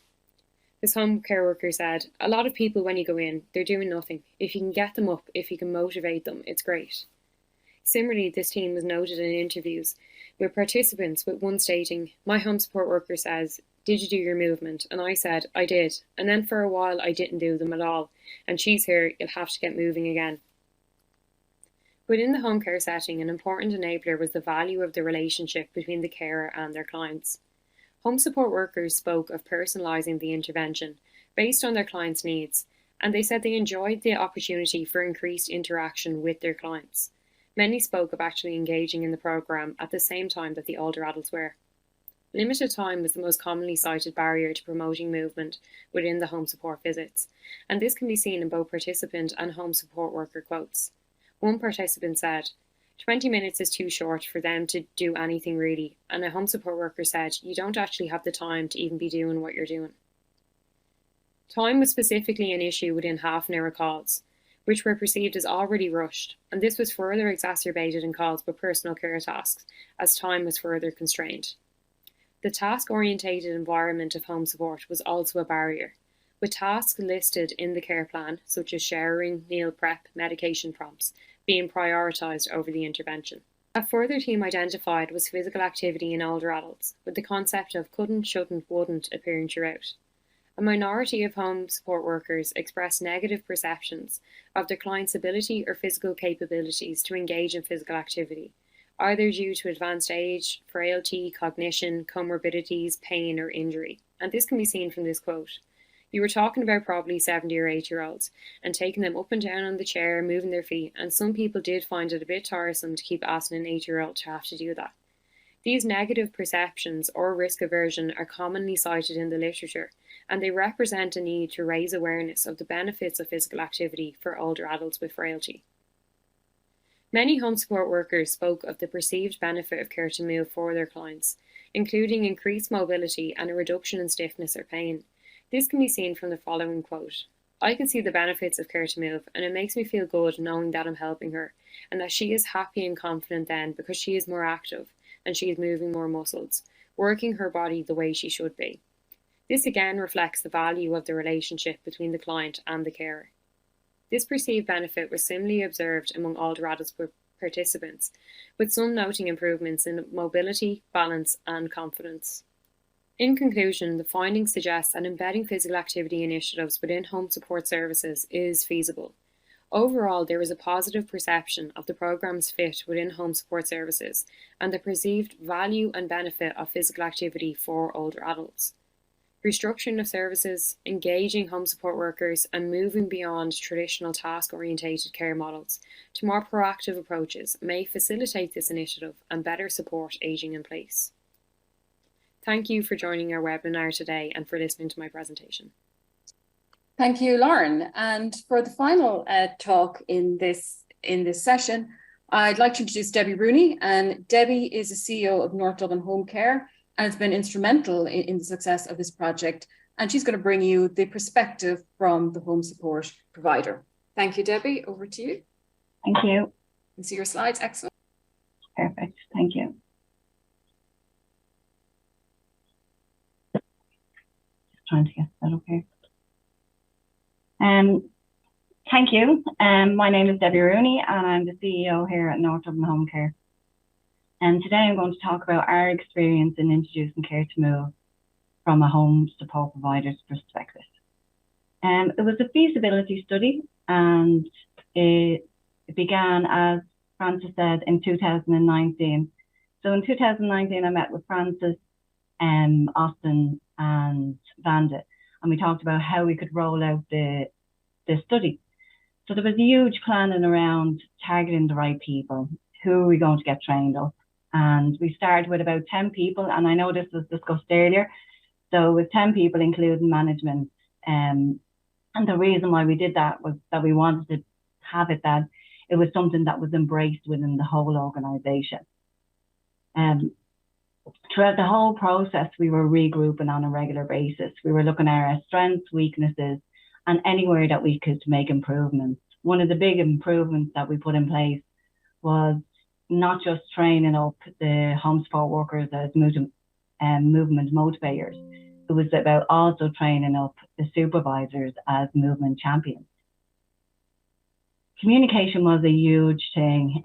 This home care worker said, "A lot of people when you go in, they're doing nothing. If you can get them up, if you can motivate them, it's great." Similarly, this team was noted in interviews with participants, with one stating, "My home support worker says, 'Did you do your movement?' And I said, 'I did. And then for a while I didn't do them at all. And she's here, you'll have to get moving again.'" Within the home care setting, an important enabler was the value of the relationship between the carer and their clients. Home support workers spoke of personalising the intervention based on their clients' needs, and they said they enjoyed the opportunity for increased interaction with their clients. Many spoke of actually engaging in the programme at the same time that the older adults were. Limited time was the most commonly cited barrier to promoting movement within the home support visits, and this can be seen in both participant and home support worker quotes. One participant said, 20 minutes is too short for them to do anything really, and a home support worker said, "You don't actually have the time to even be doing what you're doing." Time was specifically an issue within half-an-hour calls, which were perceived as already rushed, and this was further exacerbated in calls with personal care tasks, as time was further constrained. The task-orientated environment of home support was also a barrier, with tasks listed in the care plan, such as showering, meal prep, medication prompts, being prioritised over the intervention. A further theme identified was physical activity in older adults, with the concept of couldn't, shouldn't, wouldn't appearing throughout. A minority of home support workers expressed negative perceptions of their clients' ability or physical capabilities to engage in physical activity, either due to advanced age, frailty, cognition, comorbidities, pain or injury. And this can be seen from this quote. "You were talking about probably 70 or 80-year-olds and taking them up and down on the chair, moving their feet, and some people did find it a bit tiresome to keep asking an 80-year-old to have to do that." These negative perceptions or risk aversion are commonly cited in the literature, and they represent a need to raise awareness of the benefits of physical activity for older adults with frailty. Many home support workers spoke of the perceived benefit of Care to Move for their clients, including increased mobility and a reduction in stiffness or pain. This can be seen from the following quote. I can see the benefits of Care to Move, and it makes me feel good knowing that I'm helping her and that she is happy and confident then because she is more active and she is moving more muscles, working her body the way she should be. This again reflects the value of the relationship between the client and the carer. This perceived benefit was similarly observed among older adults participants, with some noting improvements in mobility, balance and confidence. In conclusion, the findings suggest that embedding physical activity initiatives within home support services is feasible. Overall, there is a positive perception of the programme's fit within home support services and the perceived value and benefit of physical activity for older adults. Restructuring of services, engaging home support workers and moving beyond traditional task-orientated care models to more proactive approaches may facilitate this initiative and better support ageing in place. Thank you for joining our webinar today and for listening to my presentation. Thank you, Lauren. And for the final talk in this session, I'd like to introduce Debbie Rooney. And Debbie is the CEO of North Dublin Home Care and has been instrumental in the success of this project. And she's going to bring you the perspective from the home support provider. Thank you, Debbie. Over to you. Thank you. You can see your slides. Excellent. Perfect. Thank you. Trying to get that up here. Thank you. My name is Debbie Rooney and I'm the CEO here at North Dublin Home Care. And today I'm going to talk about our experience in introducing Care to Move from a home support provider's perspective. It was a feasibility study and it began, as Frances said, in 2019. So in 2019 I met with Frances, Austin and Vanda, and we talked about how we could roll out the study. So there was a huge planning around targeting the right people. Who are we going to get trained up? And we started with about 10 people, and I know this was discussed earlier. So with 10 people, including management. And the reason why we did that was that we wanted to have it that it was something that was embraced within the whole organisation. Throughout the whole process, we were regrouping on a regular basis. We were looking at our strengths, weaknesses, and anywhere that we could make improvements. One of the big improvements that we put in place was not just training up the home support workers as movement motivators. It was about also training up the supervisors as movement champions. Communication was a huge thing.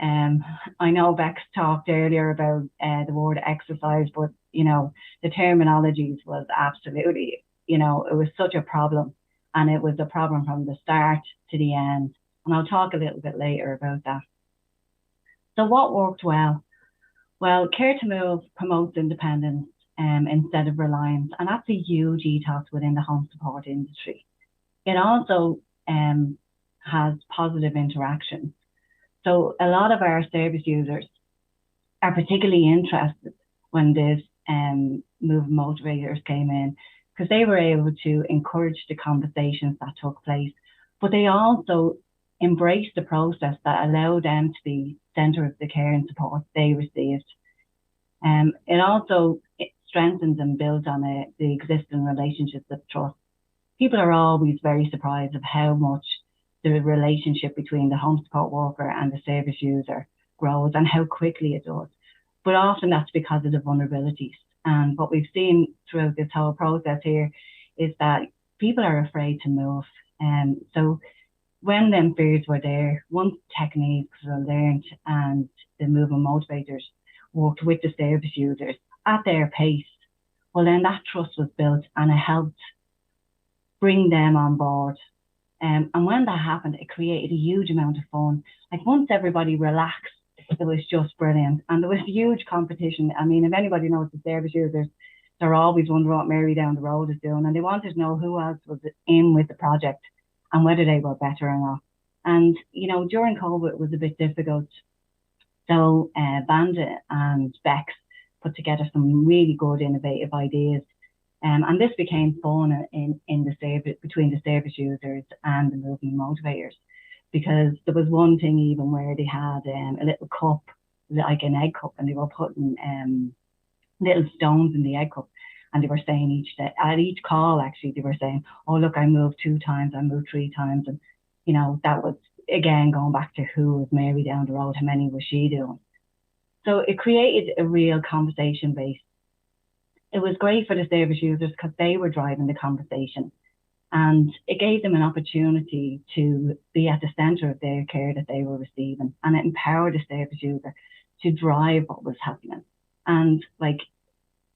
I know Bex talked earlier about the word exercise, but the terminologies was absolutely, it was such a problem, and it was a problem from the start to the end. And I'll talk a little bit later about that. So what worked well? Well, Care to Move promotes independence instead of reliance, and that's a huge ethos within the home support industry. It also has positive interactions. So a lot of our service users are particularly interested when this movement motivators came in, because they were able to encourage the conversations that took place, but they also embraced the process that allowed them to be centre of the care and support they received. It also strengthens and builds on the existing relationships of trust. People are always very surprised of how much the relationship between the home support worker and the service user grows and how quickly it does. But often that's because of the vulnerabilities. And what we've seen throughout this whole process here is that people are afraid to move. So when them fears were there, once techniques were learned and the movement motivators worked with the service users at their pace, well then that trust was built and it helped bring them on board. And when that happened, it created a huge amount of fun. Like once everybody relaxed, it was just brilliant. And there was huge competition. I mean, if anybody knows the service users, they're always wondering what Mary down the road is doing. And they wanted to know who else was in with the project and whether they were better or not. And, during COVID, it was a bit difficult. So Vanda and Bex put together some really good, innovative ideas. And this became fun in the service, between the service users and the movement motivators, because there was one thing even where they had a little cup, like an egg cup, and they were putting little stones in the egg cup. And they were saying each day, at each call, actually, they were saying, oh, look, I moved 2 times, I moved 3 times. And, you know, that was, again, going back to who was Mary down the road, how many was she doing? So it created a real conversation base. It was great for the service users because they were driving the conversation. And it gave them an opportunity to be at the centre of their care that they were receiving, and it empowered the service user to drive what was happening. And like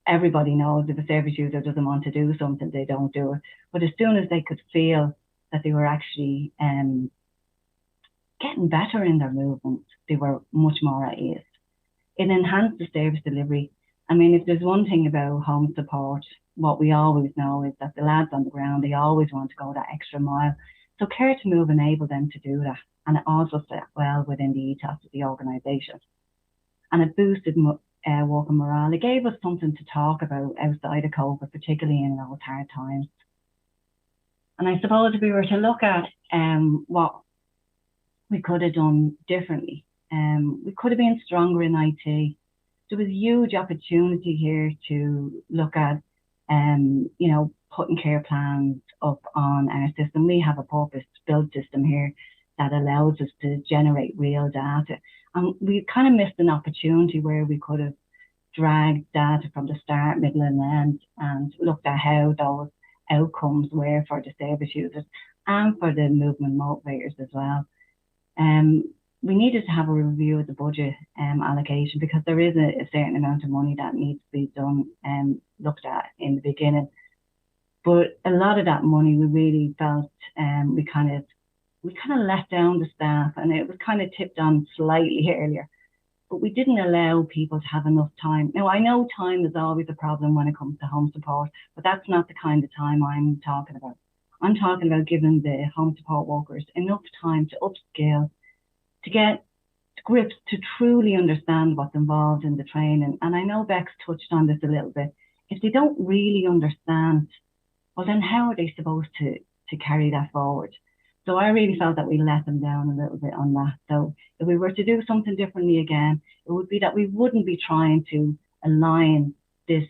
everybody knows, if a service user doesn't want to do something, they don't do it. But as soon as they could feel that they were actually getting better in their movement, they were much more at ease. It enhanced the service delivery. I mean, if there's one thing about home support, what we always know is that the lads on the ground, they always want to go that extra mile. So Care to Move enabled them to do that. And it also fit well within the ethos of the organisation. And it boosted worker morale. It gave us something to talk about outside of COVID, particularly in those hard times. And I suppose if we were to look at what we could have done differently, we could have been stronger in IT. There was a huge opportunity here to look at you know, putting care plans up on our system. We have a purpose-built system here that allows us to generate real data. And we kind of missed an opportunity where we could have dragged data from the start, middle and end and looked at how those outcomes were for the service users and for the movement motivators as well. We needed to have a review of the budget allocation because there is a certain amount of money that needs to be done and looked at in the beginning. But a lot of that money, we really felt we kind of let down the staff, and it was kind of tipped on slightly earlier. But we didn't allow people to have enough time. Now, I know time is always a problem when it comes to home support, but that's not the kind of time I'm talking about. I'm talking about giving the home support workers enough time to upskill, to get grips, to truly understand what's involved in the training. And I know Bex touched on this a little bit. If they don't really understand, well, then how are they supposed to carry that forward? So I really felt that we let them down a little bit on that. So if we were to do something differently again, it would be that we wouldn't be trying to align this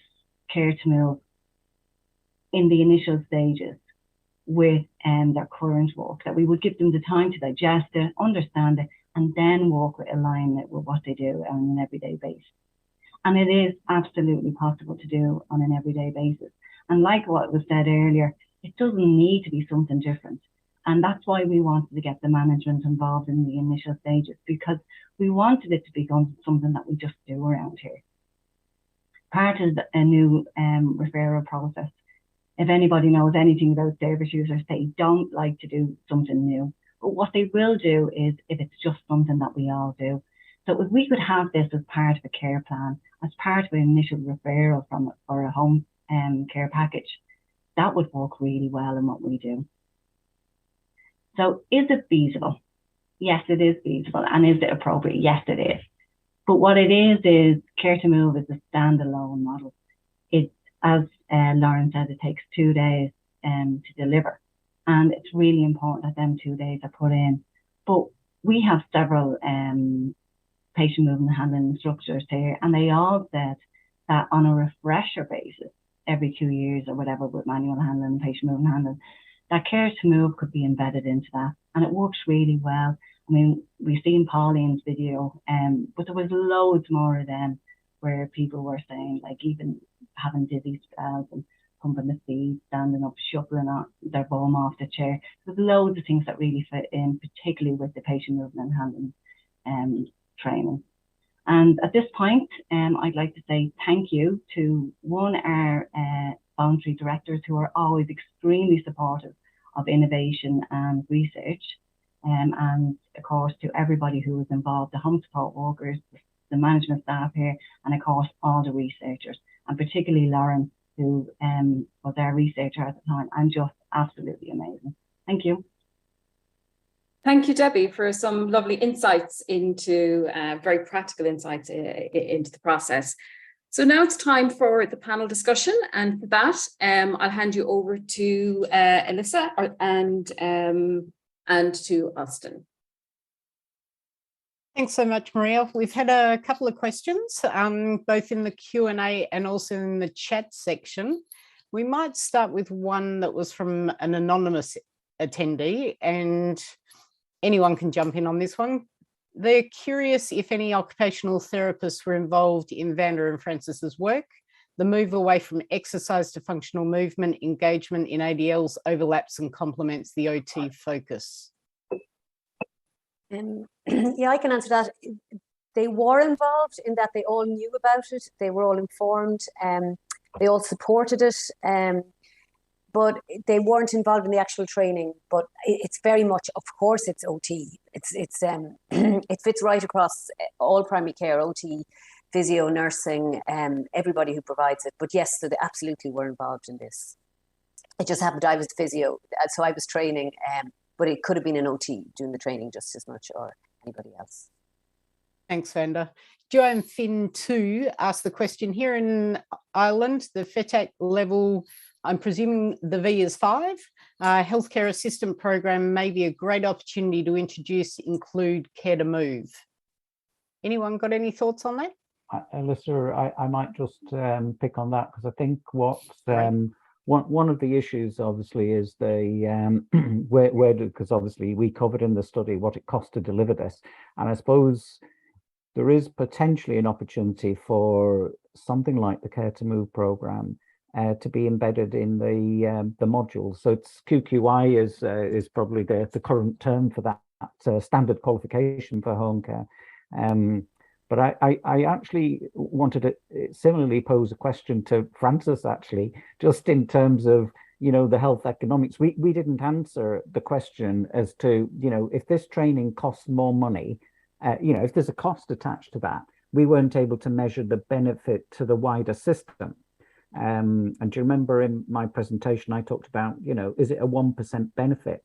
Care to Move in the initial stages with their current work, that we would give them the time to digest it, understand it, and then align it with what they do on an everyday basis. And it is absolutely possible to do on an everyday basis. And like what was said earlier, it doesn't need to be something different. And that's why we wanted to get the management involved in the initial stages, because we wanted it to become something that we just do around here. Part of a new referral process. If anybody knows anything about service users, they don't like to do something new. But what they will do is if it's just something that we all do. So if we could have this as part of a care plan, as part of an initial referral for a home care package, that would work really well in what we do. So is it feasible? Yes, it is feasible. And is it appropriate? Yes, it is. But what it is Care to Move is a standalone model. It, as Lauren said, it takes 2 days to deliver. And it's really important that them 2 days are put in. But we have several patient movement handling instructors here, and they all said that on a refresher basis, every 2 years or whatever with manual handling and patient movement handling, that Care to Move could be embedded into that. And it works really well. I mean, we've seen Pauline's video, but there was loads more of them where people were saying, like, even having dizzy spells and pumping the feet, standing up, shuffling their bum off the chair. There's loads of things that really fit in, particularly with the patient movement and handling training. And at this point, I'd like to say thank you to our voluntary directors who are always extremely supportive of innovation and research. And of course, to everybody who was involved, the home support workers, the management staff here, and of course, all the researchers, and particularly Lauren, who was our researcher at the time, and just absolutely amazing. Thank you. Thank you, Debbie, for some lovely insights into, very practical insights into the process. So now it's time for the panel discussion. And for that, I'll hand you over to Elissa and to Austin. Thanks so much, Maria. We've had a couple of questions, both in the Q&A and also in the chat section. We might start with one that was from an anonymous attendee, and anyone can jump in on this one. They're curious if any occupational therapists were involved in Vanda and Francis's work. The move away from exercise to functional movement engagement in ADLs overlaps and complements the OT focus. Yeah, I can answer that. They were involved in that they all knew about it. They were all informed. They all supported it. But they weren't involved in the actual training. But it's very much, of course, it's OT. It fits right across all primary care, OT, physio, nursing, everybody who provides it. But yes, so they absolutely were involved in this. It just happened I was the physio, so I was training. But it could have been an OT doing the training just as much, or anybody else. Thanks, Vanda. Joanne Finn 2 asked the question, here in Ireland, the FETAC level, I'm presuming the V is 5. Healthcare assistant program may be a great opportunity to include care to move. Anyone got any thoughts on that? Elissa, I might just pick on that, because I think what one of the issues obviously is the because obviously we covered in the study what it costs to deliver this, and I suppose there is potentially an opportunity for something like the Care to Move program to be embedded in the modules. So it's QQI is probably the current term for that standard qualification for home care. But I actually wanted to similarly pose a question to Francis, actually, just in terms of, the health economics. We didn't answer the question as to, if this training costs more money, if there's a cost attached to that, we weren't able to measure the benefit to the wider system. And do you remember in my presentation, I talked about, is it a 1% benefit?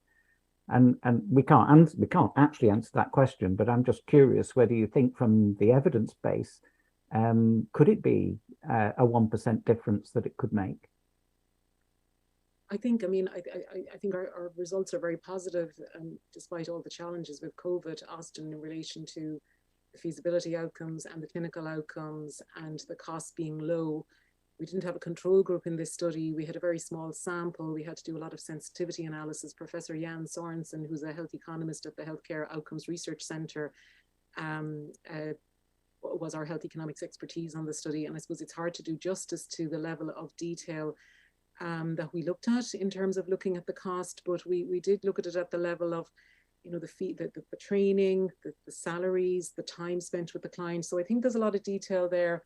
And we can't actually answer that question, but I'm just curious whether you think from the evidence base, could it be a 1% difference that it could make? I think our results are very positive, despite all the challenges with COVID, Austin, in relation to the feasibility outcomes and the clinical outcomes and the costs being low. We didn't have a control group in this study. We had a very small sample. We had to do a lot of sensitivity analysis. Professor Jan Sorensen, who's a health economist at the Healthcare Outcomes Research Centre, was our health economics expertise on the study. And I suppose it's hard to do justice to the level of detail that we looked at in terms of looking at the cost, but we did look at it at the level of, the fee, the training, the salaries, the time spent with the client. So I think there's a lot of detail there.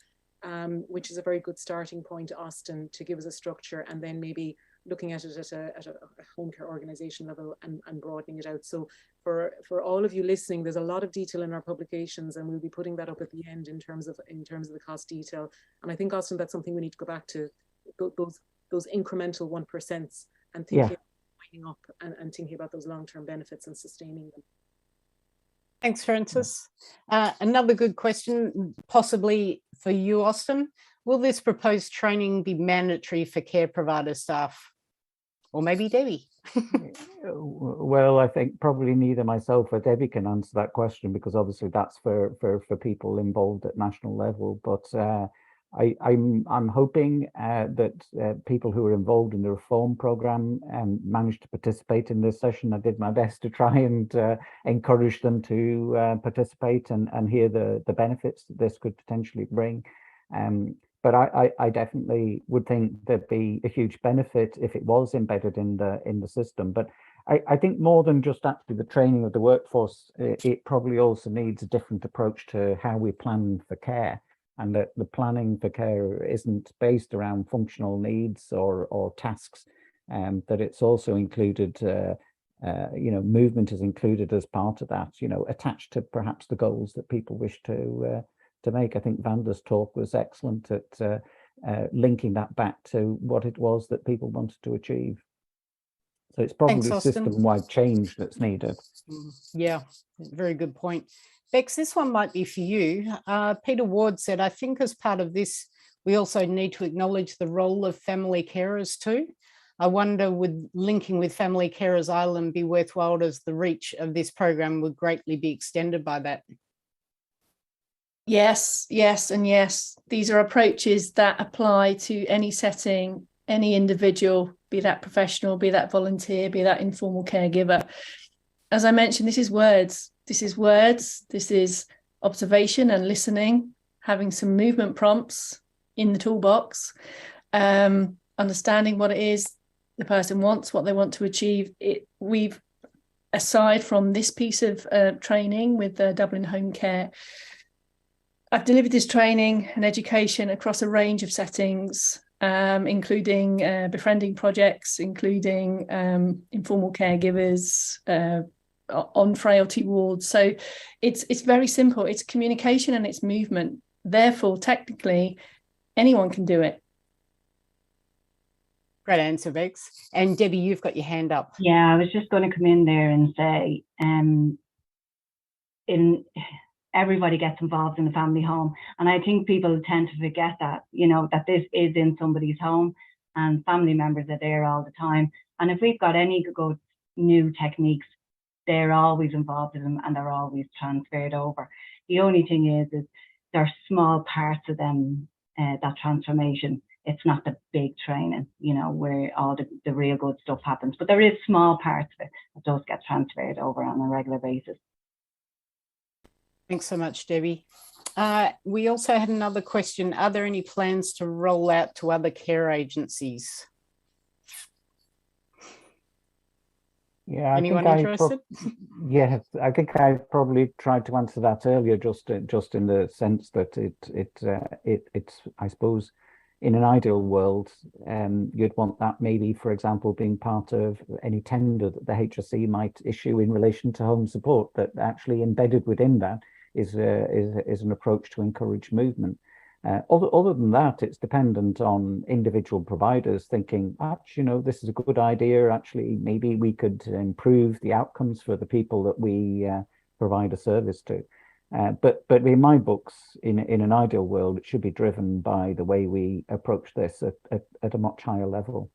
Which is a very good starting point, Austin, to give us a structure, and then maybe looking at it at a home care organisation level and broadening it out. So for all of you listening, there's a lot of detail in our publications, and we'll be putting that up at the end in terms of the cost detail. And I think, Austin, that's something we need to go back to, those incremental 1% and thinking about winding up and thinking about those long-term benefits and sustaining them. Thanks, Francis. Another good question, possibly for you, Austin. Will this proposed training be mandatory for care provider staff? Or maybe Debbie? Well, I think probably neither myself or Debbie can answer that question, because obviously that's for people involved at national level. But I'm hoping that people who are involved in the reform program managed to participate in this session. I did my best to try and encourage them to participate and hear the benefits that this could potentially bring. But I definitely would think there'd be a huge benefit if it was embedded in the system. But I think more than just actually the training of the workforce, it probably also needs a different approach to how we plan for care. And that the planning for care isn't based around functional needs or tasks, that it's also included, movement is included as part of that, attached to perhaps the goals that people wish to make. I think Vanda's talk was excellent at linking that back to what it was that people wanted to achieve. So it's probably system-wide change that's needed. Yeah, very good point. Bex, this one might be for you. Peter Ward said, I think as part of this, we also need to acknowledge the role of family carers too. I wonder, would linking with Family Carers Ireland be worthwhile, as the reach of this program would greatly be extended by that? Yes, yes, and yes. These are approaches that apply to any setting, any individual, be that professional, be that volunteer, be that informal caregiver. As I mentioned, this is words. This is words. This is observation and listening, having some movement prompts in the toolbox, understanding what it is the person wants, what they want to achieve. We've, aside from this piece of training with Dublin Home Care, I've delivered this training and education across a range of settings, including befriending projects, including informal caregivers, on frailty wards. So it's very simple. It's communication and it's movement. Therefore, technically, anyone can do it. Great answer, Bex. And Debbie, you've got your hand up. Yeah, I was just going to come in there and say, everybody gets involved in the family home. And I think people tend to forget that, that this is in somebody's home and family members are there all the time. And if we've got any good new techniques, they're always involved in them and they're always transferred over. The only thing is there are small parts of them, that transformation. It's not the big training, where all the real good stuff happens. But there is small parts of it that does get transferred over on a regular basis. Thanks so much, Debbie. We also had another question. Are there any plans to roll out to other care agencies? Yeah, anyone interested? Yes, I think I probably tried to answer that earlier, just in the sense that it's I suppose in an ideal world, you'd want that maybe, for example, being part of any tender that the HSE might issue in relation to home support. That actually embedded within that is an approach to encourage movement. Other than that, it's dependent on individual providers thinking, this is a good idea. Actually, maybe we could improve the outcomes for the people that we provide a service to. But in my books, in an ideal world, it should be driven by the way we approach this at a much higher level.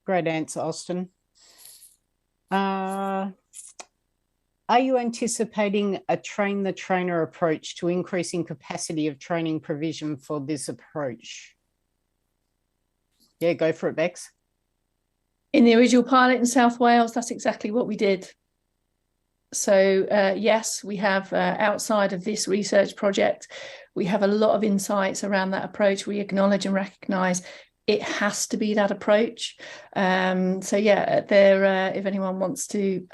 Great answer, Austin. Are you anticipating a train the trainer approach to increasing capacity of training provision for this approach? Yeah, go for it, Bex. In the original pilot in South Wales, that's exactly what we did. So yes, we have outside of this research project, we have a lot of insights around that approach. We acknowledge and recognise it has to be that approach. So yeah, if anyone wants to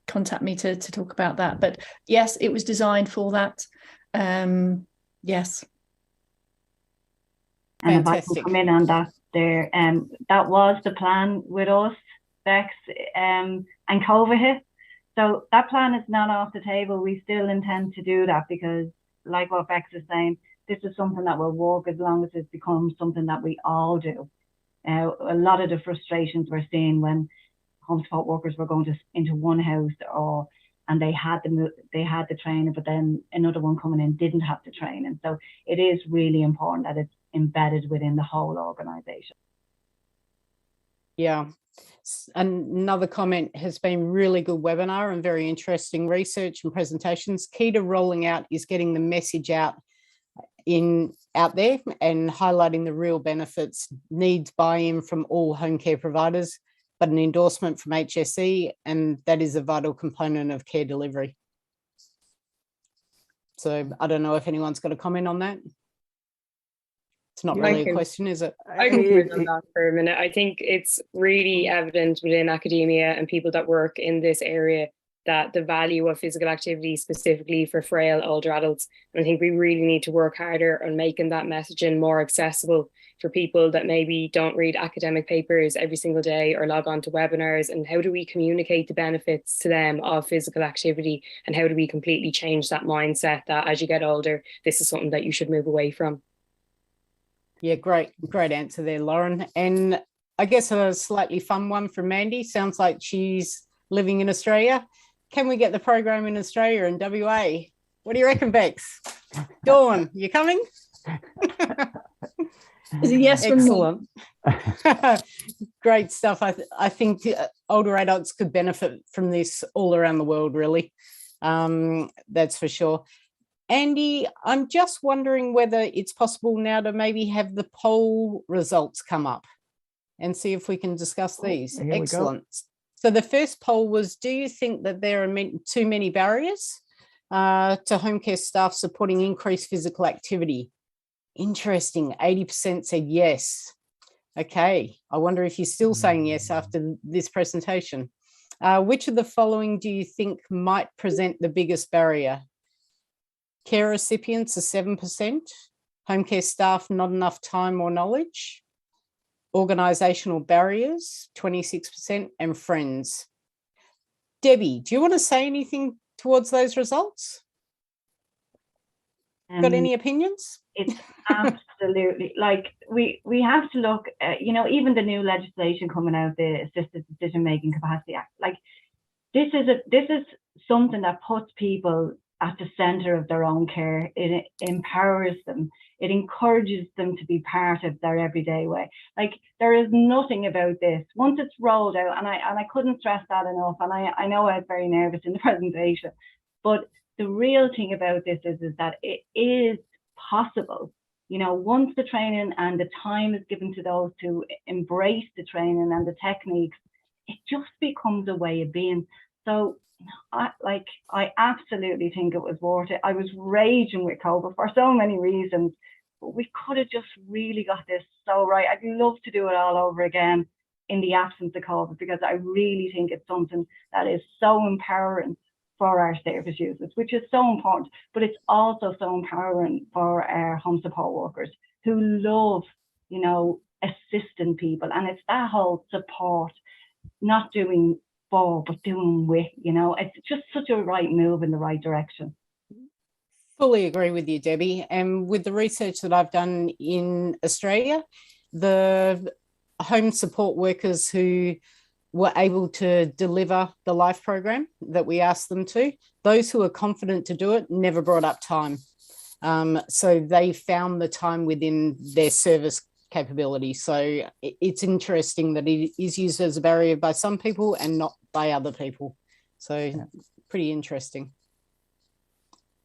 contact me to talk about that. But yes, it was designed for that. Yes. And if I can come in on that there, that was the plan with us, Bex, and COVID hit. So that plan is not off the table. We still intend to do that because, like what Bex is saying, this is something that will work as long as it becomes something that we all do. A lot of the frustrations we're seeing when home support workers were going into one house and they had the training, but then another one coming in didn't have the training. So it is really important that it's embedded within the whole organisation. Yeah. Another comment has been really good webinar and very interesting research and presentations. Key to rolling out is getting the message out there and highlighting the real benefits, needs buy-in from all home care providers, but an endorsement from HSE, and that is a vital component of care delivery. So I don't know if anyone's got a comment on that. It's not really a question, is it? I can comment on that for a minute. I think it's really evident within academia and people that work in this area that the value of physical activity specifically for frail older adults. And I think we really need to work harder on making that messaging more accessible for people that maybe don't read academic papers every single day or log on to webinars. And how do we communicate the benefits to them of physical activity? And how do we completely change that mindset that as you get older, this is something that you should move away from? Yeah, great answer there, Lauren. And I guess a slightly fun one from Mandy. Sounds like she's living in Australia. Can we get the program in Australia and WA? What do you reckon, Bex? Dawn, you coming? Is it yes from me? Excellent. Great stuff. I think older adults could benefit from this all around the world, really. That's for sure. Andy, I'm just wondering whether it's possible now to maybe have the poll results come up and see if we can discuss these. Excellent. So the first poll was, do you think that there are too many barriers to home care staff supporting increased physical activity? Interesting, 80% said yes. Okay, I wonder if you're still saying yes after this presentation. Which of the following do you think might present the biggest barrier? Care recipients are 7%, home care staff not enough time or knowledge, organisational barriers 26%, and friends. Debbie, do you want to say anything towards those results? Got any opinions? It's absolutely, like, we have to look at, you know, even the new legislation coming out, the Assisted Decision Making Capacity Act, like this is something that puts people at the centre of their own care. It empowers them. It encourages them to be part of their everyday way. Like, there is nothing about this, once it's rolled out, and I couldn't stress that enough, and I know I was very nervous in the presentation, but the real thing about this is that it is possible. You know, once the training and the time is given to those to embrace the training and the techniques, it just becomes a way of being. So I absolutely think it was worth it. I was raging with COVID for so many reasons, but we could have just really got this so right. I'd love to do it all over again in the absence of COVID, because I really think it's something that is so empowering for our service users, which is so important, but it's also so empowering for our home support workers who love, you know, assisting people. And it's that whole support, not doing for, but doing with, you know, it's just such a right move in the right direction. Fully agree with you, Debbie. And with the research that I've done in Australia, the home support workers who were able to deliver the life program that we asked them to, those who are confident to do it never brought up time. So they found the time within their service capability. So it's interesting that it is used as a barrier by some people and not by other people. So pretty interesting.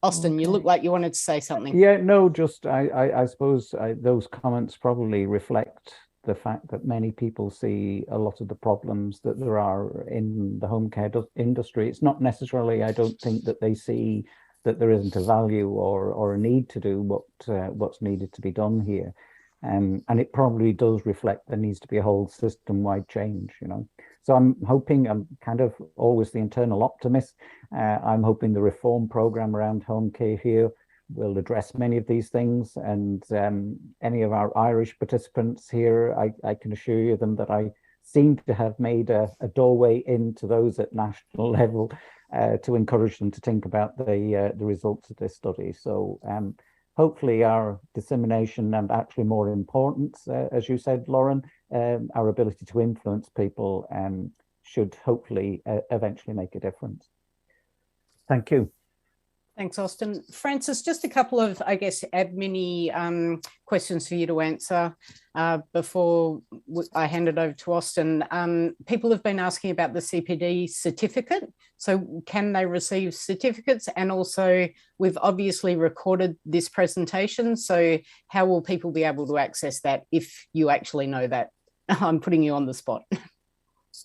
Austin, you look like you wanted to say something. Yeah, no, just I suppose those comments probably reflect the fact that many people see a lot of the problems that there are in the home care industry. It's not necessarily, I don't think, that they see that there isn't a value or a need to do what's needed to be done here. And it probably does reflect there needs to be a whole system-wide change, you know. So I'm hoping, I'm kind of always the internal optimist. I'm hoping the reform program around home care here will address many of these things. And any of our Irish participants here, I can assure you them that I seem to have made a doorway into those at national level to encourage them to think about the results of this study. So hopefully our dissemination, and actually more important, as you said, Lauren, our ability to influence people should hopefully eventually make a difference. Thank you. Thanks, Austin. Francis, just a couple of, I guess, admin-y questions for you to answer before I hand it over to Austin. People have been asking about the CPD certificate. So can they receive certificates? And also, we've obviously recorded this presentation. So how will people be able to access that if you actually know that? I'm putting you on the spot.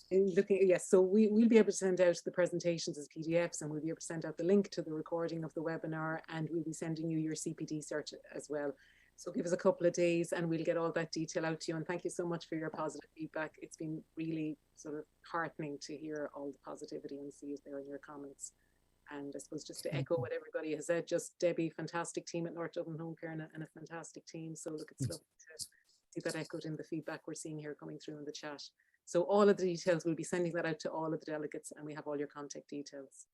Yes, so we'll be able to send out the presentations as PDFs, and we'll be able to send out the link to the recording of the webinar, and we'll be sending you your CPD cert as well. So give us a couple of days and we'll get all that detail out to you. And thank you so much for your positive feedback. It's been really sort of heartening to hear all the positivity and see it there in your comments. And I suppose just to echo what everybody has said, just Debbie, fantastic team at North Dublin Home Care, and a fantastic team. So look, it's lovely to see that echoed in the feedback we're seeing here coming through in the chat. So all of the details, we'll be sending that out to all of the delegates, and we have all your contact details.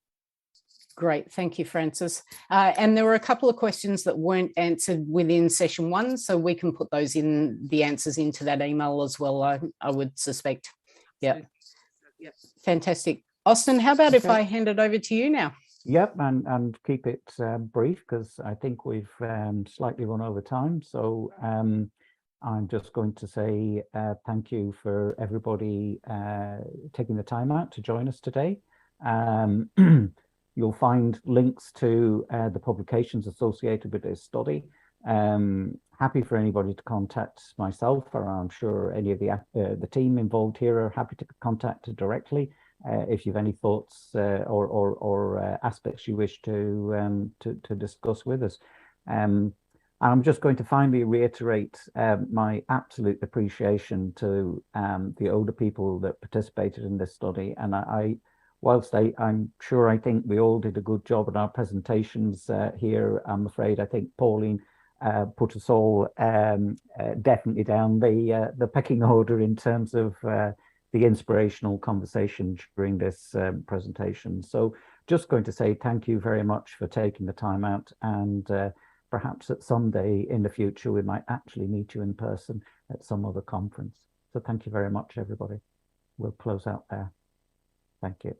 Great, thank you, Francis. And there were a couple of questions that weren't answered within session one, so we can put those in, the answers into that email as well, I would suspect. Yeah. Yep. Fantastic. Austin, how about if I hand it over to you now? Yep, and keep it brief, because I think we've slightly run over time. So I'm just going to say thank you for everybody taking the time out to join us today. You'll find links to the publications associated with this study. Happy for anybody to contact myself, or I'm sure any of the team involved here are happy to contact directly if you have any thoughts or aspects you wish to discuss with us. I'm just going to finally reiterate my absolute appreciation to the older people that participated in this study. And whilst I'm sure I think we all did a good job in our presentations here, I'm afraid I think Pauline put us all definitely down the pecking order in terms of the inspirational conversation during this presentation. So just going to say thank you very much for taking the time out, and perhaps at some day in the future, we might actually meet you in person at some other conference. So thank you very much, everybody. We'll close out there. Thank you.